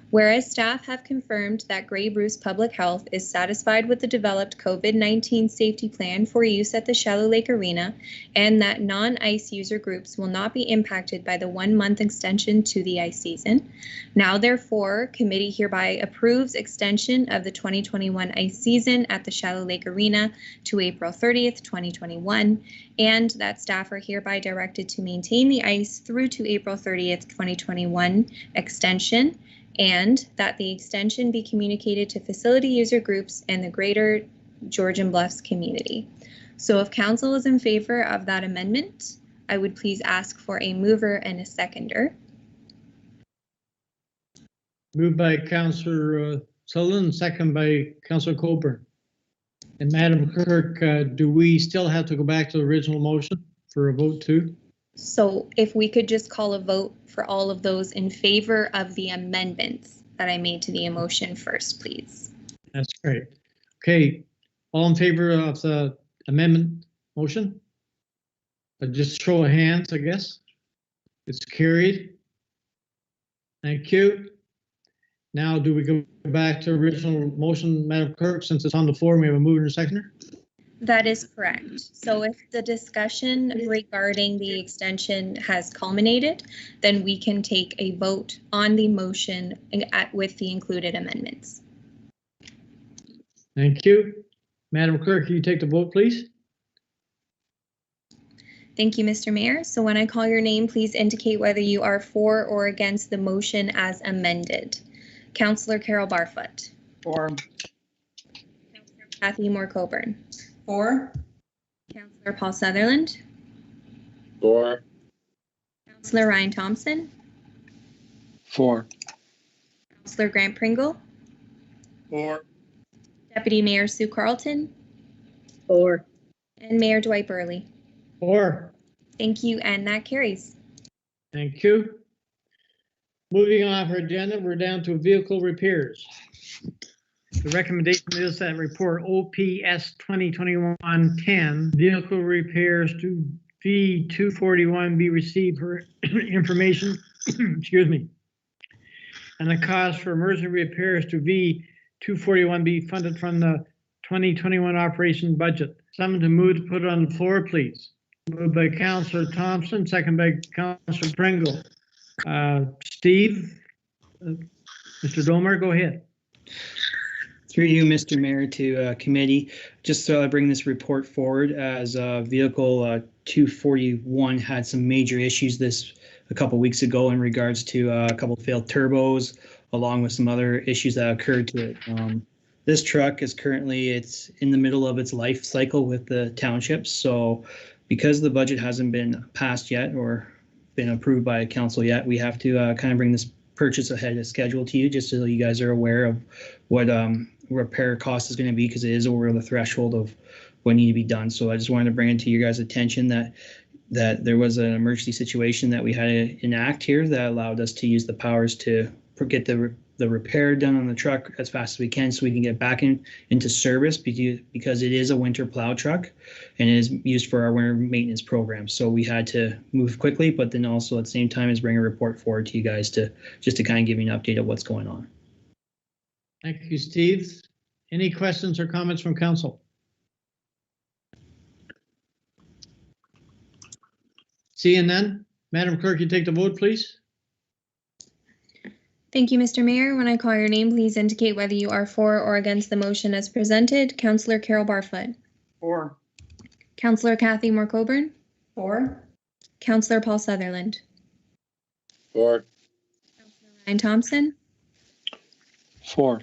whereas staff have confirmed that Grey Bruce Public Health is satisfied with the developed COVID-19 safety plan for use at the Shallow Lake Arena, and that non-ice user groups will not be impacted by the 1-month extension to the ice season. Now, therefore, committee hereby approves extension of the 2021 ice season at the Shallow Lake Arena to April 30th, 2021, and that staff are hereby directed to maintain the ice through to April 30th, 2021 extension, and that the extension be communicated to facility user groups and the greater Georgian Bluffs community. So if council is in favor of that amendment, I would please ask for a mover and a seconder. Moved by Councillor Sullivan, second by Councillor Coburn. And Madam Clerk, do we still have to go back to the original motion for a vote too? So if we could just call a vote for all of those in favor of the amendments that I made to the motion first, please. That's great. Okay, all in favor of the amendment motion? Just show of hands, I guess. It's carried. Thank you. Now, do we go back to original motion, Madam Clerk, since it's on the floor, we have a mover and a seconder? That is correct. So if the discussion regarding the extension has culminated, then we can take a vote on the motion with the included amendments. Thank you. Madam Clerk, can you take the vote, please? Thank you, Mr. Mayor. So when I call your name, please indicate whether you are for or against the motion as amended. Councillor Carol Barfoot. For. Councillor Kathy Moore Coburn. For. Councillor Paul Sutherland. For. Councillor Ryan Thompson. For. Councillor Grant Pringle. For. Deputy Mayor Sue Carlton. For. And Mayor Dwight Burley. For. Thank you, and that carries. Thank you. Moving off our agenda, we're down to vehicle repairs. The recommendation is that report OPS 2021-10 vehicle repairs to V241 be received for information, excuse me, and the cost for emergency repairs to V241 be funded from the 2021 operation budget. Someone to move to put it on the floor, please. Moved by Councillor Thompson, second by Councillor Pringle. Steve, Mr. Dolmar, go ahead. Through you, Mr. Mayor, to committee, just to bring this report forward, as vehicle 241 had some major issues a couple weeks ago in regards to a couple failed turbos, along with some other issues that occurred to it. This truck is currently, it's in the middle of its life cycle with the townships. So because the budget hasn't been passed yet or been approved by council yet, we have to kind of bring this purchase ahead of schedule to you, just so you guys are aware of what repair cost is going to be, because it is over the threshold of what need to be done. So I just wanted to bring it to your guys' attention that there was an emergency situation that we had to enact here that allowed us to use the powers to get the the repair done on the truck as fast as we can so we can get back into service because it is a winter plow truck and it is used for our winter maintenance program. So we had to move quickly, but then also at the same time is bring a report forward to you guys to just to kind of give you an update of what's going on. Thank you, Steve. Any questions or comments from council? Seeing none, Madam Clerk, you take the vote, please. Thank you, Mr. Mayor. When I call your name, please indicate whether you are for or against the motion as presented. Councillor Carol Barfoot. For. Councillor Kathy Moore Coburn. For. Councillor Paul Sutherland. For. Ryan Thompson. For.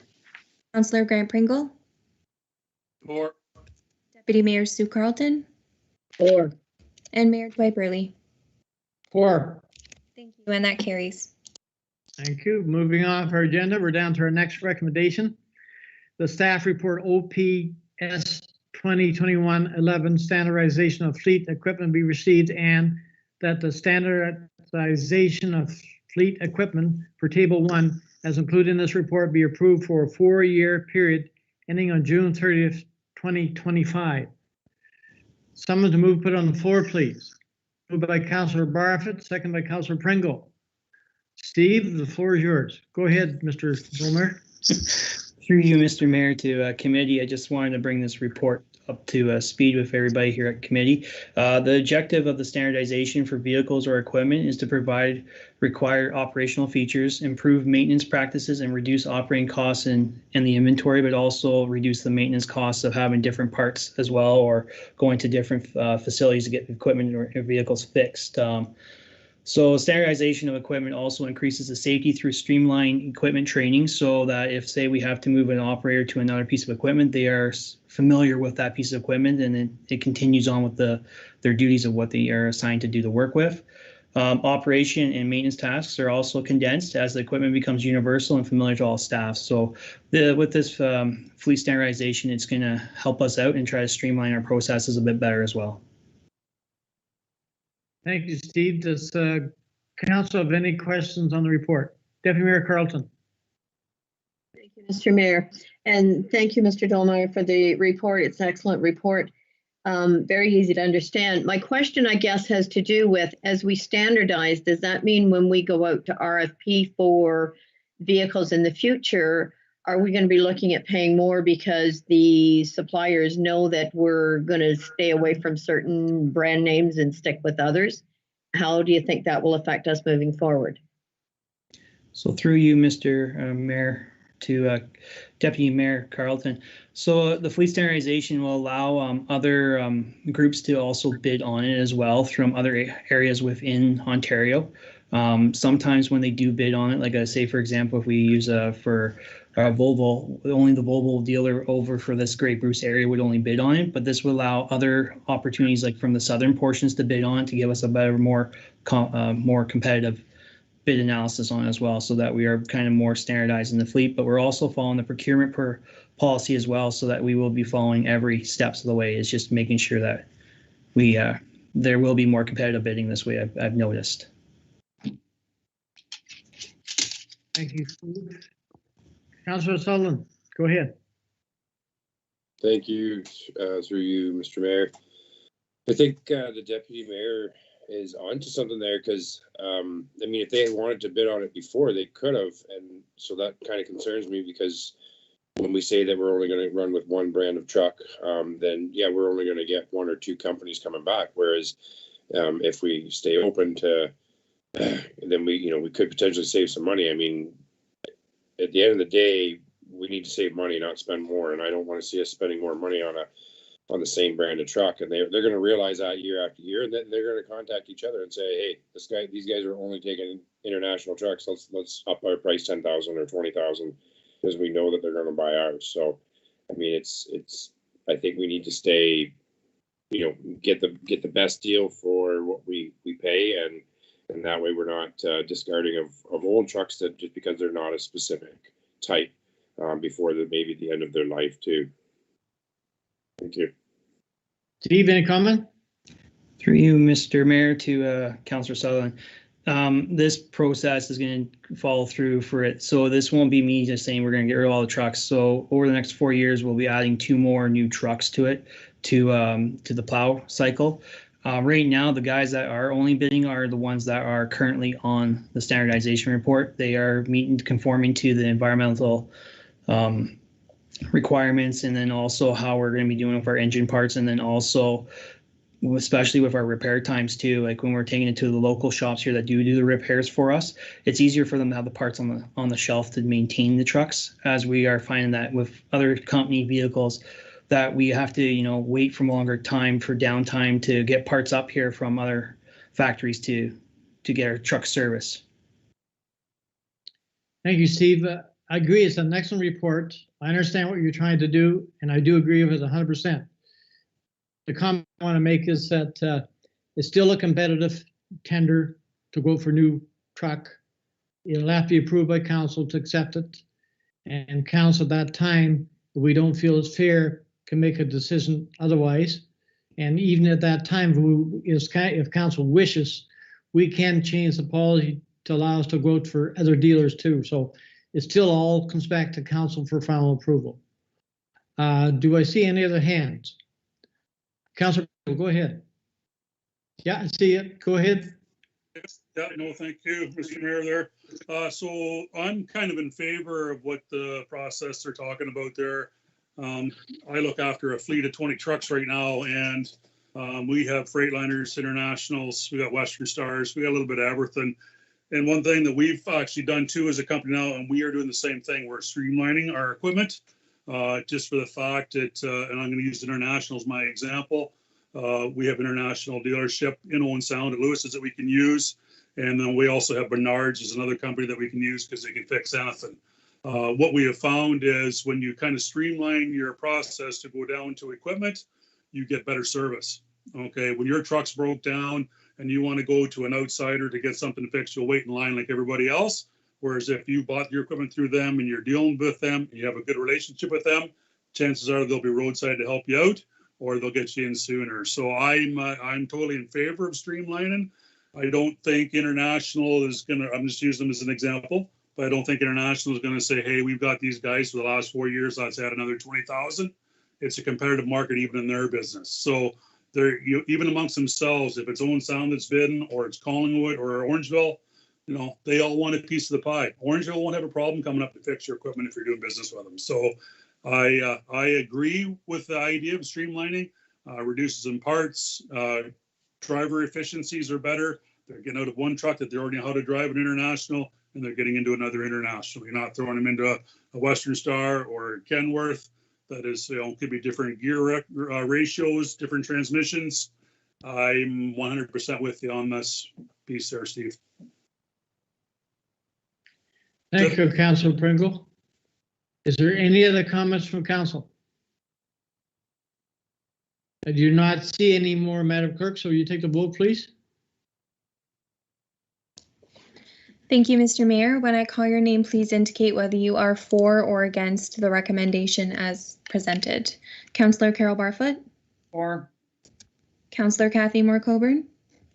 Councillor Grant Pringle. For. Deputy Mayor Sue Carlton. For. And Mayor Dwight Burley. For. Thank you, and that carries. Thank you. Moving off our agenda, we're down to our next recommendation. The staff report OPS 2021-11 standardization of fleet equipment be received and that the standardization of fleet equipment for Table 1 as included in this report be approved for a 4-year period ending on June 30th, 2025. Someone to move put on the floor, please. Moved by Councillor Barfoot, second by Councillor Pringle. Steve, the floor is yours. Go ahead, Mr. Dolmer. Through you, Mr. Mayor, to committee, I just wanted to bring this report up to speed with everybody here at committee. The objective of the standardization for vehicles or equipment is to provide required operational features, improve maintenance practices, and reduce operating costs in the inventory, but also reduce the maintenance costs of having different parts as well or going to different facilities to get equipment or vehicles fixed. So standardization of equipment also increases the safety through streamlined equipment training so that if, say, we have to move an operator to another piece of equipment, they are familiar with that piece of equipment and then it continues on with their duties of what they are assigned to do the work with. Operation and maintenance tasks are also condensed as the equipment becomes universal and familiar to all staff. So with this fleet standardization, it's going to help us out and try to streamline our processes a bit better as well. Thank you, Steve. Does council have any questions on the report? Deputy Mayor Carlton. Thank you, Mr. Mayor. And thank you, Mr. Dolmeyer, for the report. It's an excellent report. Very easy to understand. My question, I guess, has to do with, as we standardize, does that mean when we go out to RFP for vehicles in the future, are we going to be looking at paying more because the suppliers know that we're going to stay away from certain brand names and stick with others? How do you think that will affect us moving forward? So through you, Mr. Mayor, to Deputy Mayor Carlton. So the fleet standardization will allow other groups to also bid on it as well from other areas within Ontario. Sometimes when they do bid on it, like I say, for example, if we use for Volvo, only the Volvo dealer over for this Grey Bruce area would only bid on it, but this would allow other opportunities like from the southern portions to bid on it to give us a better, more competitive bid analysis on it as well, so that we are kind of more standardized in the fleet, but we're also following the procurement per policy as well, so that we will be following every steps of the way. It's just making sure that we there will be more competitive bidding this way, I've noticed. Thank you, Steve. Councillor Sutherland, go ahead. Thank you, through you, Mr. Mayor. I think the deputy mayor is onto something there because, I mean, if they had wanted to bid on it before, they could have. And so that kind of concerns me because when we say that we're only going to run with one brand of truck, then yeah, we're only going to get 1 or 2 companies coming back. Whereas if we stay open to, then we could potentially save some money. I mean, at the end of the day, we need to save money, not spend more. And I don't want to see us spending more money on the same brand of truck. And they're going to realize that year after year, and then they're going to contact each other and say, hey, these guys are only taking international trucks. Let's up our price 10,000 or 20,000 because we know that they're going to buy ours. So, I mean, I think we need to stay, get the best deal for what we pay, and that way we're not discarding of old trucks that just because they're not a specific type before maybe the end of their life too. Thank you. Steve, any comment? Through you, Mr. Mayor, to Councillor Sutherland. this process is going to follow through for it. So this won't be me just saying we're going to get rid of all the trucks. So over the next 4 years, we'll be adding 2 more new trucks to it, to the plow cycle. Right now, the guys that are only bidding are the ones that are currently on the standardization report. They are conforming to the environmental requirements, and then also how we're going to be doing with our engine parts, and then also especially with our repair times too. Like when we're taking it to the local shops here that do the repairs for us, it's easier for them to have the parts on the shelf to maintain the trucks, as we are finding that with other company vehicles that we have to, wait for longer time for downtime to get parts up here from other factories to get our truck service. Thank you, Steve. I agree. It's an excellent report. I understand what you're trying to do, and I do agree with it 100%. The comment I want to make is that it's still a competitive tender to go for new truck. It'll have to be approved by council to accept it. And council at that time, if we don't feel it's fair, can make a decision otherwise. And even at that time, if council wishes, we can change the policy to allow us to go for other dealers too. So it still all comes back to council for final approval. Do I see any other hands? Councilor, go ahead. Yeah, I see it. Go ahead. Yeah, no, thank you, Mr. Mayor there. So I'm kind of in favor of what the process they're talking about there. I look after a fleet of 20 trucks right now, and we have Freightliners, Internationals, we got Western Stars, we got a little bit of everything. And one thing that we've actually done too as a company now, and we are doing the same thing, we're streamlining our equipment, just for the fact that, and I'm going to use International as my example. We have international dealership in Owen Sound at Lewis's that we can use. And then we also have Bernard's as another company that we can use because they can fix anything. What we have found is when you kind of streamline your process to go down to equipment, you get better service. Okay, when your truck's broke down and you want to go to an outsider to get something fixed, you'll wait in line like everybody else. Whereas if you bought your equipment through them and you're dealing with them, and you have a good relationship with them, chances are they'll be roadside to help you out, or they'll get you in sooner. So I'm totally in favor of streamlining. I don't think International is going to, I'm just using them as an example, but I don't think International is going to say, hey, we've got these guys for the last 4 years, let's add another 20,000. It's a competitive market even in their business. So they're, even amongst themselves, if it's Owen Sound that's bidding, or it's Collingwood or Orangeville, they all want a piece of the pie. Orangeville won't have a problem coming up to fix your equipment if you're doing business with them. So I agree with the idea of streamlining, reduces in parts, driver efficiencies are better. They're getting out of one truck that they already know how to drive an International, and they're getting into another International. You're not throwing them into a Western Star or Kenworth. That is, could be different gear ratios, different transmissions. I'm 100% with you on this piece there, Steve. Thank you, Councilor Pringle. Is there any other comments from council? I do not see any more, Madam Clerk, so you take the vote, please. Thank you, Mr. Mayor. When I call your name, please indicate whether you are for or against the recommendation as presented. Councillor Carol Barfoot? For. Councillor Kathy Moore-Coburn?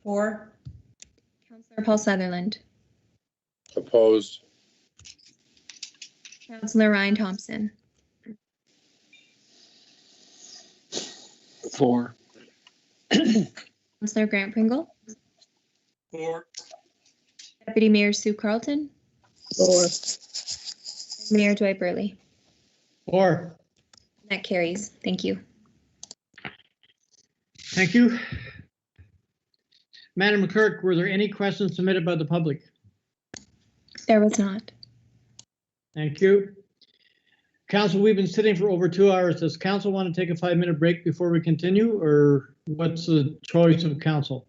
For. Councillor Paul Sutherland? Opposed. Councillor Ryan Thompson? For. Councillor Grant Pringle? For. Deputy Mayor Sue Carlton? For. Mayor Dwight Burley? For. That carries. Thank you. Thank you. Madam Clerk, were there any questions submitted by the public? There was not. Thank you. Council, we've been sitting for over 2 hours. Does council want to take a 5-minute break before we continue, or what's the choice of council?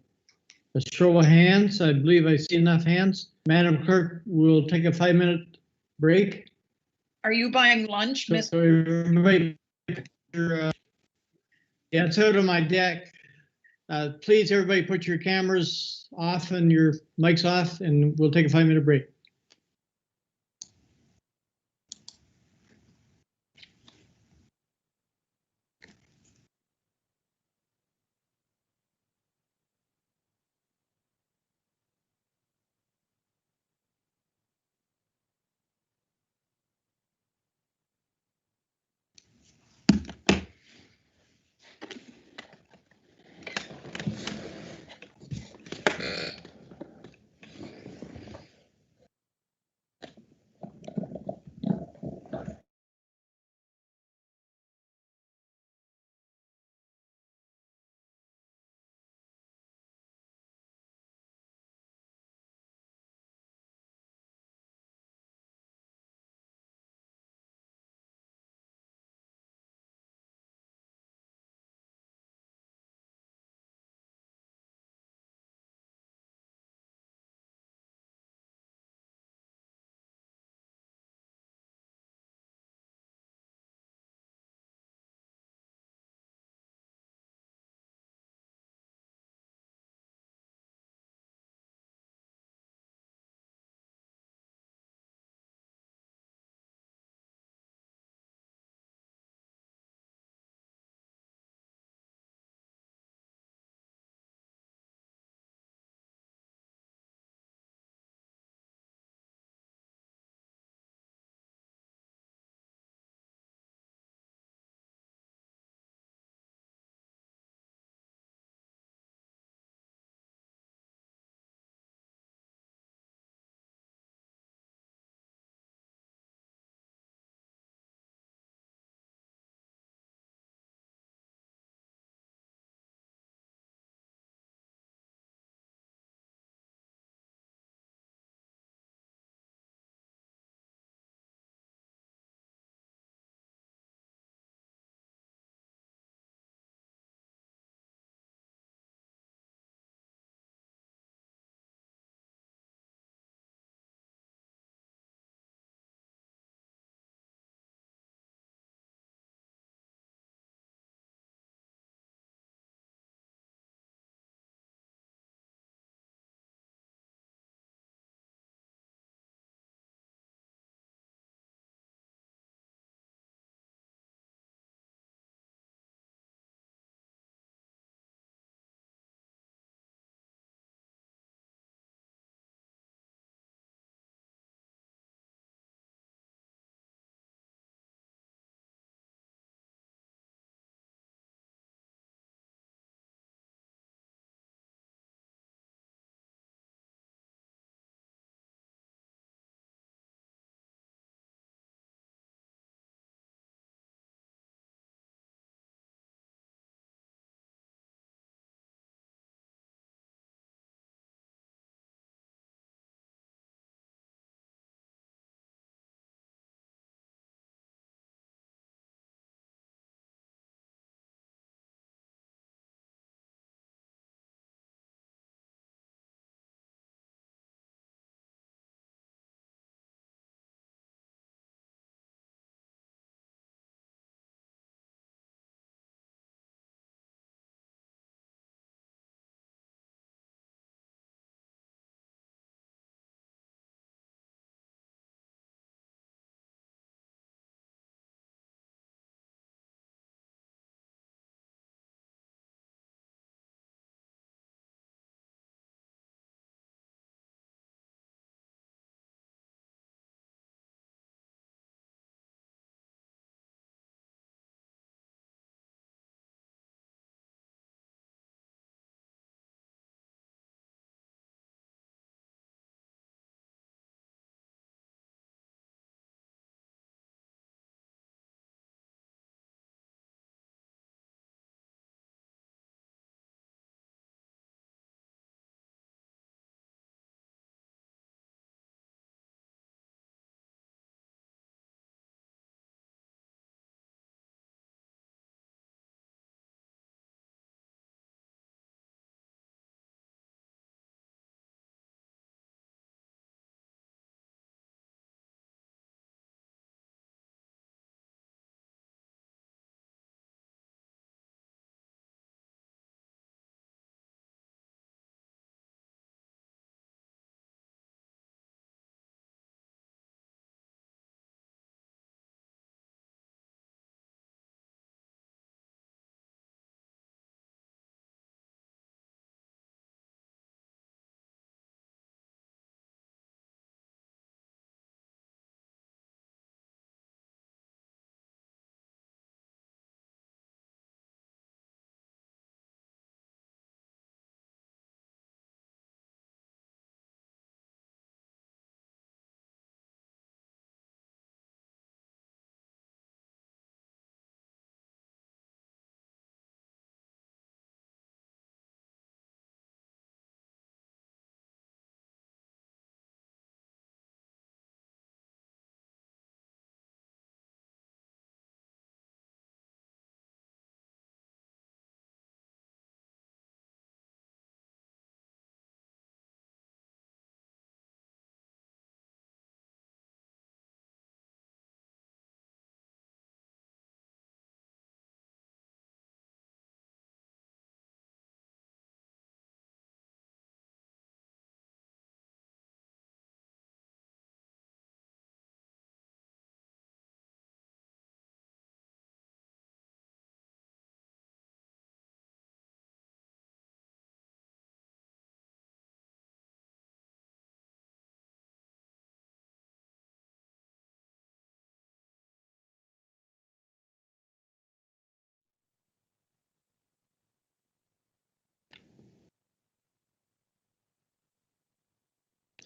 A show of hands. I believe I see enough hands. Madam Clerk, we'll take a 5-minute break. Are you buying lunch, Miss? So everybody, yeah, it's out on my deck. Please, everybody, put your cameras off and your mics off, and we'll take a 5-minute break.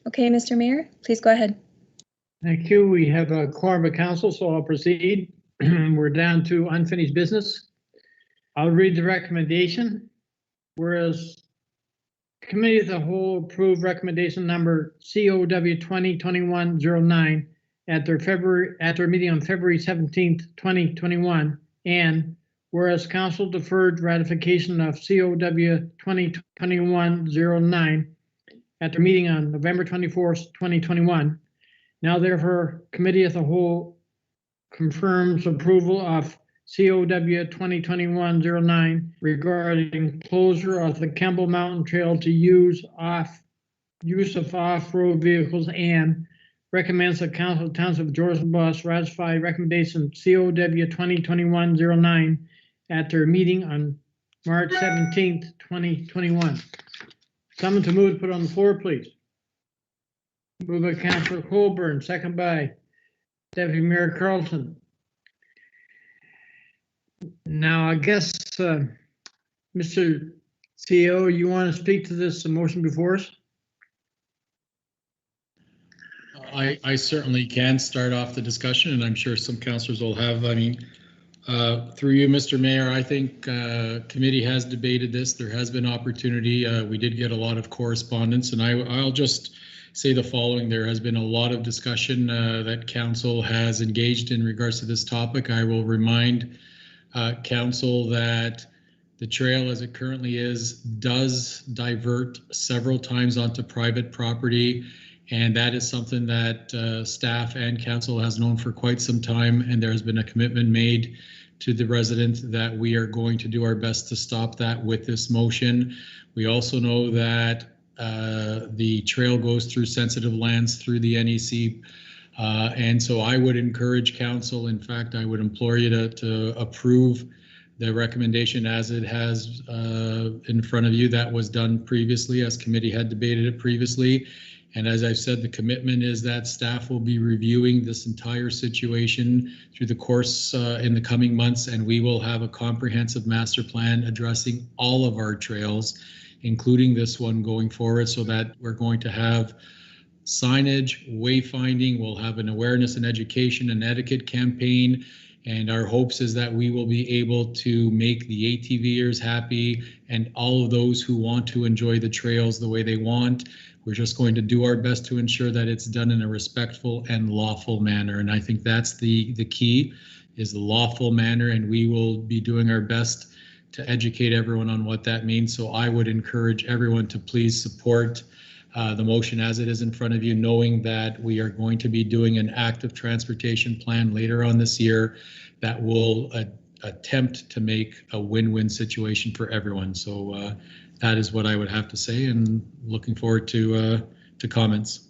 Okay, Mr. Mayor, please go ahead. Thank you. We have a quorum of council, so I'll proceed. We're down to unfinished business. I'll read the recommendation. Whereas Committee of the Whole approved recommendation number COW 2021-09 at their meeting on February 17th, 2021, and whereas council deferred ratification of COW 2021-09 at their meeting on November 24th, 2021. Now therefore, Committee of the Whole confirms approval of COW 2021-09 regarding closure of the Campbell Mountain Trail to use of off-road vehicles and recommends the Council of Towns of Georgian Bus ratify recommendation COW 2021-09 at their meeting on March 17th, 2021. Someone to move to put on the floor, please. Moved by Councillor Colburn, second by Deputy Mayor Carlson. Now, I guess, Mr. CEO, you want to speak to this motion before us? I certainly can start off the discussion, and I'm sure some councillors will have. I mean, through you, Mr. Mayor, I think committee has debated this. There has been opportunity. We did get a lot of correspondence, and I'll just say the following. There has been a lot of discussion that council has engaged in regards to this topic. I will remind council that the trail as it currently is does divert several times onto private property, and that is something that staff and council has known for quite some time, and there has been a commitment made to the residents that we are going to do our best to stop that with this motion. We also know that the trail goes through sensitive lands through the NEC, and so I would encourage council, in fact, I would implore you to approve the recommendation as it has in front of you. That was done previously as committee had debated it previously. And as I've said, the commitment is that staff will be reviewing this entire situation through the course in the coming months, and we will have a comprehensive master plan addressing all of our trails, including this one going forward, so that we're going to have signage, wayfinding, we'll have an awareness and education and etiquette campaign, and our hopes is that we will be able to make the ATVers happy and all of those who want to enjoy the trails the way they want. We're just going to do our best to ensure that it's done in a respectful and lawful manner, and I think that's the key, is the lawful manner, and we will be doing our best to educate everyone on what that means. So I would encourage everyone to please support the motion as it is in front of you, knowing that we are going to be doing an active transportation plan later on this year that will attempt to make a win-win situation for everyone. So that is what I would have to say, and looking forward to comments.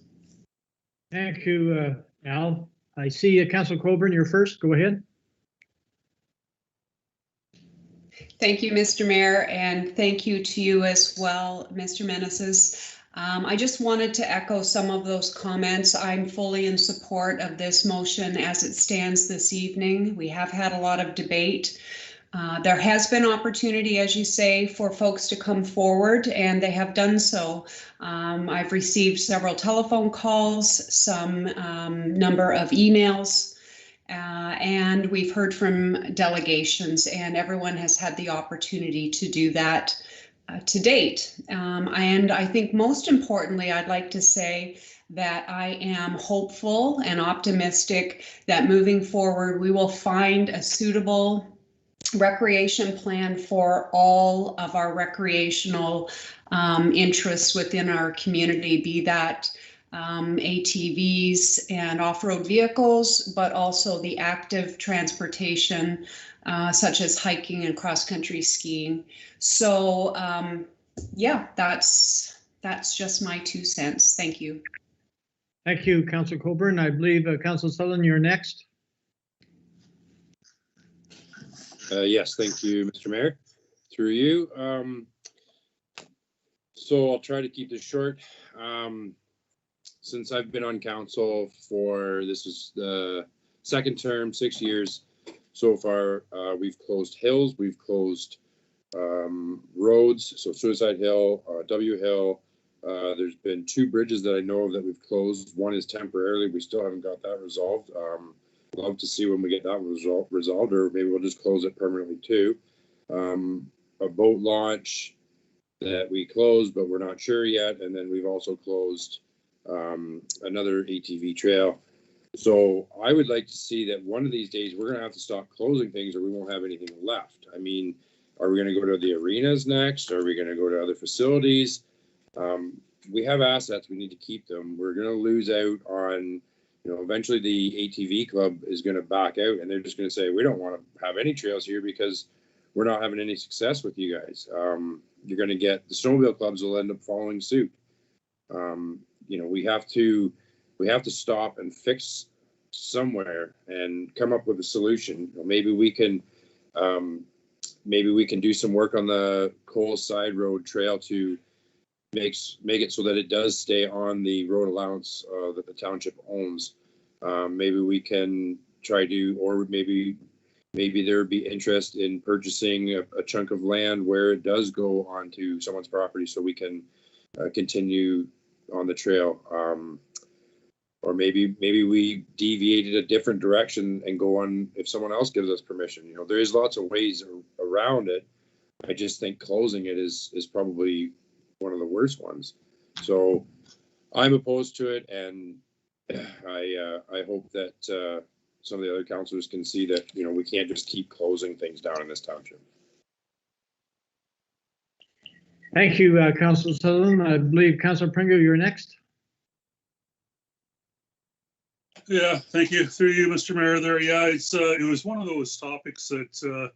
Thank you, Al. I see Councilor Colburn, you're first. Go ahead. Thank you, Mr. Mayor, and thank you to you as well, Mr. Meneses. I just wanted to echo some of those comments. I'm fully in support of this motion as it stands this evening. We have had a lot of debate. There has been opportunity, as you say, for folks to come forward, and they have done so. I've received several telephone calls, some number of emails, and we've heard from delegations, and everyone has had the opportunity to do that to date. And I think most importantly, I'd like to say that I am hopeful and optimistic that moving forward, we will find a suitable recreation plan for all of our recreational interests within our community, be that ATVs and off-road vehicles, but also the active transportation such as hiking and cross-country skiing. So yeah, that's just my 2 cents. Thank you. Thank you, Councilor Colburn. I believe Councilor Sutherland, you're next. Yes, thank you, Mr. Mayor. Through you. So I'll try to keep this short. Since I've been on council for, this is the second term, 6 years so far, we've closed hills, we've closed roads, so Suicide Hill, W Hill, There's been 2 bridges that I know of that we've closed. One is temporarily. We still haven't got that resolved. Love to see when we get that resolved, or maybe we'll just close it permanently too. A boat launch that we closed, but we're not sure yet. And then we've also closed another ATV trail. So I would like to see that one of these days we're going to have to stop closing things, or we won't have anything left. I mean, are we going to go to the arenas next? Are we going to go to other facilities? We have assets. We need to keep them. We're going to lose out on, eventually the ATV club is going to back out, and they're just going to say, we don't want to have any trails here because we're not having any success with you guys. You're going to get the snowmobile clubs will end up following suit. We have to stop and fix somewhere and come up with a solution. Maybe we can do some work on the Cole Side Road Trail to make it so that it does stay on the road allowance that the township owns. Maybe we can try to, or maybe there would be interest in purchasing a chunk of land where it does go onto someone's property so we can continue on the trail. Or maybe we deviated a different direction and go on if someone else gives us permission. There is lots of ways around it. I just think closing it is probably one of the worst ones. So I'm opposed to it, and I hope that some of the other councillors can see that we can't just keep closing things down in this township. Thank you, Councillor Sutherland. I believe Councillor Pringle, you're next. Yeah, thank you. Through you, Mr. Mayor there. Yeah, it was one of those topics that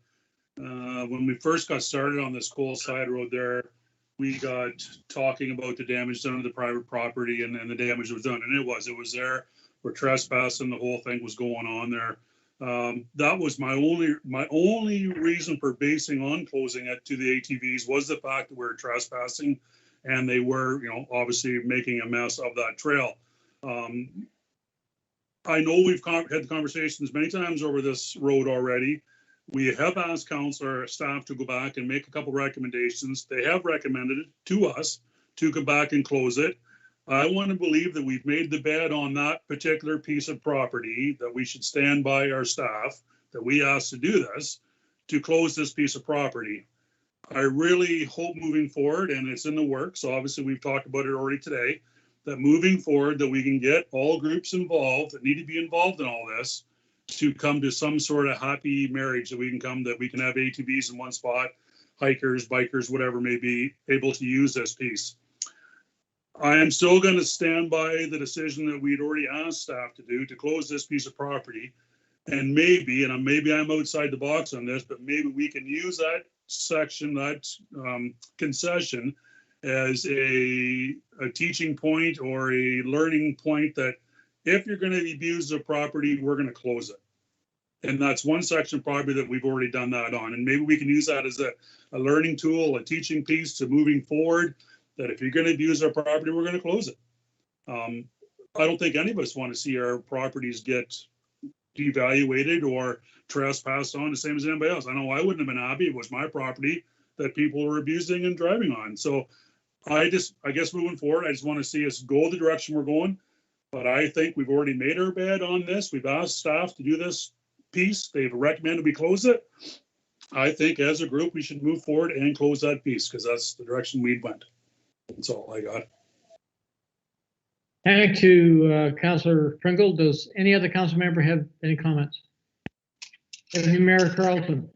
when we first got started on this Cole Side Road there, we got talking about the damage done to the private property and the damage that was done. And it was there. We're trespassing. The whole thing was going on there. That was my only reason for basing on closing it to the ATVs was the fact that we're trespassing and they were, obviously making a mess of that trail. I know we've had conversations many times over this road already. We have asked council staff to go back and make a couple recommendations. They have recommended it to us to come back and close it. I want to believe that we've made the bed on that particular piece of property, that we should stand by our staff, that we asked to do this, to close this piece of property. I really hope moving forward, and it's in the works, so obviously we've talked about it already today, that moving forward that we can get all groups involved that need to be involved in all this to come to some sort of happy marriage, that we can have ATVs in one spot, hikers, bikers, whatever may be able to use this piece. I am still going to stand by the decision that we'd already asked staff to do to close this piece of property. And maybe I'm outside the box on this, but maybe we can use that section, that concession as a teaching point or a learning point that if you're going to abuse the property, we're going to close it. And that's one section probably that we've already done that on. And maybe we can use that as a learning tool, a teaching piece to moving forward, that if you're going to abuse our property, we're going to close it. I don't think any of us want to see our properties get devaluated or trespassed on the same as anybody else. I know I wouldn't have been happy if it was my property that people were abusing and driving on. So I guess moving forward, I just want to see us go the direction we're going. But I think we've already made our bed on this. We've asked staff to do this piece. They've recommended we close it. I think as a group, we should move forward and close that piece because that's the direction we went. That's all I got. Thank you, Councillor Pringle. Does any other council member have any comments? Deputy Mayor Carlton.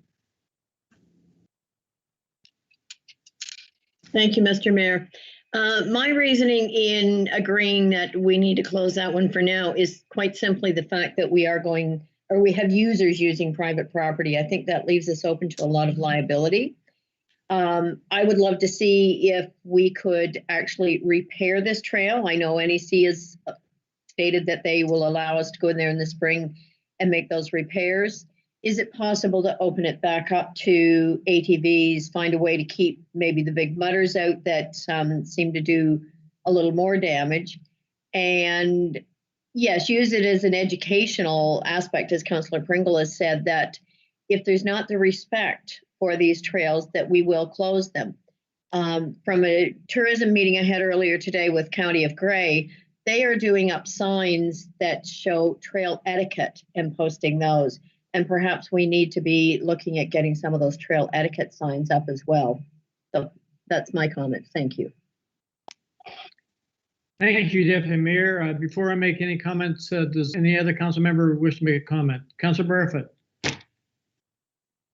Thank you, Mr. Mayor. My reasoning in agreeing that we need to close that one for now is quite simply the fact that we have users using private property. I think that leaves us open to a lot of liability. I would love to see if we could actually repair this trail. I know NEC has stated that they will allow us to go in there in the spring and make those repairs. Is it possible to open it back up to ATVs, find a way to keep maybe the big mutters out that seem to do a little more damage? And yes, use it as an educational aspect, as Councillor Pringle has said, that if there's not the respect for these trails, that we will close them. From a tourism meeting I had earlier today with County of Grey, they are doing up signs that show trail etiquette and posting those. And perhaps we need to be looking at getting some of those trail etiquette signs up as well. So that's my comment. Thank you. Thank you, Deputy Mayor. Before I make any comments, does any other council member wish to make a comment? Councilor Barfoot.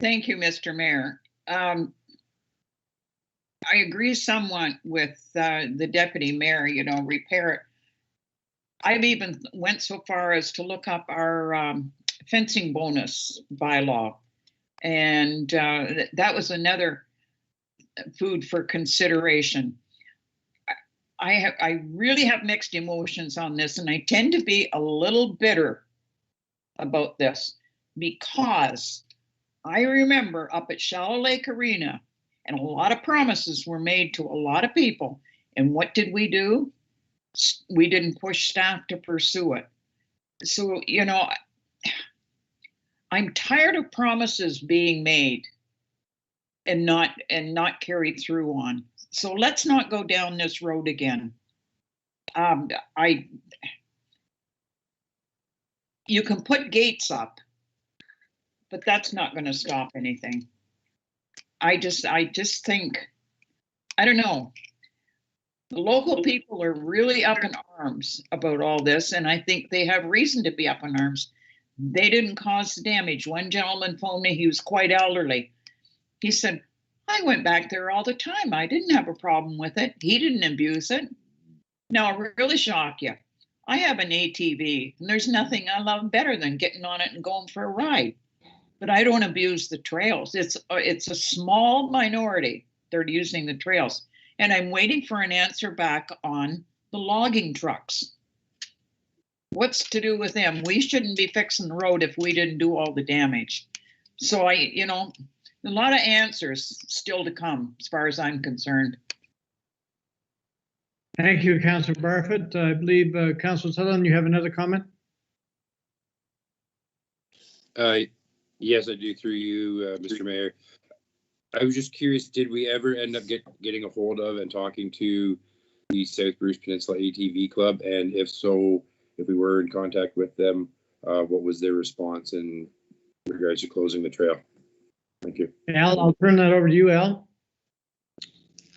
Thank you, Mr. Mayor. I agree somewhat with the deputy mayor, you know, repair it. I've even went so far as to look up our fencing bonus bylaw. And that was another food for consideration. I really have mixed emotions on this, and I tend to be a little bitter about this because I remember up at Shallow Lake Arena, and a lot of promises were made to a lot of people. And what did we do? We didn't push staff to pursue it. So, you know, I'm tired of promises being made and not carried through on. So let's not go down this road again. You can put gates up, but that's not going to stop anything. I just think, I don't know. The local people are really up in arms about all this, and I think they have reason to be up in arms. They didn't cause the damage. One gentleman phoned me, he was quite elderly. He said, I went back there all the time. I didn't have a problem with it. He didn't abuse it. Now, I'll really shock you. I have an ATV, and there's nothing I love better than getting on it and going for a ride. But I don't abuse the trails. It's a small minority that are using the trails. And I'm waiting for an answer back on the logging trucks. What's to do with them? We shouldn't be fixing the road if we didn't do all the damage. So you know, a lot of answers still to come as far as I'm concerned. Thank you, Councilor Barfoot. I believe Councilor Sutherland, you have another comment? Yes, I do, through you, Mr. Mayor. I was just curious, did we ever end up getting a hold of and talking to the South Bruce Peninsula ATV Club? And if so, if we were in contact with them, what was their response in regards to closing the trail? Thank you. Al, I'll turn that over to you, Al.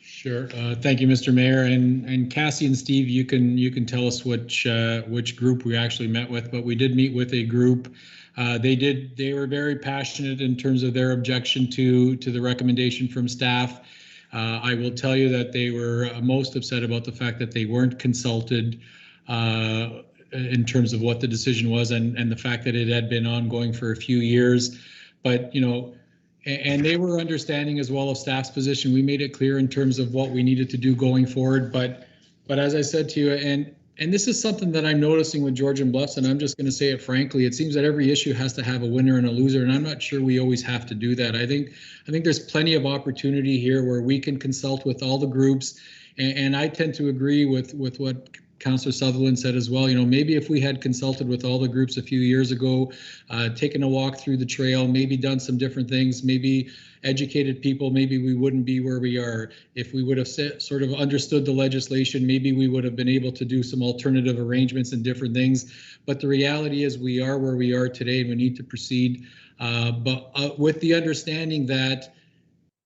Sure. Thank you, Mr. Mayor. And Cassie and Steve, you can tell us which group we actually met with, but we did meet with a group. They were very passionate in terms of their objection to the recommendation from staff. I will tell you that they were most upset about the fact that they weren't consulted in terms of what the decision was, and the fact that it had been ongoing for a few years. But, you know, and they were understanding as well of staff's position. We made it clear in terms of what we needed to do going forward. But as I said to you, and this is something that I'm noticing with Georgian Bluffs, and I'm just going to say it frankly, it seems that every issue has to have a winner and a loser, and I'm not sure we always have to do that. I think there's plenty of opportunity here where we can consult with all the groups, and I tend to agree with what Councillor Sutherland said as well. You know, maybe if we had consulted with all the groups a few years ago, taken a walk through the trail, maybe done some different things, maybe educated people, maybe we wouldn't be where we are. If we would have sort of understood the legislation, maybe we would have been able to do some alternative arrangements and different things. But the reality is we are where we are today, and we need to proceed. But with the understanding that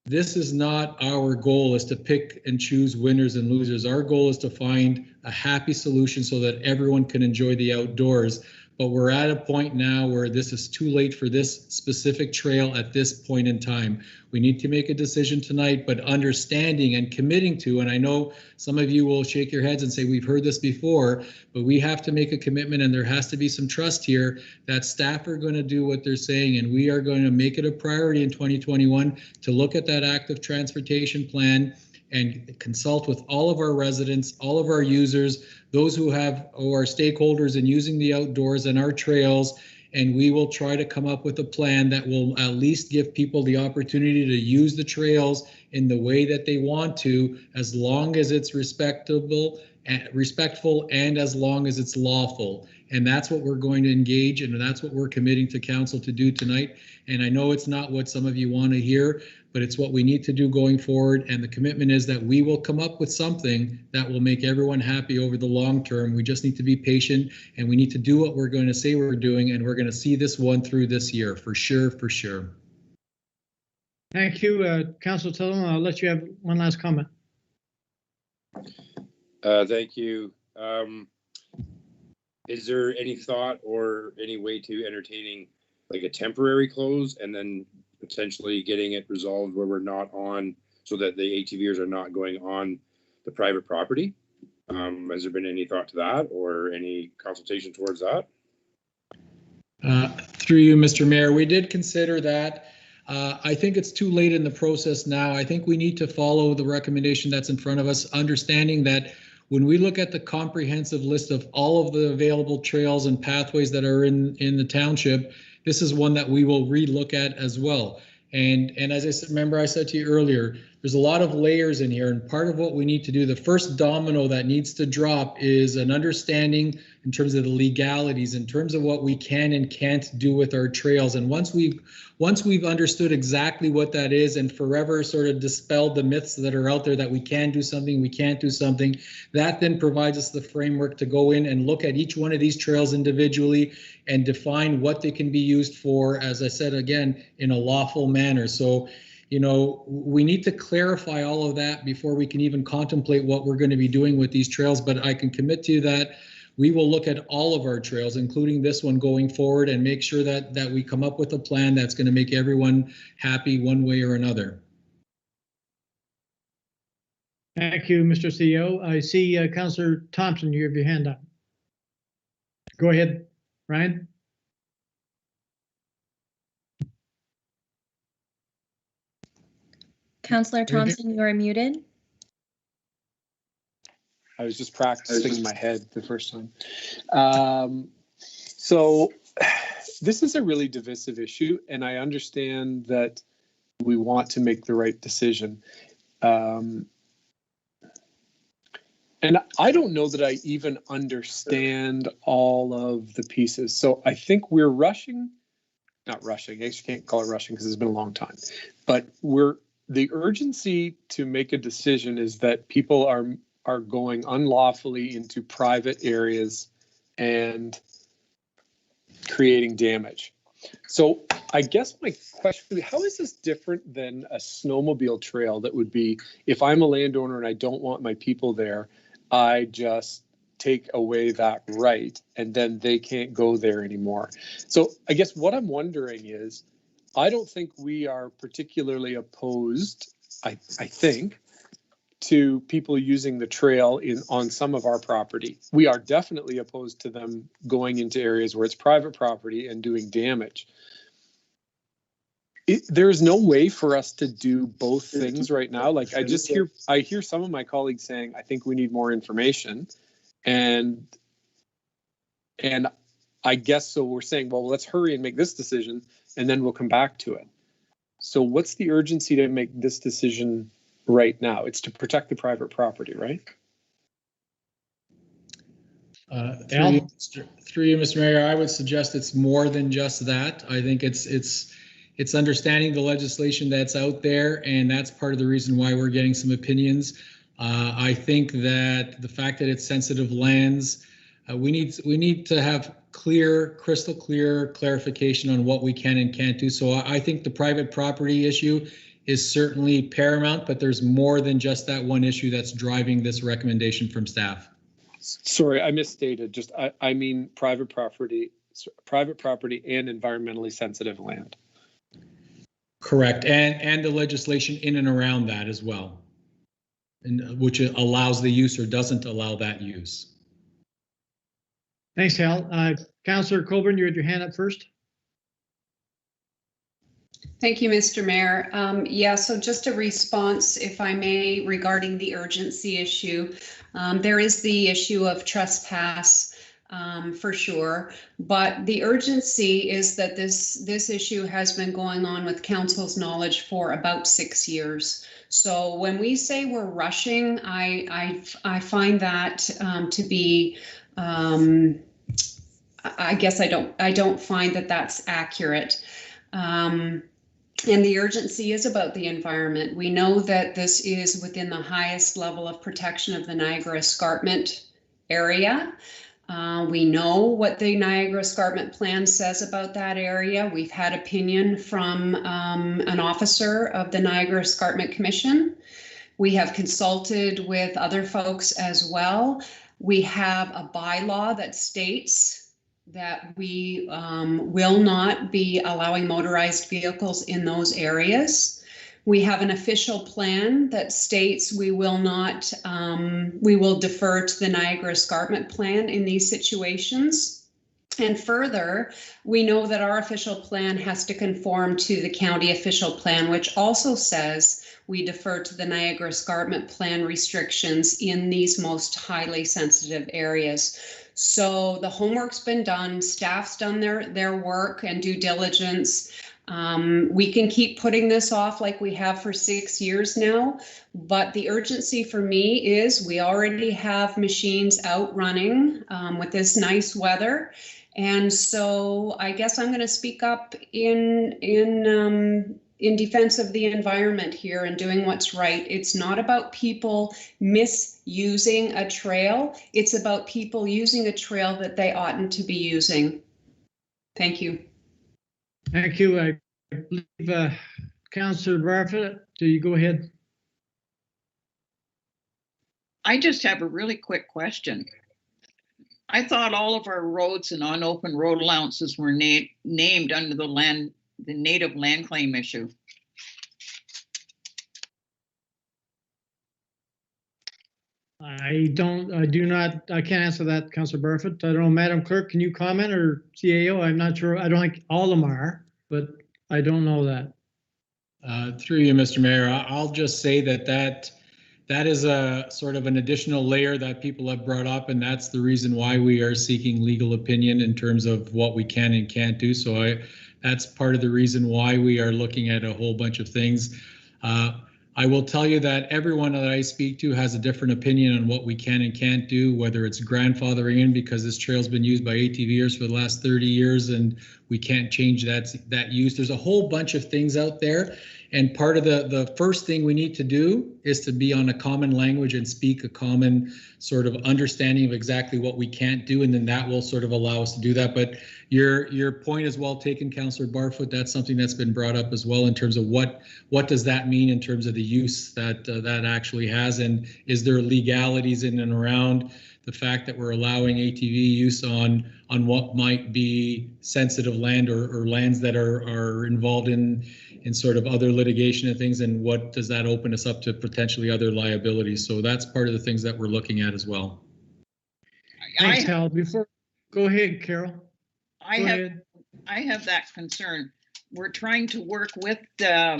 this is not our goal, is to pick and choose winners and losers. Our goal is to find a happy solution so that everyone can enjoy the outdoors. But we're at a point now where this is too late for this specific trail at this point in time. We need to make a decision tonight, but understanding and committing to, and I know some of you will shake your heads and say, we've heard this before, but we have to make a commitment, and there has to be some trust here that staff are going to do what they're saying, and we are going to make it a priority in 2021 to look at that active transportation plan and consult with all of our residents, all of our users, those who are stakeholders in using the outdoors and our trails, and we will try to come up with a plan that will at least give people the opportunity to use the trails in the way that they want to, as long as it's respectful and as long as it's lawful. And that's what we're going to engage, and that's what we're committing to council to do tonight. And I know it's not what some of you want to hear, but it's what we need to do going forward. And the commitment is that we will come up with something that will make everyone happy over the long term. We just need to be patient, and we need to do what we're going to say we're doing, and we're going to see this one through this year for sure, for sure. Thank you, Councilor Sutherland. I'll let you have one last comment. Thank you. Is there any thought or any way to entertaining like a temporary close and then potentially getting it resolved where we're not on, so that the ATVers are not going on the private property? Has there been any thought to that or any consultation towards that? Through you, Mr. Mayor, we did consider that. I think it's too late in the process now. I think we need to follow the recommendation that's in front of us, understanding that when we look at the comprehensive list of all of the available trails and pathways that are in the township, this is one that we will relook at as well. And as I said, remember I said to you earlier, there's a lot of layers in here, and part of what we need to do, the first domino that needs to drop is an understanding in terms of the legalities, in terms of what we can and can't do with our trails. And once we've understood exactly what that is and forever sort of dispelled the myths that are out there that we can do something, we can't do something, that then provides us the framework to go in and look at each one of these trails individually and define what they can be used for, as I said again, in a lawful manner. So, you know, we need to clarify all of that before we can even contemplate what we're going to be doing with these trails. But I can commit to you that we will look at all of our trails, including this one, going forward, and make sure that we come up with a plan that's going to make everyone happy one way or another. Thank you, Mr. CEO. I see Councillor Thompson, you have your hand up. Go ahead, Ryan. Councillor Thompson, you are muted. I was just practicing in my head the first time. So this is a really divisive issue, and I understand that we want to make the right decision. And I don't know that I even understand all of the pieces. So I think we're rushing, not rushing, I actually can't call it rushing because it's been a long time, but the urgency to make a decision is that people are going unlawfully into private areas and creating damage. So I guess my question, how is this different than a snowmobile trail that would be, if I'm a landowner and I don't want my people there, I just take away that right and then they can't go there anymore. So I guess what I'm wondering is, I don't think we are particularly opposed, I think, to people using the trail on some of our property. We are definitely opposed to them going into areas where it's private property and doing damage. There is no way for us to do both things right now. Like I hear some of my colleagues saying, I think we need more information. And I guess so we're saying, well, let's hurry and make this decision and then we'll come back to it. So what's the urgency to make this decision right now? It's to protect the private property, right? Through you, Mr. Mayor, I would suggest it's more than just that. I think it's understanding the legislation that's out there, and that's part of the reason why we're getting some opinions. I think that the fact that it's sensitive lands, we need to have crystal clear clarification on what we can and can't do. So I think the private property issue is certainly paramount, but there's more than just that one issue that's driving this recommendation from staff. Sorry, I misstated. I mean private property and environmentally sensitive land. Correct, and the legislation in and around that as well, and which allows the use or doesn't allow that use. Thanks, Hal. Councillor Colburn, you had your hand up first. Thank you, Mr. Mayor. Yeah, so just a response, if I may, regarding the urgency issue. There is the issue of trespass for sure, but the urgency is that this issue has been going on with council's knowledge for about 6 years. So when we say we're rushing, I find that to be I guess I don't find that that's accurate. And the urgency is about the environment. We know that this is within the highest level of protection of the Niagara Escarpment area. We know what the Niagara Escarpment Plan says about that area. We've had opinion from an officer of the Niagara Escarpment Commission. We have consulted with other folks as well. We have a bylaw that states that we will not be allowing motorized vehicles in those areas. We have an official plan that states we will not, we will defer to the Niagara Escarpment Plan in these situations. And further, we know that our official plan has to conform to the county official plan, which also says we defer to the Niagara Escarpment Plan restrictions in these most highly sensitive areas. So the homework's been done, staff's done their work and due diligence. We can keep putting this off like we have for 6 years now, but the urgency for me is we already have machines out running with this nice weather. And so I guess I'm going to speak up in defense of the environment here and doing what's right. It's not about people misusing a trail. It's about people using a trail that they oughtn't to be using. Thank you. Thank you. I believe Councillor Barfoot, do you go ahead? I just have a really quick question. I thought all of our roads and unopened road allowances were named under the native land claim issue. I can't answer that, Councillor Barfoot. I don't know, Madam Clerk, can you comment, or CAO? I'm not sure. I don't think all of them are, but I don't know that. Through you, Mr. Mayor, I'll just say that is a sort of an additional layer that people have brought up, and that's the reason why we are seeking legal opinion in terms of what we can and can't do. So that's part of the reason why we are looking at a whole bunch of things. I will tell you that everyone that I speak to has a different opinion on what we can and can't do, whether it's grandfathering in because this trail's been used by ATVers for the last 30 years and we can't change that use. There's a whole bunch of things out there. And part of the first thing we need to do is to be on a common language and speak a common sort of understanding of exactly what we can't do. And then that will sort of allow us to do that. But your point is well taken, Councillor Barfoot. That's something that's been brought up as well in terms of what does that mean in terms of the use that actually has, and is there legalities in and around the fact that we're allowing ATV use on what might be sensitive land or lands that are involved in sort of other litigation and things, and what does that open us up to potentially other liabilities? So that's part of the things that we're looking at as well. Thanks, Hal. Go ahead, Carol. I have that concern. We're trying to work with our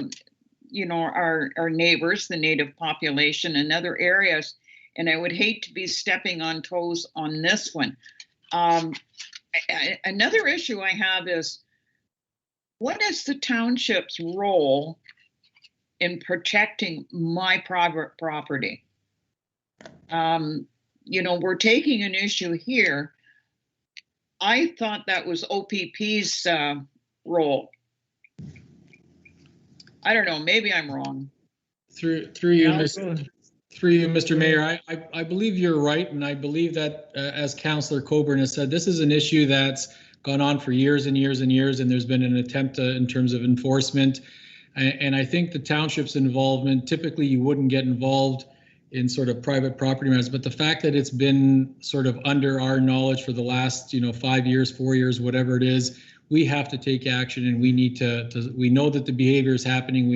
neighbors, the native population and other areas, and I would hate to be stepping on toes on this one. Another issue I have is, what is the township's role in protecting my private property? We're taking an issue here. I thought that was OPP's role. I don't know, maybe I'm wrong. Through you, Mr. Mayor, I believe you're right, and I believe that, as Councillor Coburn has said, this is an issue that's gone on for years and years and years, and there's been an attempt in terms of enforcement. And I think the township's involvement, typically you wouldn't get involved in sort of private property matters, but the fact that it's been sort of under our knowledge for the last 5 years, 4 years, whatever it is, we have to take action, and we need to we know that the behavior is happening.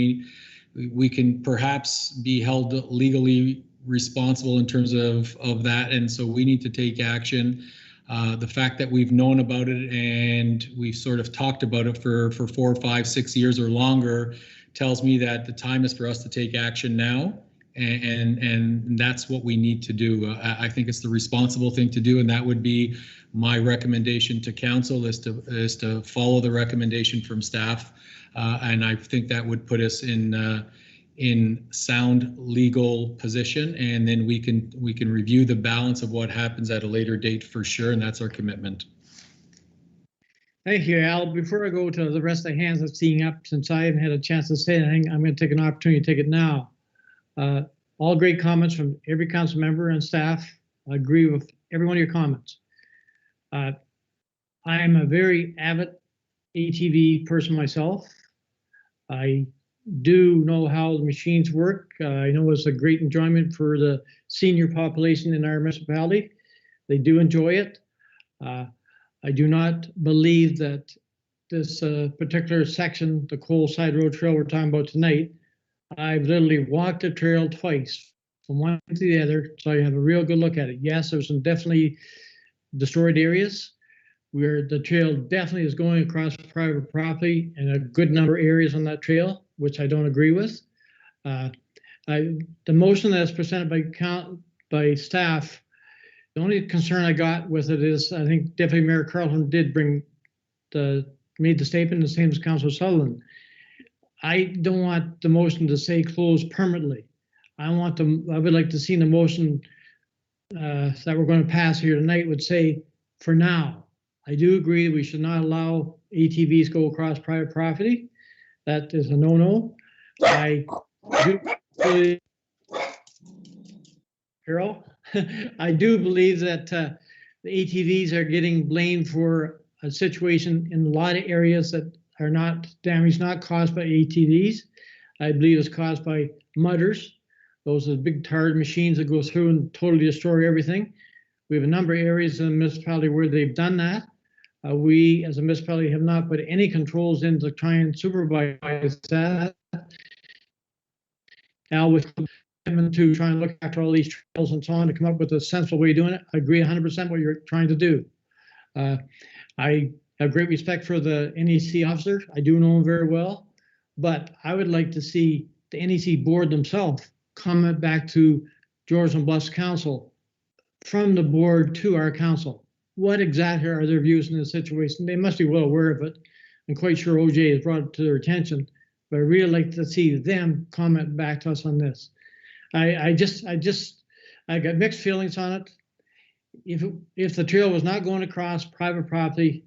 We can perhaps be held legally responsible in terms of that, and so we need to take action. The fact that we've known about it and we've sort of talked about it for 4, 5, 6 years or longer tells me that the time is for us to take action now, and that's what we need to do. I think it's the responsible thing to do, and that would be my recommendation to council is to follow the recommendation from staff, and I think that would put us in sound legal position, and then we can review the balance of what happens at a later date for sure, and that's our commitment. Thank you, Al. Before I go to the rest of the hands that's seeing up, since I haven't had a chance to say anything, I'm going to take an opportunity to take it now. All great comments from every council member and staff. I agree with every one of your comments. I am a very avid ATV person myself. I do know how the machines work. I know it's a great enjoyment for the senior population in our municipality. They do enjoy it. I do not believe that this particular section, the Cole Side Road Trail we're talking about tonight, I've literally walked the trail twice from one to the other, so I have a real good look at it. Yes, there's some definitely destroyed areas where the trail definitely is going across private property and a good number of areas on that trail, which I don't agree with. The motion that's presented by staff, the only concern I got with it is I think Deputy Mayor Carlton did made the statement the same as Councilor Sutherland. I don't want the motion to say close permanently. I would like to see the motion that we're going to pass here tonight would say for now. I do agree we should not allow ATVs to go across private property. That is a no-no. I do believe, Carol, I do believe that the ATVs are getting blamed for a situation in a lot of areas that are not damage not caused by ATVs. I believe it's caused by mudders. Those are the big tired machines that go through and totally destroy everything. We have a number of areas in the municipality where they've done that. We, as a municipality, have not put any controls in to try and supervise that. Now, with commitment to try and look after all these trails and so on to come up with a sensible way of doing it, I agree 100% what you're trying to do. I have great respect for the NEC officer. I do know him very well, but I would like to see the NEC board themselves comment back to George and Bluffs Council from the board to our council. What exactly are their views in this situation? They must be well aware of it. I'm quite sure OJ has brought it to their attention, but I really like to see them comment back to us on this. I got mixed feelings on it. If the trail was not going across private property,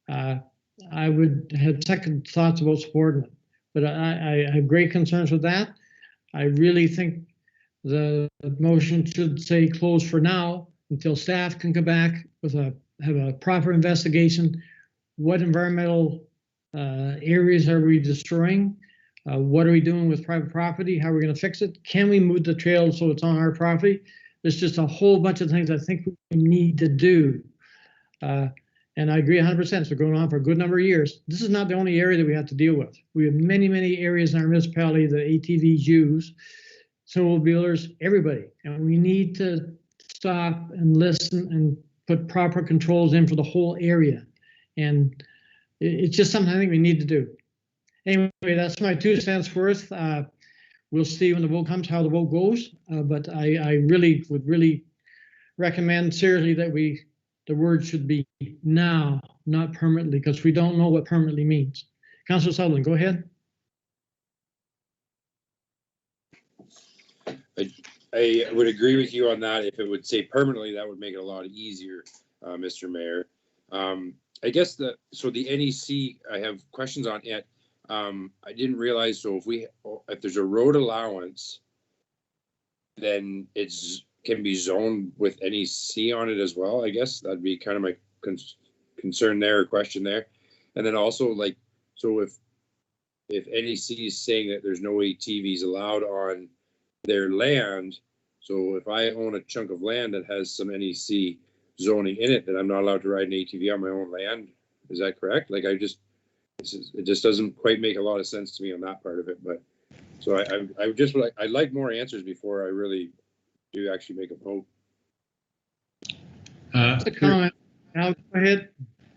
I would have second thoughts about supporting it. But I have great concerns with that. I really think the motion should say close for now until staff can come back with have a proper investigation. What environmental areas are we destroying? What are we doing with private property? How are we going to fix it? Can we move the trail so it's on our property? There's just a whole bunch of things I think we need to do. And I agree 100%. It's been going on for a good number of years. This is not the only area that we have to deal with. We have many, many areas in our municipality that ATVs use, snowmobilers, everybody. And we need to stop and listen and put proper controls in for the whole area. And it's just something I think we need to do. Anyway, that's my 2 cents worth. We'll see when the vote comes how the vote goes. But I really would recommend seriously that the word should be now, not permanently, because we don't know what permanently means. Councilor Sutherland, go ahead. I would agree with you on that. If it would say permanently, that would make it a lot easier, Mr. Mayor. I guess the NEC, I have questions on it. I didn't realize, so if there's a road allowance, then can be zoned with NEC on it as well. I guess that'd be kind of my concern there, or question there. And then also, like, so if NEC is saying that there's no ATVs allowed on their land, so if I own a chunk of land that has some NEC zoning in it, then I'm not allowed to ride an ATV on my own land. Is that correct? Like, it just doesn't quite make a lot of sense to me on that part of it. But so I'd like more answers before I really do actually make a vote. Comment. Al, go ahead.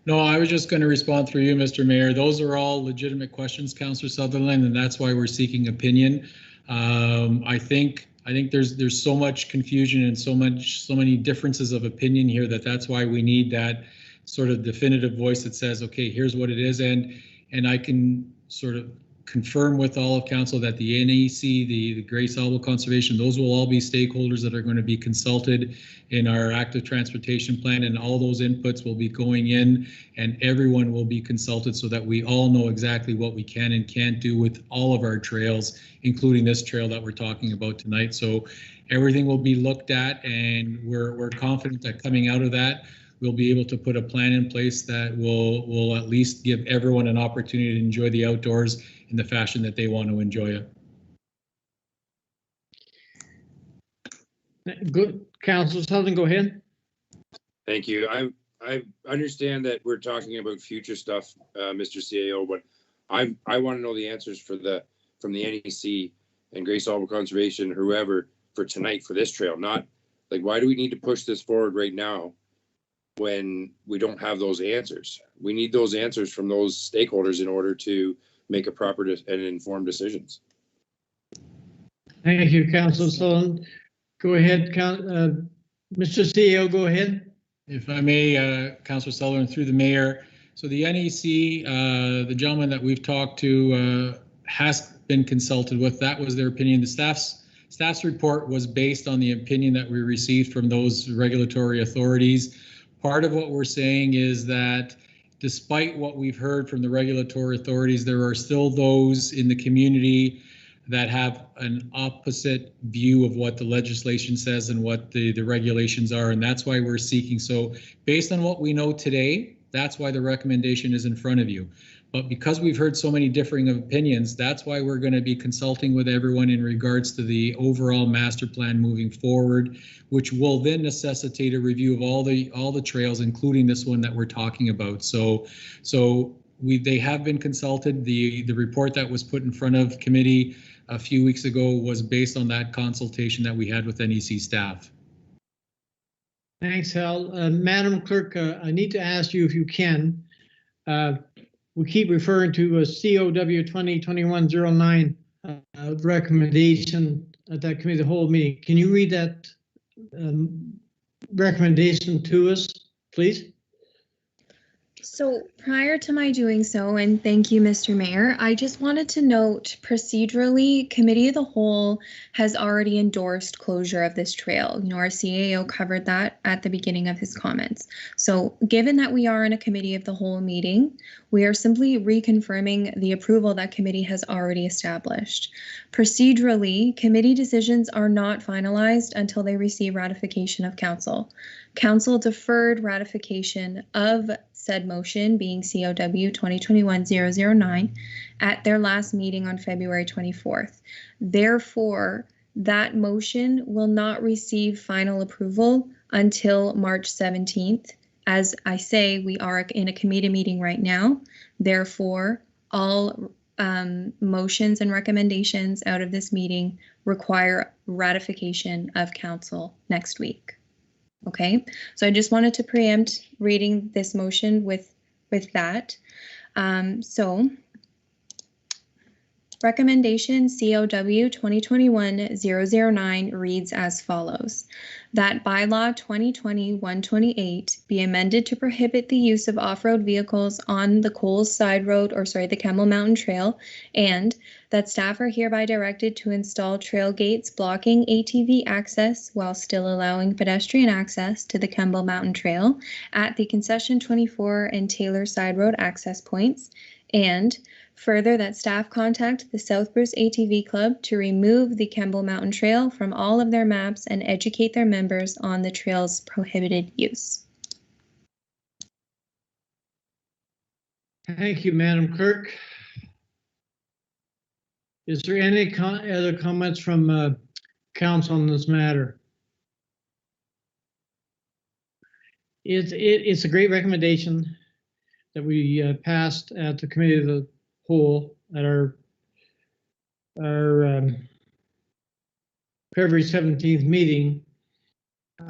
No, I was just going to respond through you, Mr. Mayor. Those are all legitimate questions, Councillor Sutherland, and that's why we're seeking opinion. I think there's so much confusion and so many differences of opinion here that's why we need that sort of definitive voice that says, okay, here's what it is, and I can sort of confirm with all of council that the NEC, the Grace Elbow Conservation, those will all be stakeholders that are going to be consulted in our active transportation plan, and all those inputs will be going in, and everyone will be consulted so that we all know exactly what we can and can't do with all of our trails, including this trail that we're talking about tonight. So everything will be looked at, and we're confident that coming out of that, we'll be able to put a plan in place that will at least give everyone an opportunity to enjoy the outdoors in the fashion that they want to enjoy it. Good, Councilor Sullivan, go ahead. Thank you. I understand that we're talking about future stuff, Mr. CAO, but I want to know the answers from the NEC and Grace Elbow Conservation, whoever, for tonight for this trail. Not like, why do we need to push this forward right now when we don't have those answers? We need those answers from those stakeholders in order to make a proper and informed decisions. Thank you, Councilor Sullivan. Go ahead, Mr. CEO, go ahead. If I may, Councilor Sullivan, through the mayor. So the NEC, the gentleman that we've talked to has been consulted with. That was their opinion. The staff's report was based on the opinion that we received from those regulatory authorities. Part of what we're saying is that despite what we've heard from the regulatory authorities, there are still those in the community that have an opposite view of what the legislation says and what the regulations are, and that's why we're seeking. So based on what we know today, that's why the recommendation is in front of you. But because we've heard so many differing opinions, that's why we're going to be consulting with everyone in regards to the overall master plan moving forward, which will then necessitate a review of all the trails, including this one that we're talking about. So they have been consulted. The report that was put in front of committee a few weeks ago was based on that consultation that we had with NEC staff. Thanks, Hal. Madam Clerk, I need to ask you if you can. We keep referring to a COW 2021-09 recommendation at that committee of the whole meeting. Can you read that recommendation to us, please? So prior to my doing so, and thank you, Mr. Mayor, I just wanted to note procedurally, Committee of the Whole has already endorsed closure of this trail. You know, our CAO covered that at the beginning of his comments. So given that we are in a Committee of the Whole meeting, we are simply reconfirming the approval that committee has already established. Procedurally, committee decisions are not finalized until they receive ratification of council. Council deferred ratification of said motion, being COW 2021-009, at their last meeting on February 24th. Therefore, that motion will not receive final approval until March 17th. As I say, we are in a committee meeting right now. Therefore, all motions and recommendations out of this meeting require ratification of council next week. Okay, so I just wanted to preempt reading this motion with that. So recommendation COW 2021-009 reads as follows: that bylaw 2020-128 be amended to prohibit the use of off-road vehicles on the Coles Side Road, the Campbell Mountain Trail, and that staff are hereby directed to install trail gates blocking ATV access while still allowing pedestrian access to the Campbell Mountain Trail at the Concession 24 and Taylor Side Road access points, and further, that staff contact the South Bruce ATV Club to remove the Campbell Mountain Trail from all of their maps and educate their members on the trail's prohibited use. Thank you, Madam Clerk. Is there any other comments from council on this matter? It's a great recommendation that we passed at the Committee of the Whole at our February 17th meeting.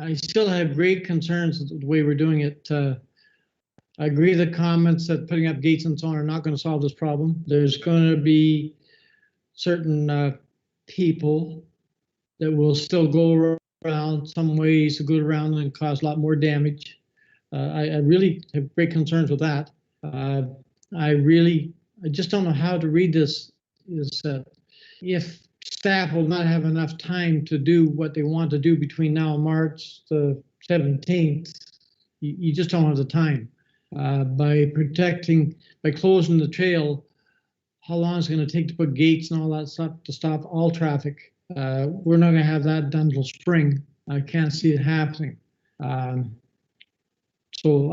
I still have great concerns with the way we're doing it. I agree with the comments that putting up gates and so on are not going to solve this problem. There's going to be certain people that will still go around some ways to go around and cause a lot more damage. I really have great concerns with that. I just don't know how to read this is if staff will not have enough time to do what they want to do between now and March the 17th, you just don't have the time. By closing the trail, how long is it going to take to put gates and all that stuff to stop all traffic? We're not going to have that done till spring. I can't see it happening. So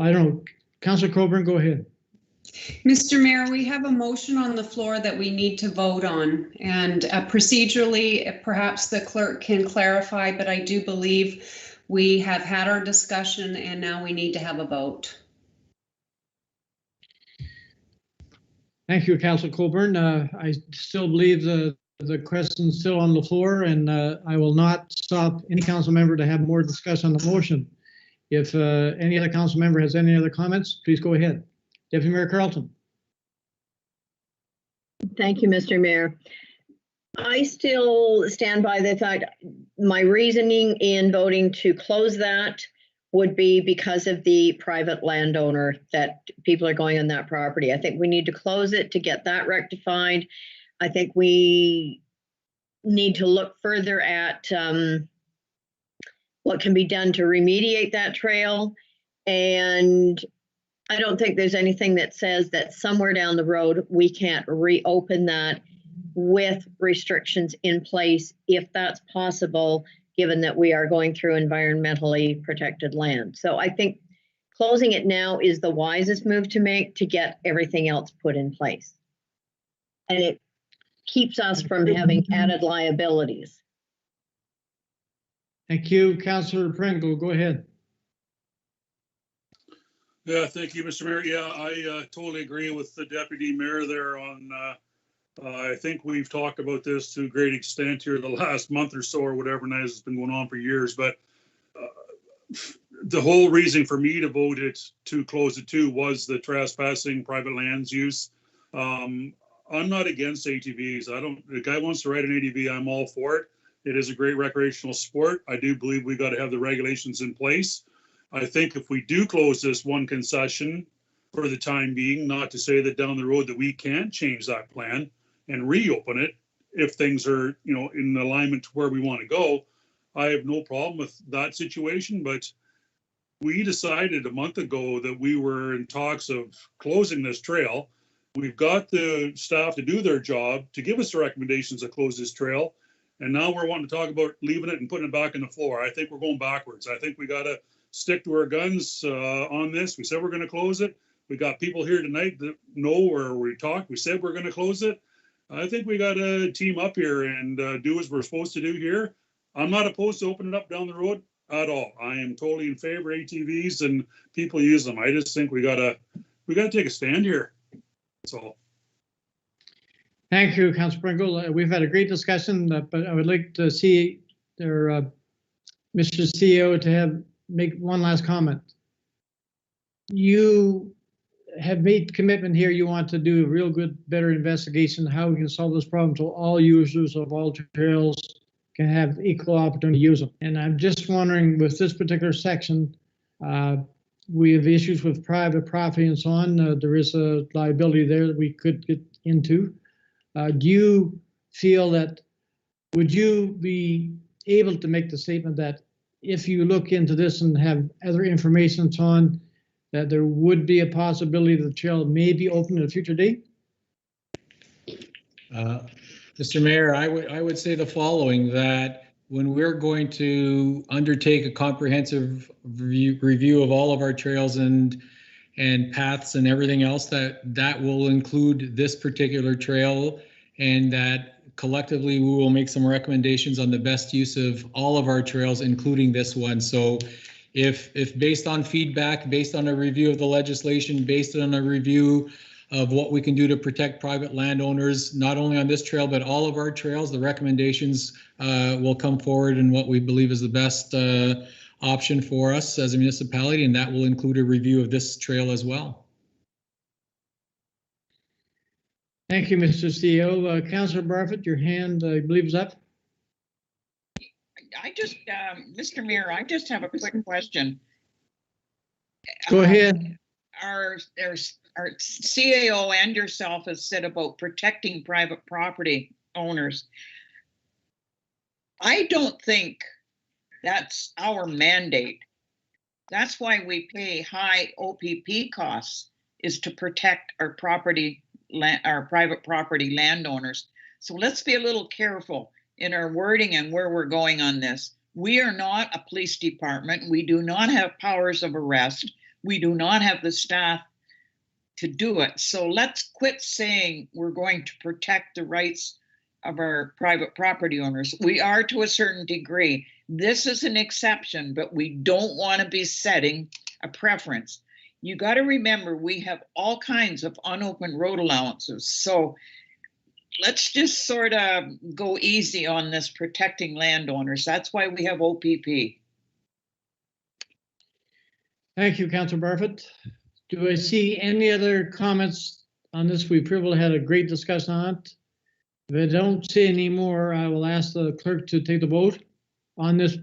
I don't know. Councillor Coburn, go ahead. Mr. Mayor, we have a motion on the floor that we need to vote on, and procedurally, perhaps the clerk can clarify, but I do believe we have had our discussion and now we need to have a vote. Thank you, Councillor Coburn. I still believe the question's still on the floor, and I will not stop any council member to have more discussion on the motion. If any other council member has any other comments, please go ahead. Deputy Mayor Carlton. Thank you, Mr. Mayor. I still stand by the fact, my reasoning in voting to close that would be because of the private landowner that people are going on that property. I think we need to close it to get that rectified. I think we need to look further at what can be done to remediate that trail. And I don't think there's anything that says that somewhere down the road we can't reopen that with restrictions in place if that's possible, given that we are going through environmentally protected land. So I think closing it now is the wisest move to make to get everything else put in place. And it keeps us from having added liabilities. Thank you, Councillor Pringle. Go ahead. Yeah, thank you, Mr. Mayor. Yeah, I totally agree with the deputy mayor there on, I think we've talked about this to a great extent here the last month or so or whatever, and it's been going on for years, but the whole reason for me to vote it to close it too was the trespassing private lands use. I'm not against ATVs. The guy wants to ride an ATV, I'm all for it. It is a great recreational sport. I do believe we got to have the regulations in place. I think if we do close this one concession for the time being, not to say that down the road that we can't change that plan and reopen it if things are, in alignment to where we want to go. I have no problem with that situation, but we decided a month ago that we were in talks of closing this trail. We've got the staff to do their job, to give us the recommendations to close this trail. And now we're wanting to talk about leaving it and putting it back in the floor. I think we're going backwards. I think we got to stick to our guns on this. We said we're going to close it. We got people here tonight that know where we talked. We said we're going to close it. I think we got to team up here and do as we're supposed to do here. I'm not opposed to opening it up down the road at all. I am totally in favor of ATVs and people use them. I just think we gotta take a stand here. That's all. Thank you, Councillor Pringle. We've had a great discussion, but I would like to see Mr. CEO to make one last comment. You have made commitment here. You want to do a real good, better investigation how we can solve this problem so all users of all trails can have equal opportunity to use them. And I'm just wondering, with this particular section, we have issues with private property and so on. There is a liability there that we could get into. Do you feel that, would you be able to make the statement that if you look into this and have other information and so on, that there would be a possibility that the trail may be open at a future date? Mr. Mayor, I would say the following, that when we're going to undertake a comprehensive review of all of our trails and paths and everything else, that will include this particular trail, and that collectively we will make some recommendations on the best use of all of our trails, including this one. So if based on feedback, based on a review of the legislation, based on a review of what we can do to protect private landowners, not only on this trail, but all of our trails, the recommendations will come forward in what we believe is the best option for us as a municipality, and that will include a review of this trail as well. Thank you, Mr. CEO. Councillor Barfoot, your hand, I believe, is up. Mr. Mayor, I just have a quick question. Go ahead. There's our CAO and yourself has said about protecting private property owners. I don't think that's our mandate. That's why we pay high OPP costs, is to protect our our private property landowners. So let's be a little careful in our wording and where we're going on this. We are not a police department. We do not have powers of arrest. We do not have the staff to do it. So let's quit saying we're going to protect the rights of our private property owners. We are to a certain degree. This is an exception, but we don't want to be setting a preference. You got to remember, we have all kinds of unopened road allowances. So let's just sort of go easy on this protecting landowners. That's why we have OPP. Thank you, Councilor Barfoot. Do I see any other comments on this? We've probably had a great discussion on it. If I don't see any more, I will ask the clerk to take the vote on this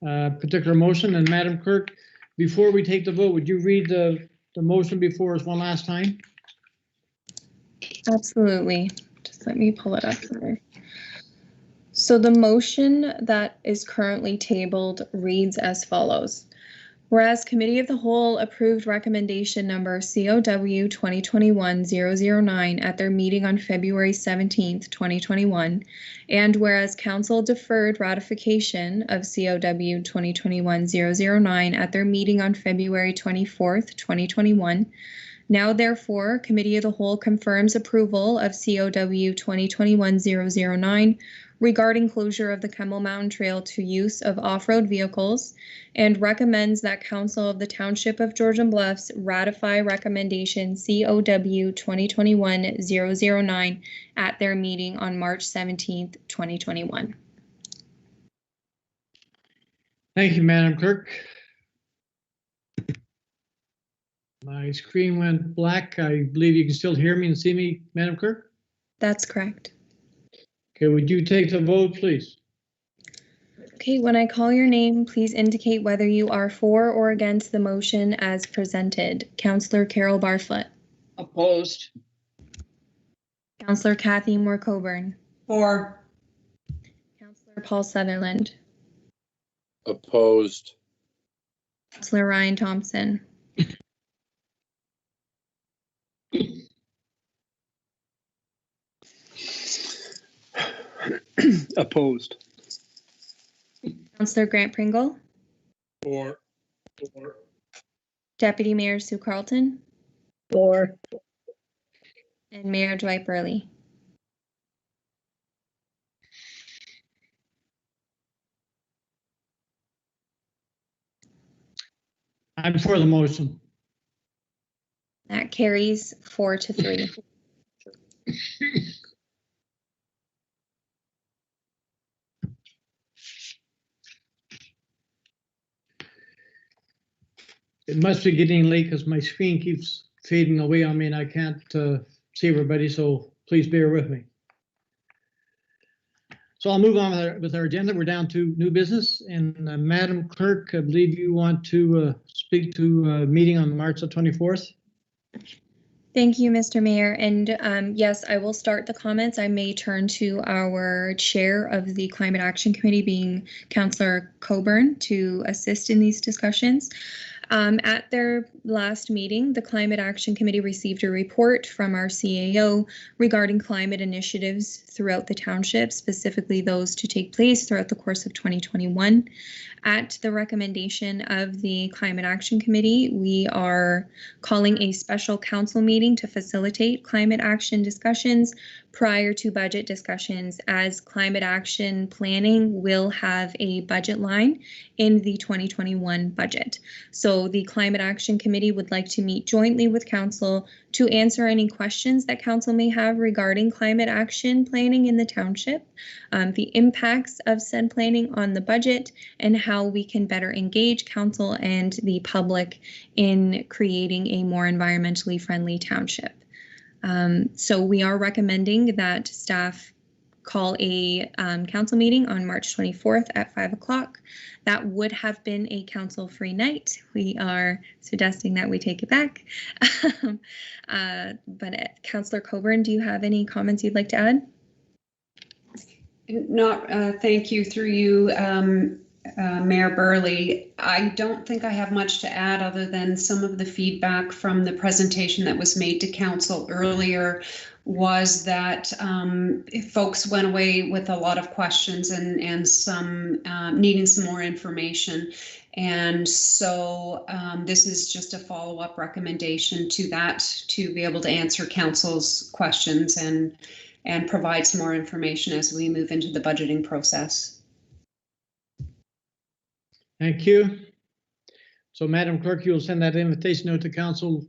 particular motion. And Madam Clerk, before we take the vote, would you read the motion before us one last time? Absolutely. Just let me pull it up here. So the motion that is currently tabled reads as follows. Whereas Committee of the Whole approved recommendation number COW 2021-009 at their meeting on February 17th, 2021, and whereas Council deferred ratification of COW 2021-009 at their meeting on February 24th, 2021, now therefore Committee of the Whole confirms approval of COW 2021-009 regarding closure of the Kemmel Mountain Trail to use of off-road vehicles, and recommends that Council of the Township of Georgian Bluffs ratify recommendation COW 2021-009 at their meeting on March 17th, 2021. Thank you, Madam Clerk. My screen went black. I believe you can still hear me and see me, Madam Clerk? That's correct. Okay, would you take the vote, please? Okay, when I call your name, please indicate whether you are for or against the motion as presented. Councillor Carol Barfoot. Opposed. Councillor Kathy Moore Coburn. For. Councillor Paul Sutherland. Opposed. Councillor Ryan Thompson. Opposed. Councillor Grant Pringle. For. Deputy Mayor Sue Carlton. For. And Mayor Dwight Burley. I'm for the motion. That carries 4-3. It must be getting late because my screen keeps fading away on me and I can't see everybody, so please bear with me. So I'll move on with our agenda. We're down to new business, and Madam Clerk, I believe you want to speak to a meeting on March the 24th. Thank you, Mr. Mayor. And yes, I will start the comments. I may turn to our chair of the Climate Action Committee, being Councillor Coburn, to assist in these discussions. At their last meeting, the Climate Action Committee received a report from our CAO regarding climate initiatives throughout the township, specifically those to take place throughout the course of 2021. At the recommendation of the Climate Action Committee, we are calling a special council meeting to facilitate climate action discussions prior to budget discussions, as climate action planning will have a budget line in the 2021 budget. So the Climate Action Committee would like to meet jointly with Council to answer any questions that Council may have regarding climate action planning in the township, the impacts of said planning on the budget, and how we can better engage Council and the public in creating a more environmentally friendly township. So we are recommending that staff call a council meeting on March 24th at 5 o'clock. That would have been a council-free night. We are suggesting that we take it back. But Councillor Coburn, do you have any comments you'd like to add? Not, thank you, through you, Mayor Burley. I don't think I have much to add other than some of the feedback from the presentation that was made to council earlier was that folks went away with a lot of questions and some needing some more information. And so this is just a follow-up recommendation to that, to be able to answer council's questions and provide some more information as we move into the budgeting process. Thank you. So Madam Clerk, you'll send that invitation out to council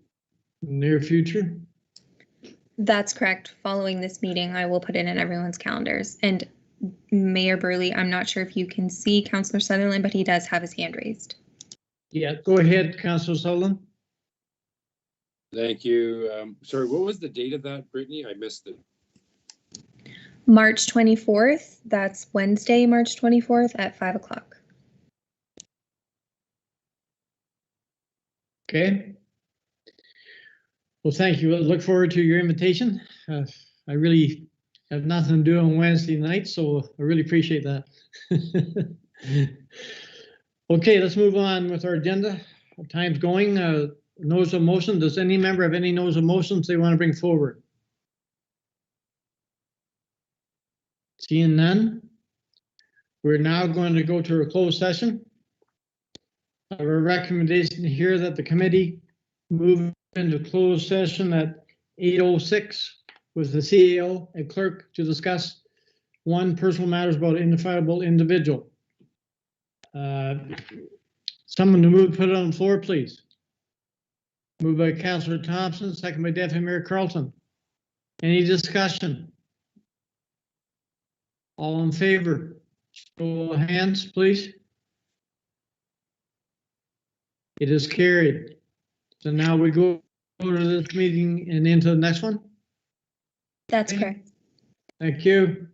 in the near future? That's correct. Following this meeting, I will put it in everyone's calendars. And Mayor Burley, I'm not sure if you can see Councillor Sutherland, but he does have his hand raised. Yeah, go ahead, Councillor Sutherland. Thank you. Sorry, what was the date of that, Brittany? I missed it. March 24th. That's Wednesday, March 24th at 5 o'clock. Okay. Well, thank you. I look forward to your invitation. I really have nothing to do on Wednesday night, so I really appreciate that. Okay, let's move on with our agenda. Our time's going. Notice of motion. Does any member have any notice of motions they want to bring forward? Seeing none, we're now going to go to a closed session. I have a recommendation here that the committee move into closed session at 8:06 with the CEO and clerk to discuss one, personal matters about identifiable individual. Someone to move, put it on the floor, please. Moved by Councillor Thompson, second by Deputy Mayor Carlton. Any discussion? All in favor? Show of hands, please. It is carried. So now we go to this meeting and into the next one? That's correct. Thank you.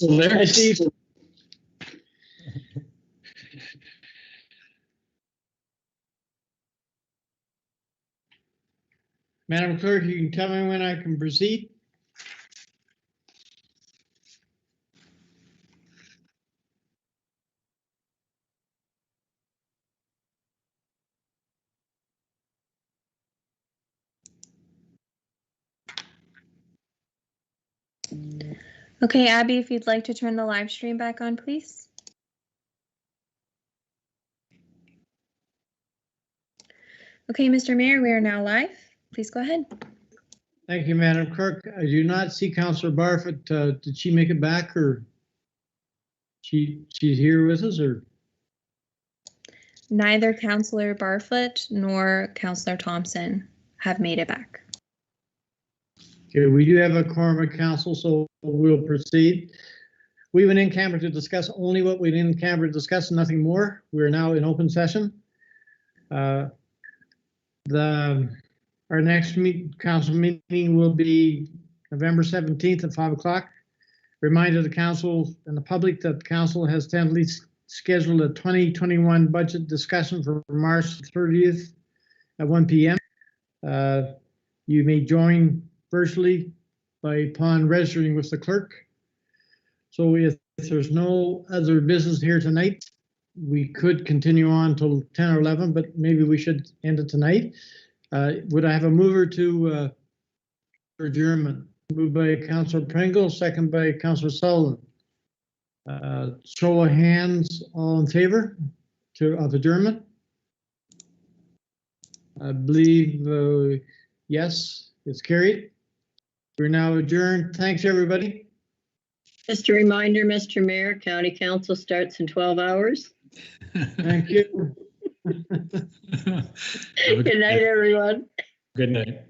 Well, there I see. Madam Clerk, you can tell me when I can proceed? Okay, Abby, if you'd like to turn the live stream back on, please. Okay, Mr. Mayor, we are now live. Please go ahead. Thank you, Madam Clerk. I do not see Councillor Barfoot. Did she make it back, or she's here with us, or? Neither Councillor Barfoot nor Councillor Thompson have made it back. Okay, we do have a quorum of council, so we'll proceed. We went in camera to discuss only what we went in camera to discuss, nothing more. We are now in open session. Our next council meeting will be November 17th at 5 o'clock. Reminder to the council and the public that the council has tentatively scheduled a 2021 budget discussion for March 30th at 1 p.m. You may join virtually upon registering with the clerk. So if there's no other business here tonight, we could continue on till 10 or 11, but maybe we should end it tonight. Would I have a mover to adjournment? Moved by Councillor Pringle, second by Councillor Sullivan. Show of hands, all in favor of adjournment? I believe yes, it's carried. We're now adjourned. Thanks, everybody. Just a reminder, Mr. Mayor, County Council starts in 12 hours. Thank you. Have a Good night, everyone. Good night.